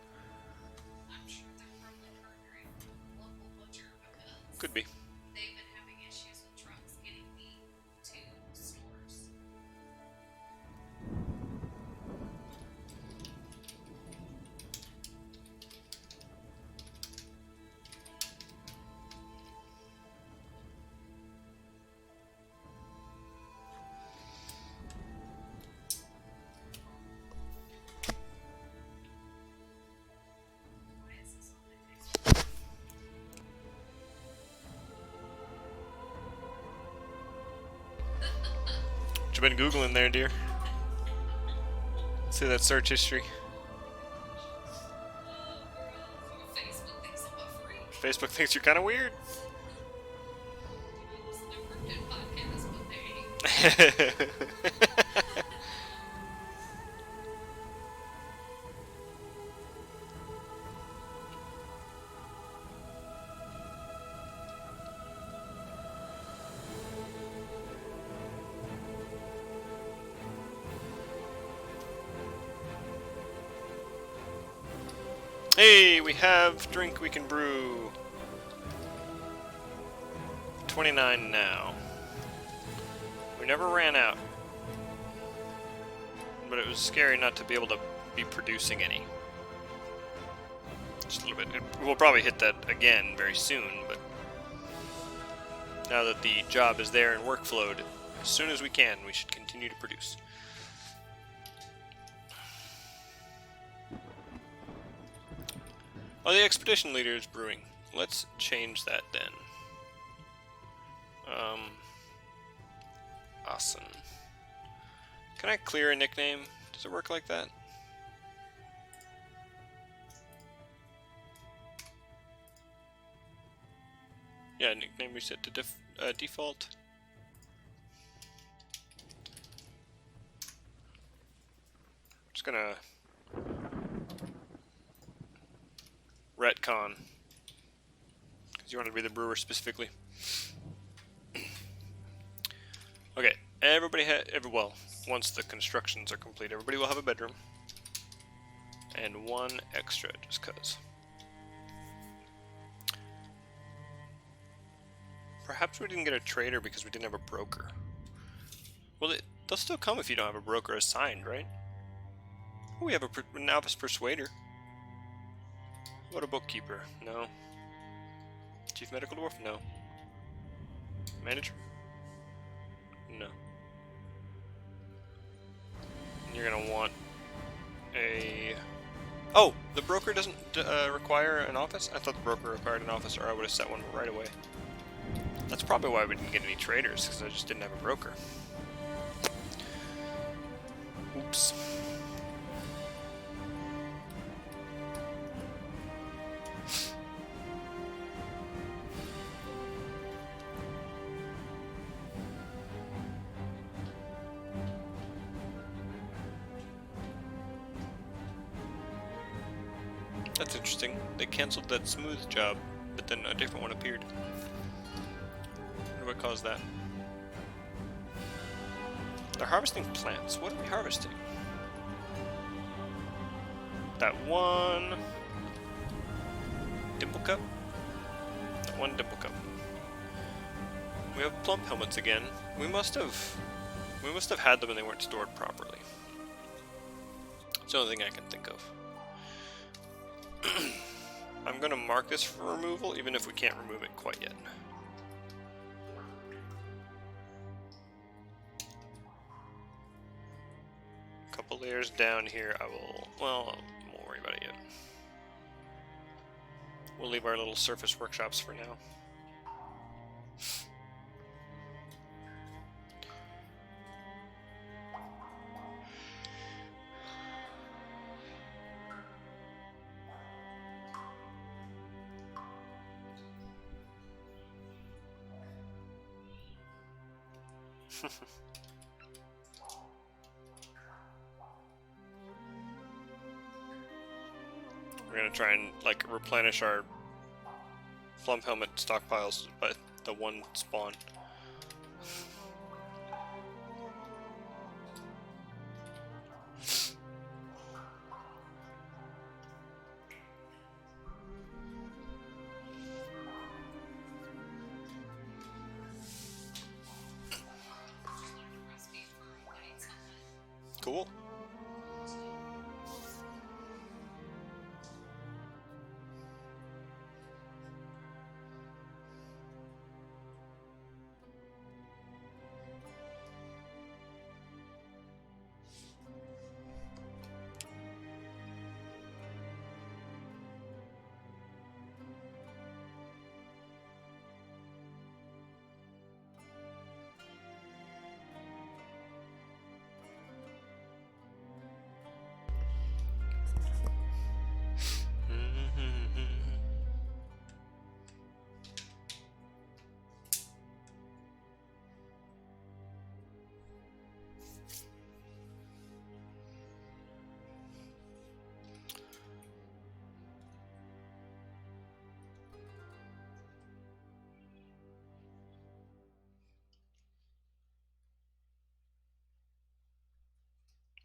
I'm sure they're probably partnering with the local butcher because Could be. they've been having issues with trucks getting meat to stores. Why is this on my face? What you been Googling there, dear? See that search history. Facebook thinks I'm a freak. Facebook thinks you're kind of weird. Listen to Cryptid podcast, but they Hey, we have drink we can brew. 29 now. We never ran out. But it was scary not to be able to be producing any. Just a little bit. We'll probably hit that again very soon, but now that the job is there and workflowed, as soon as we can, we should continue to produce. Oh, the expedition leader is brewing. Let's change that then. Awesome. Can I clear a nickname? Does it work like that? Yeah, nickname reset to default. Just gonna retcon, because you wanted to be the brewer specifically. Okay, everybody well, once the constructions are complete, everybody will have a bedroom. And one extra, just cause. Perhaps we didn't get a trader because we didn't have a broker. Well, they'll still come if you don't have a broker assigned, right? Oh, we have a novice persuader. What a bookkeeper? No. Chief medical dwarf? No. Manager? No. You're gonna want a... Oh! The broker doesn't require an office? I thought the broker required an office, or I would have set one right away. That's probably why we didn't get any traders, because I just didn't have a broker. Oops. That's interesting. They canceled that smooth job, but then a different one appeared. Wonder what caused that. They're harvesting plants. What are we harvesting? That one dimple cup? That one dimple cup. We have plump helmets again. We must have had them and they weren't stored properly. It's the only thing I can think of. I'm gonna mark this for removal, even if we can't remove it quite yet. A couple layers down here, I won't worry about it yet. We'll leave our little surface workshops for now. We're gonna try and like replenish our Flump Helmet stockpiles by the one spawn. Recipe for White Summit. Cool.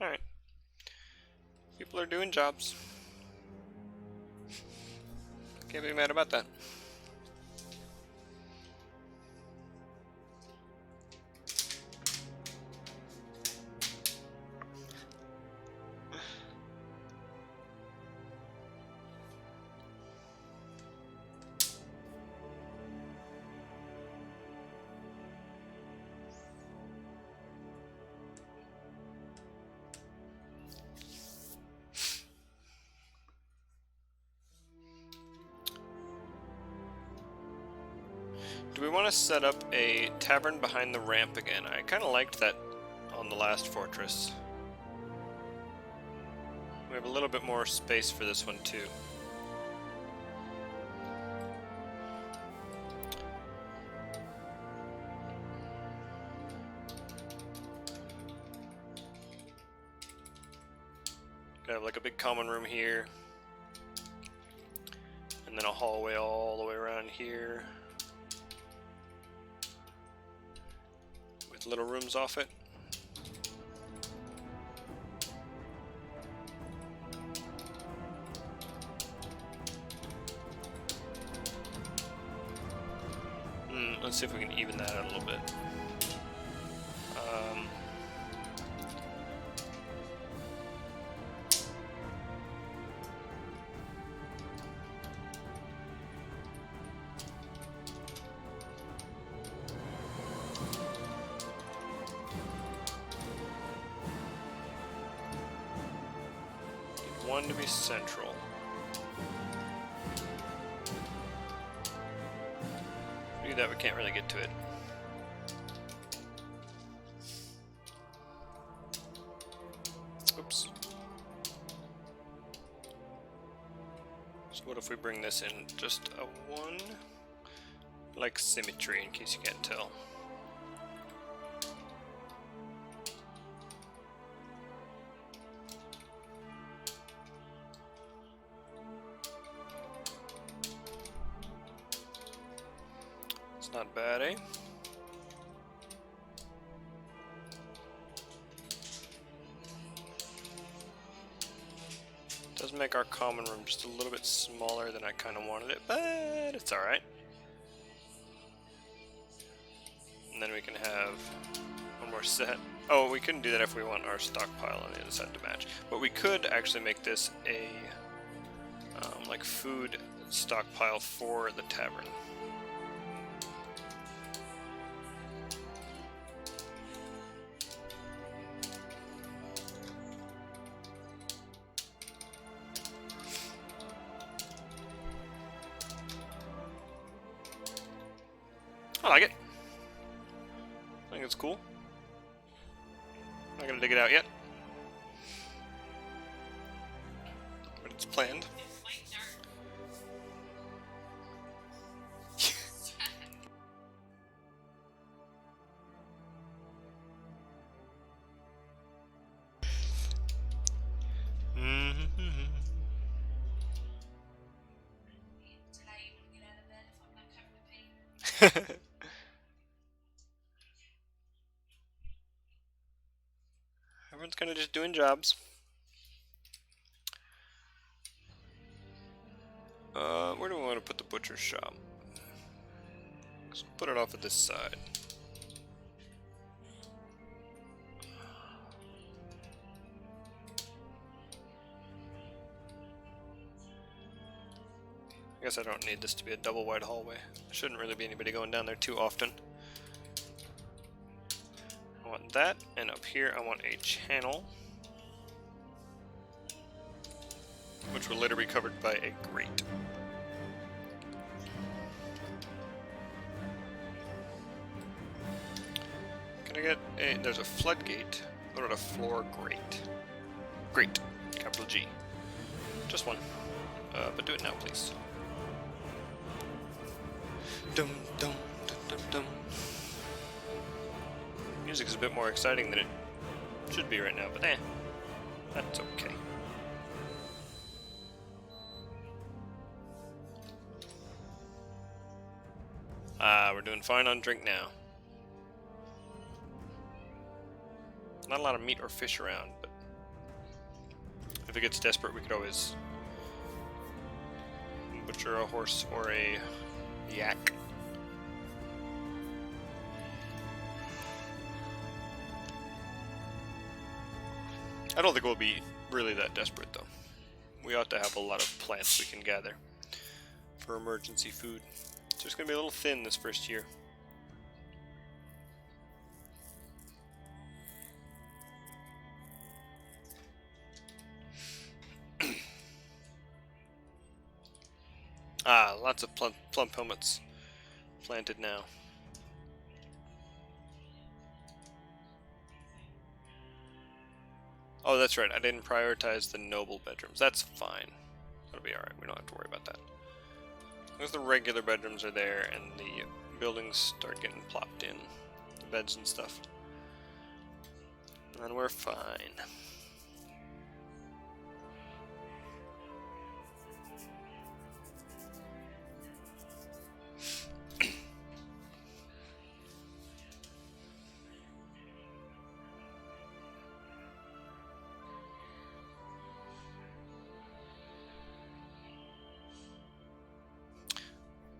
Alright. People are doing jobs. Can't be mad about that. Do we want to set up a tavern behind the ramp again? I kind of liked that on the last fortress. We have a little bit more space for this one too. Could have like a big common room here, and then a hallway all the way around here, with little rooms off it. Let's see if we can even that out a little bit. One to be central. Do that, we can't really get to it. Oops. So what if we bring this in just a one? Like symmetry, in case you can't tell. Not bad, eh? Does make our common room just a little bit smaller than I kind of wanted it, but it's alright. And then we can have one more set. Oh, we couldn't do that if we want our stockpile on the other side to match. But we could actually make this a like food stockpile for the tavern. I like it. I think it's cool. Not gonna dig it out yet, but it's planned. It's light dark. kind of just doing jobs. Where do we want to put the butcher shop? So put it off at this side. I guess I don't need this to be a double wide hallway. There shouldn't really be anybody going down there too often. I want that, and up here I want a channel, which will later be covered by a grate. Can I get a... there's a floodgate. What about a floor grate? Grate, capital G. Just one. But do it now, please. Dum dum dum dum dum. Music is a bit more exciting than it should be right now, but that's okay. We're doing fine on drink now. Not a lot of meat or fish around, but if it gets desperate, we could always butcher a horse or a yak. I don't think we'll be really that desperate, though. We ought to have a lot of plants we can gather for emergency food. It's just going to be a little thin this first year. Lots of plump helmets planted now. Oh, that's right. I didn't prioritize the noble bedrooms. That's fine. That'll be alright. We don't have to worry about that. As long as the regular bedrooms are there and the buildings start getting plopped in, the beds and stuff, then we're fine.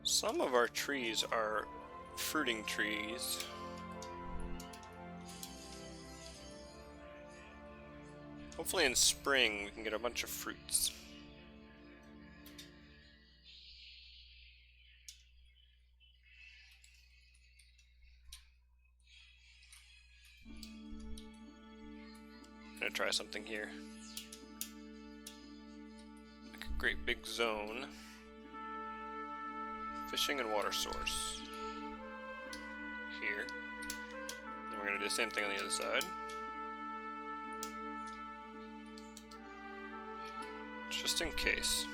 Some of our trees are fruiting trees. Hopefully in spring we can get a bunch of fruits. I'm gonna try something here. Like a great big zone. Fishing and water source. Here. Then we're going to do the same thing on the other side. Just in case.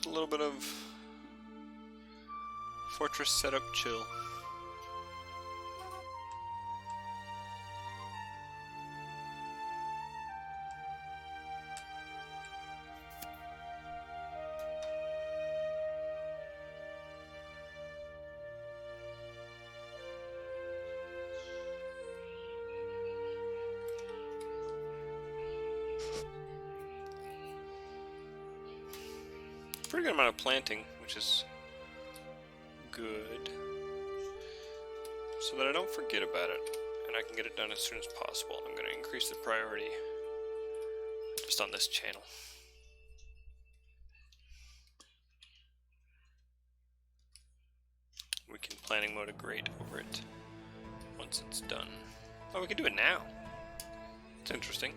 A little bit of fortress setup chill. Pretty good amount of planting, which is good, so that I don't forget about it and I can get it done as soon as possible. I'm going to increase the priority just on this channel. We can planning mode a grate over it once it's done. Oh, we can do it now. It's interesting.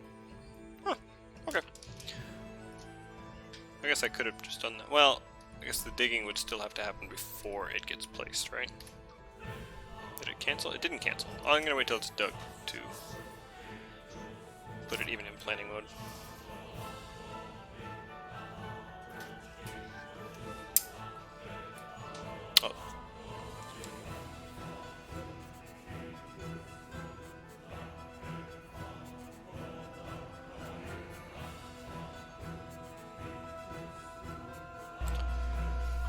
Huh, okay. I guess I could have just done that. Well, I guess the digging would still have to happen before it gets placed, right? Did it cancel? It didn't cancel. I'm gonna wait till it's dug to put it even in planning mode. Oh.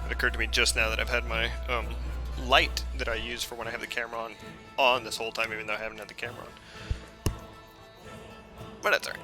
It occurred to me just now that I've had my light that I use for when I have the camera on this whole time, even though I haven't had the camera on. But that's alright.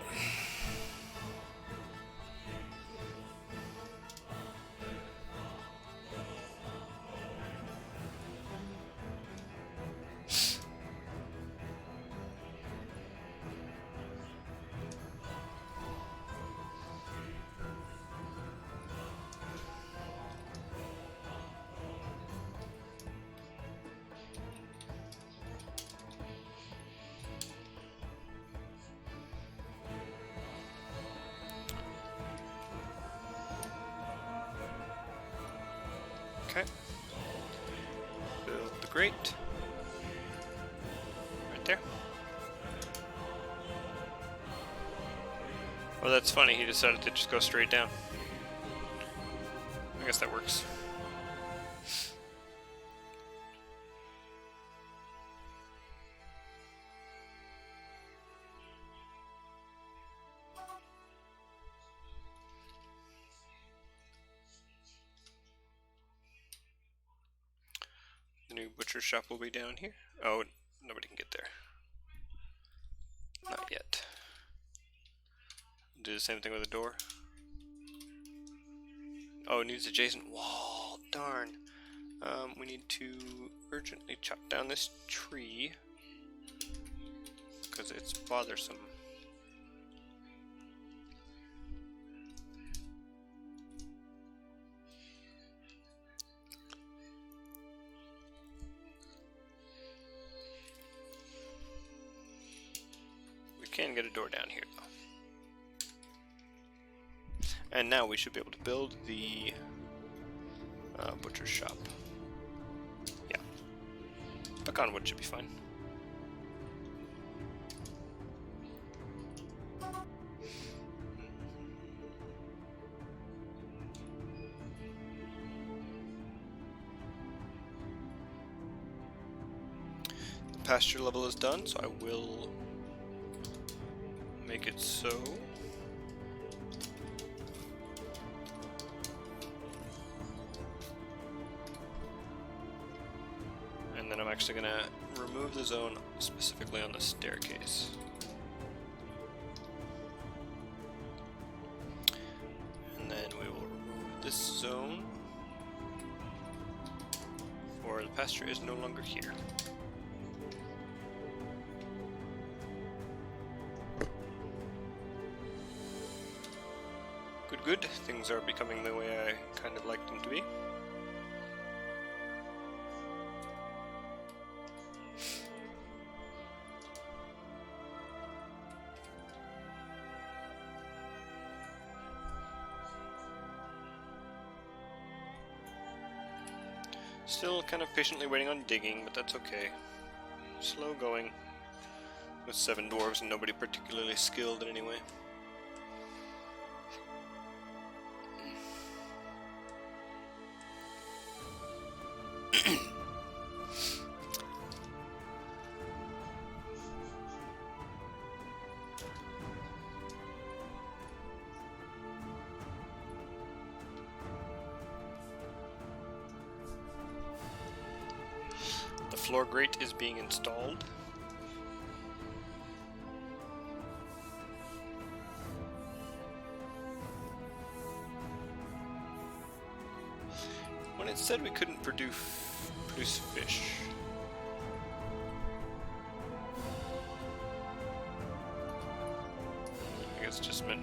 Okay. Build the grate. Right there. Well, that's funny. He decided to just go straight down. I guess that works. The new butcher shop will be down here. Oh, nobody can get there. Not yet. Do the same thing with the door. Oh, it needs adjacent wall. Darn. We need to urgently chop down this tree because it's bothersome. We can get a door down here though. And now we should be able to build the butcher's shop. Yeah. Pecan wood should be fine. The pasture level is done, so I will make it so. And then I'm actually going to remove the zone specifically on the staircase. And then we will remove this zone, for the pasture is no longer here. Good, good. Things are becoming the way I kind of like them to be. Still kind of patiently waiting on digging, but that's okay. Slow going with 7 dwarves and nobody particularly skilled in any way. The floor grate is being installed. When it said we couldn't produce fish. I guess it just meant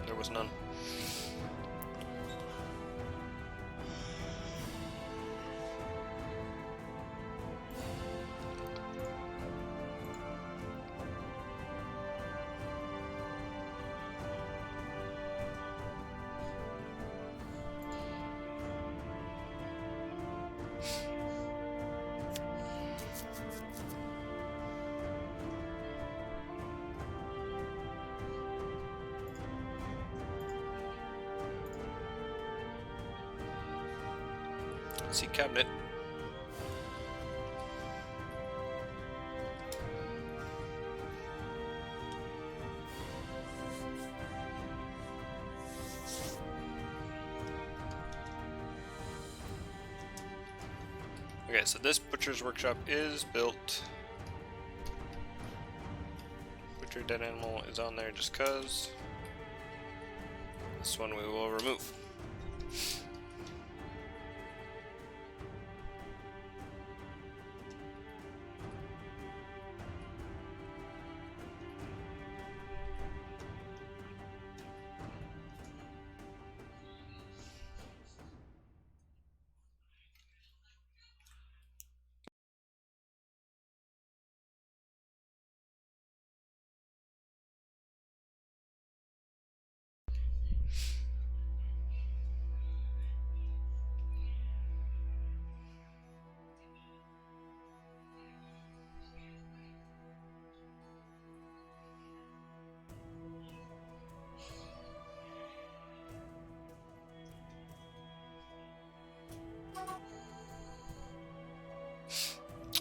there was none. See cabinet. Okay, so this butcher's workshop is built. Butcher dead animal is on there just cause. This one we will remove.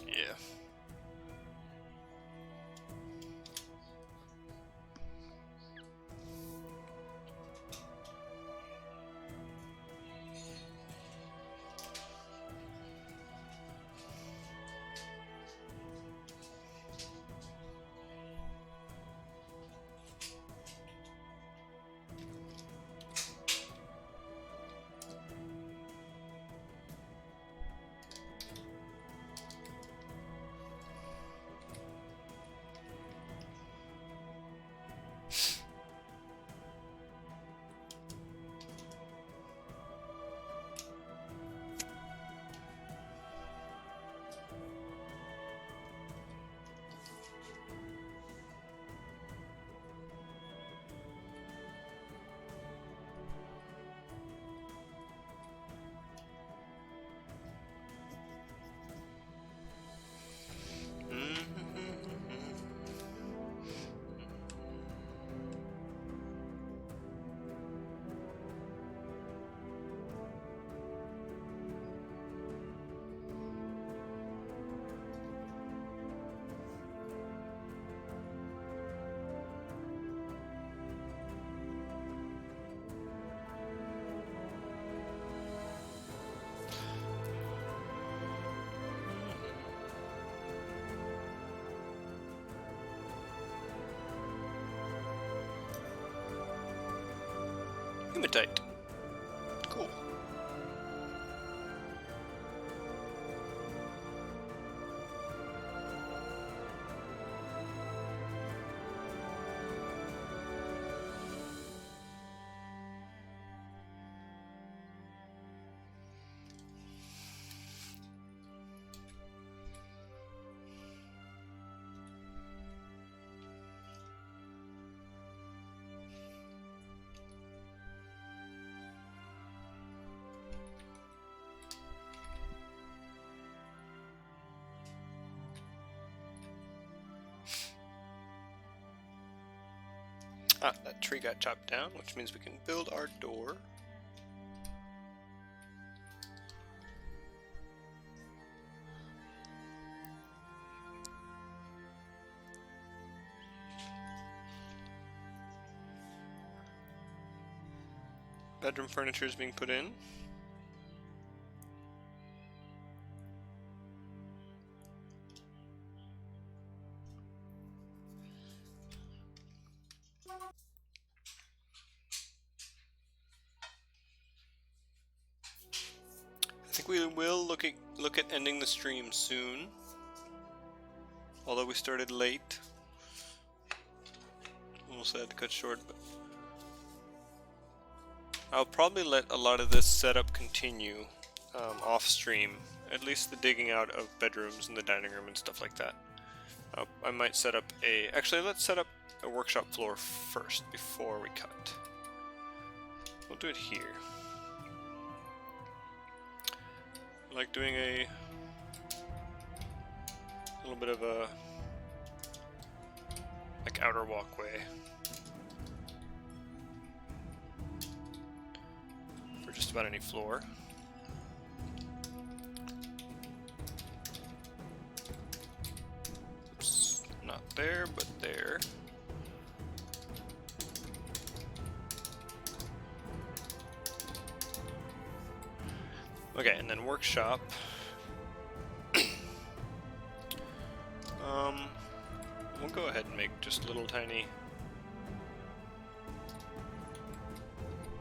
Yeah. Hematite. Cool. Ah, that tree got chopped down, which means we can build our door. Bedroom furniture is being put in. I think we will look at ending the stream soon. Although we started late. Almost had to cut short, but I'll probably let a lot of this setup continue off stream. At least the digging out of bedrooms and the dining room and stuff like that. I might set up a... Actually, let's set up a workshop floor first before we cut. We'll do it here. I like doing a little bit of a like outer walkway for just about any floor. there, but there. Okay, and then workshop. We'll go ahead and make just little tiny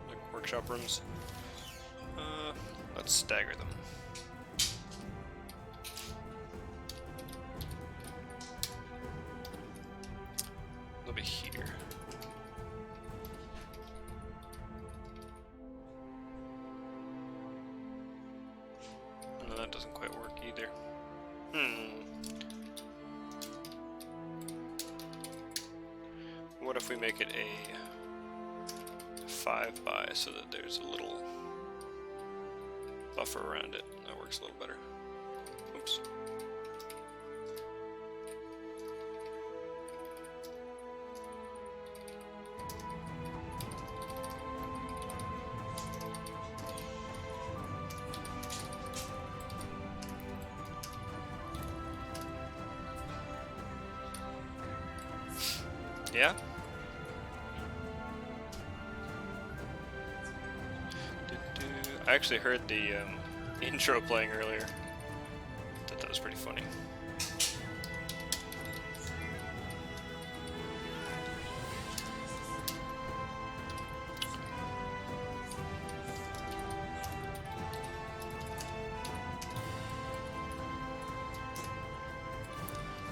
like workshop rooms. Let's stagger them. They'll be here. No, that doesn't quite work either. What if we make it a 5 by so that there's a little buffer around it? That works a little better. Oops. Yeah? I actually heard the intro playing earlier. Thought that was pretty funny.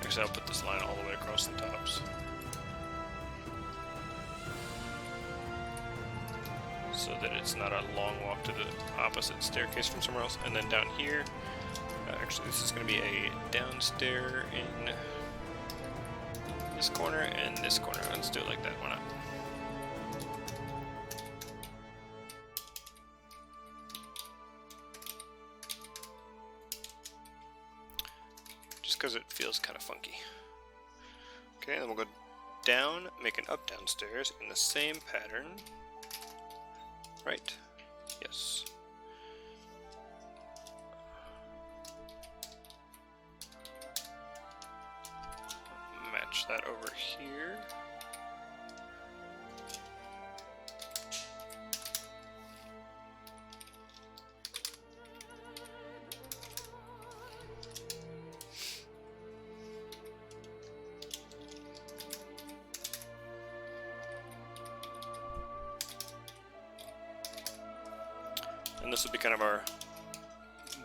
Actually, I'll put this line all the way across the tops, so that it's not a long walk to the opposite staircase from somewhere else. And then down here, actually this is going to be a downstairs in this corner and this corner. Let's do it like that, why not? Just because it feels kind of funky. Okay, then we'll go down, make an up downstairs in the same pattern. Right? Yes. Match that over here. And this will be kind of our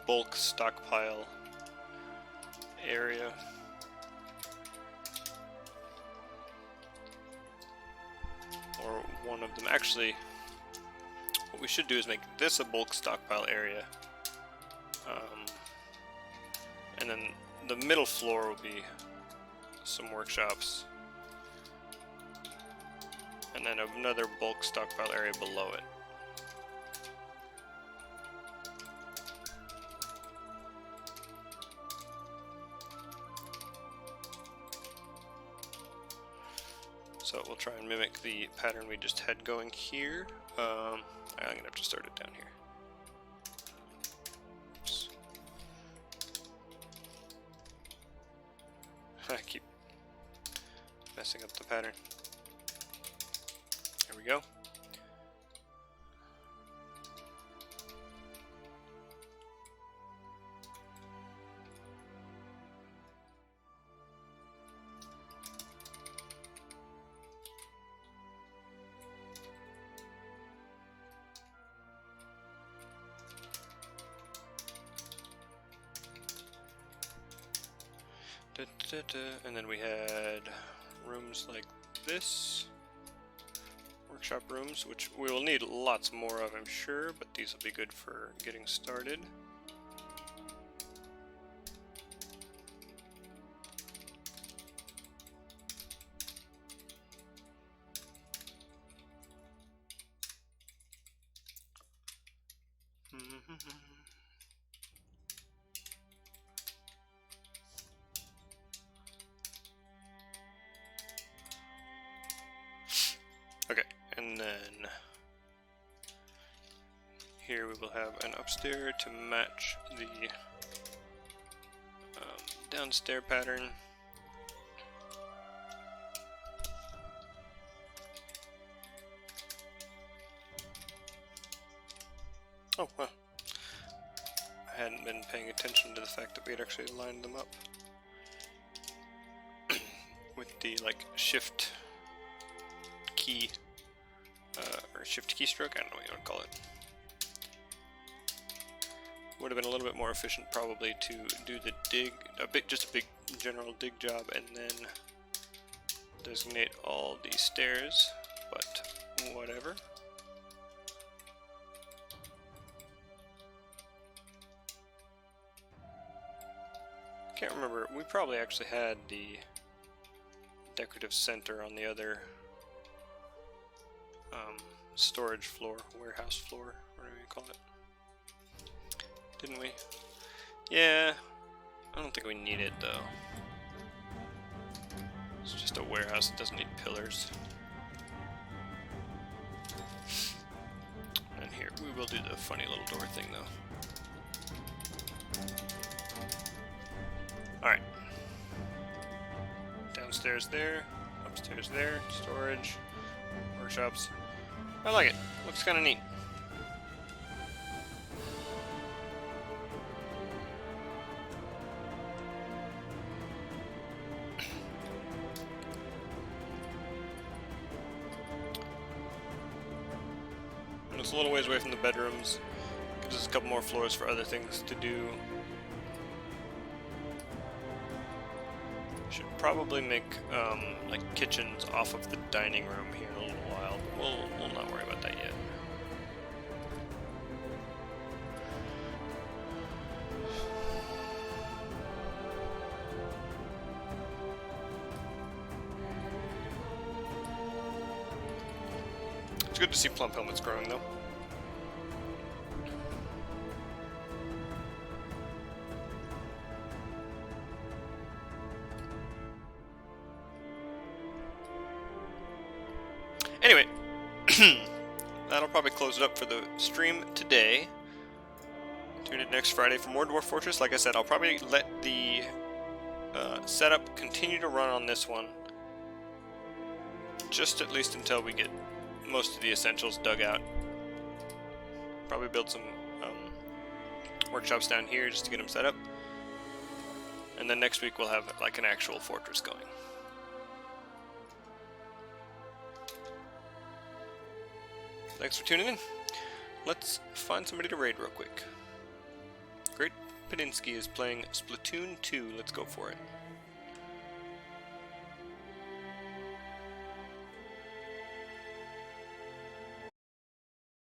bulk stockpile area. Or one of them. Actually, what we should do is make this a bulk stockpile area. And then the middle floor will be some workshops. And then another bulk stockpile area below it. So we'll try and mimic the pattern we just had going here. I'm gonna have to start it down here. Oops. I keep messing up the pattern. There we go. And then we had rooms like this, workshop rooms, which we will need lots more of, I'm sure, but these will be good for getting started. Okay, and then here we will have an upstairs to match the downstairs pattern. Oh, well. I hadn't been paying attention to the fact that we had actually lined them up. With the, like, shift key, or shift keystroke, I don't know what you want to call it. Would have been a little bit more efficient probably to do the dig, just a big general dig job, and then designate all the stairs, but whatever. Can't remember, we probably actually had the decorative center on the other storage floor, warehouse floor, whatever you call it. Didn't we? Yeah, I don't think we need it though. It's just a warehouse, it doesn't need pillars. And here, we will do the funny little door thing though. Alright. Downstairs there, upstairs there, storage, workshops. I like it, looks kinda neat. It's a little ways away from the bedrooms. Gives us a couple more floors for other things to do. Should probably make like kitchens off of the dining room here in a little while, but we'll not worry about that yet. It's good to see plump helmets growing though. Anyway, that'll probably close it up for the stream today. Tune in next Friday for more Dwarf Fortress. Like I said, I'll probably let the setup continue to run on this one, just at least until we get most of the essentials dug out. Probably build some workshops down here just to get them set up. And then next week we'll have like an actual fortress going. Thanks for tuning in. Let's find somebody to raid real quick. Great Pedinsky is playing Splatoon 2. Let's go for it.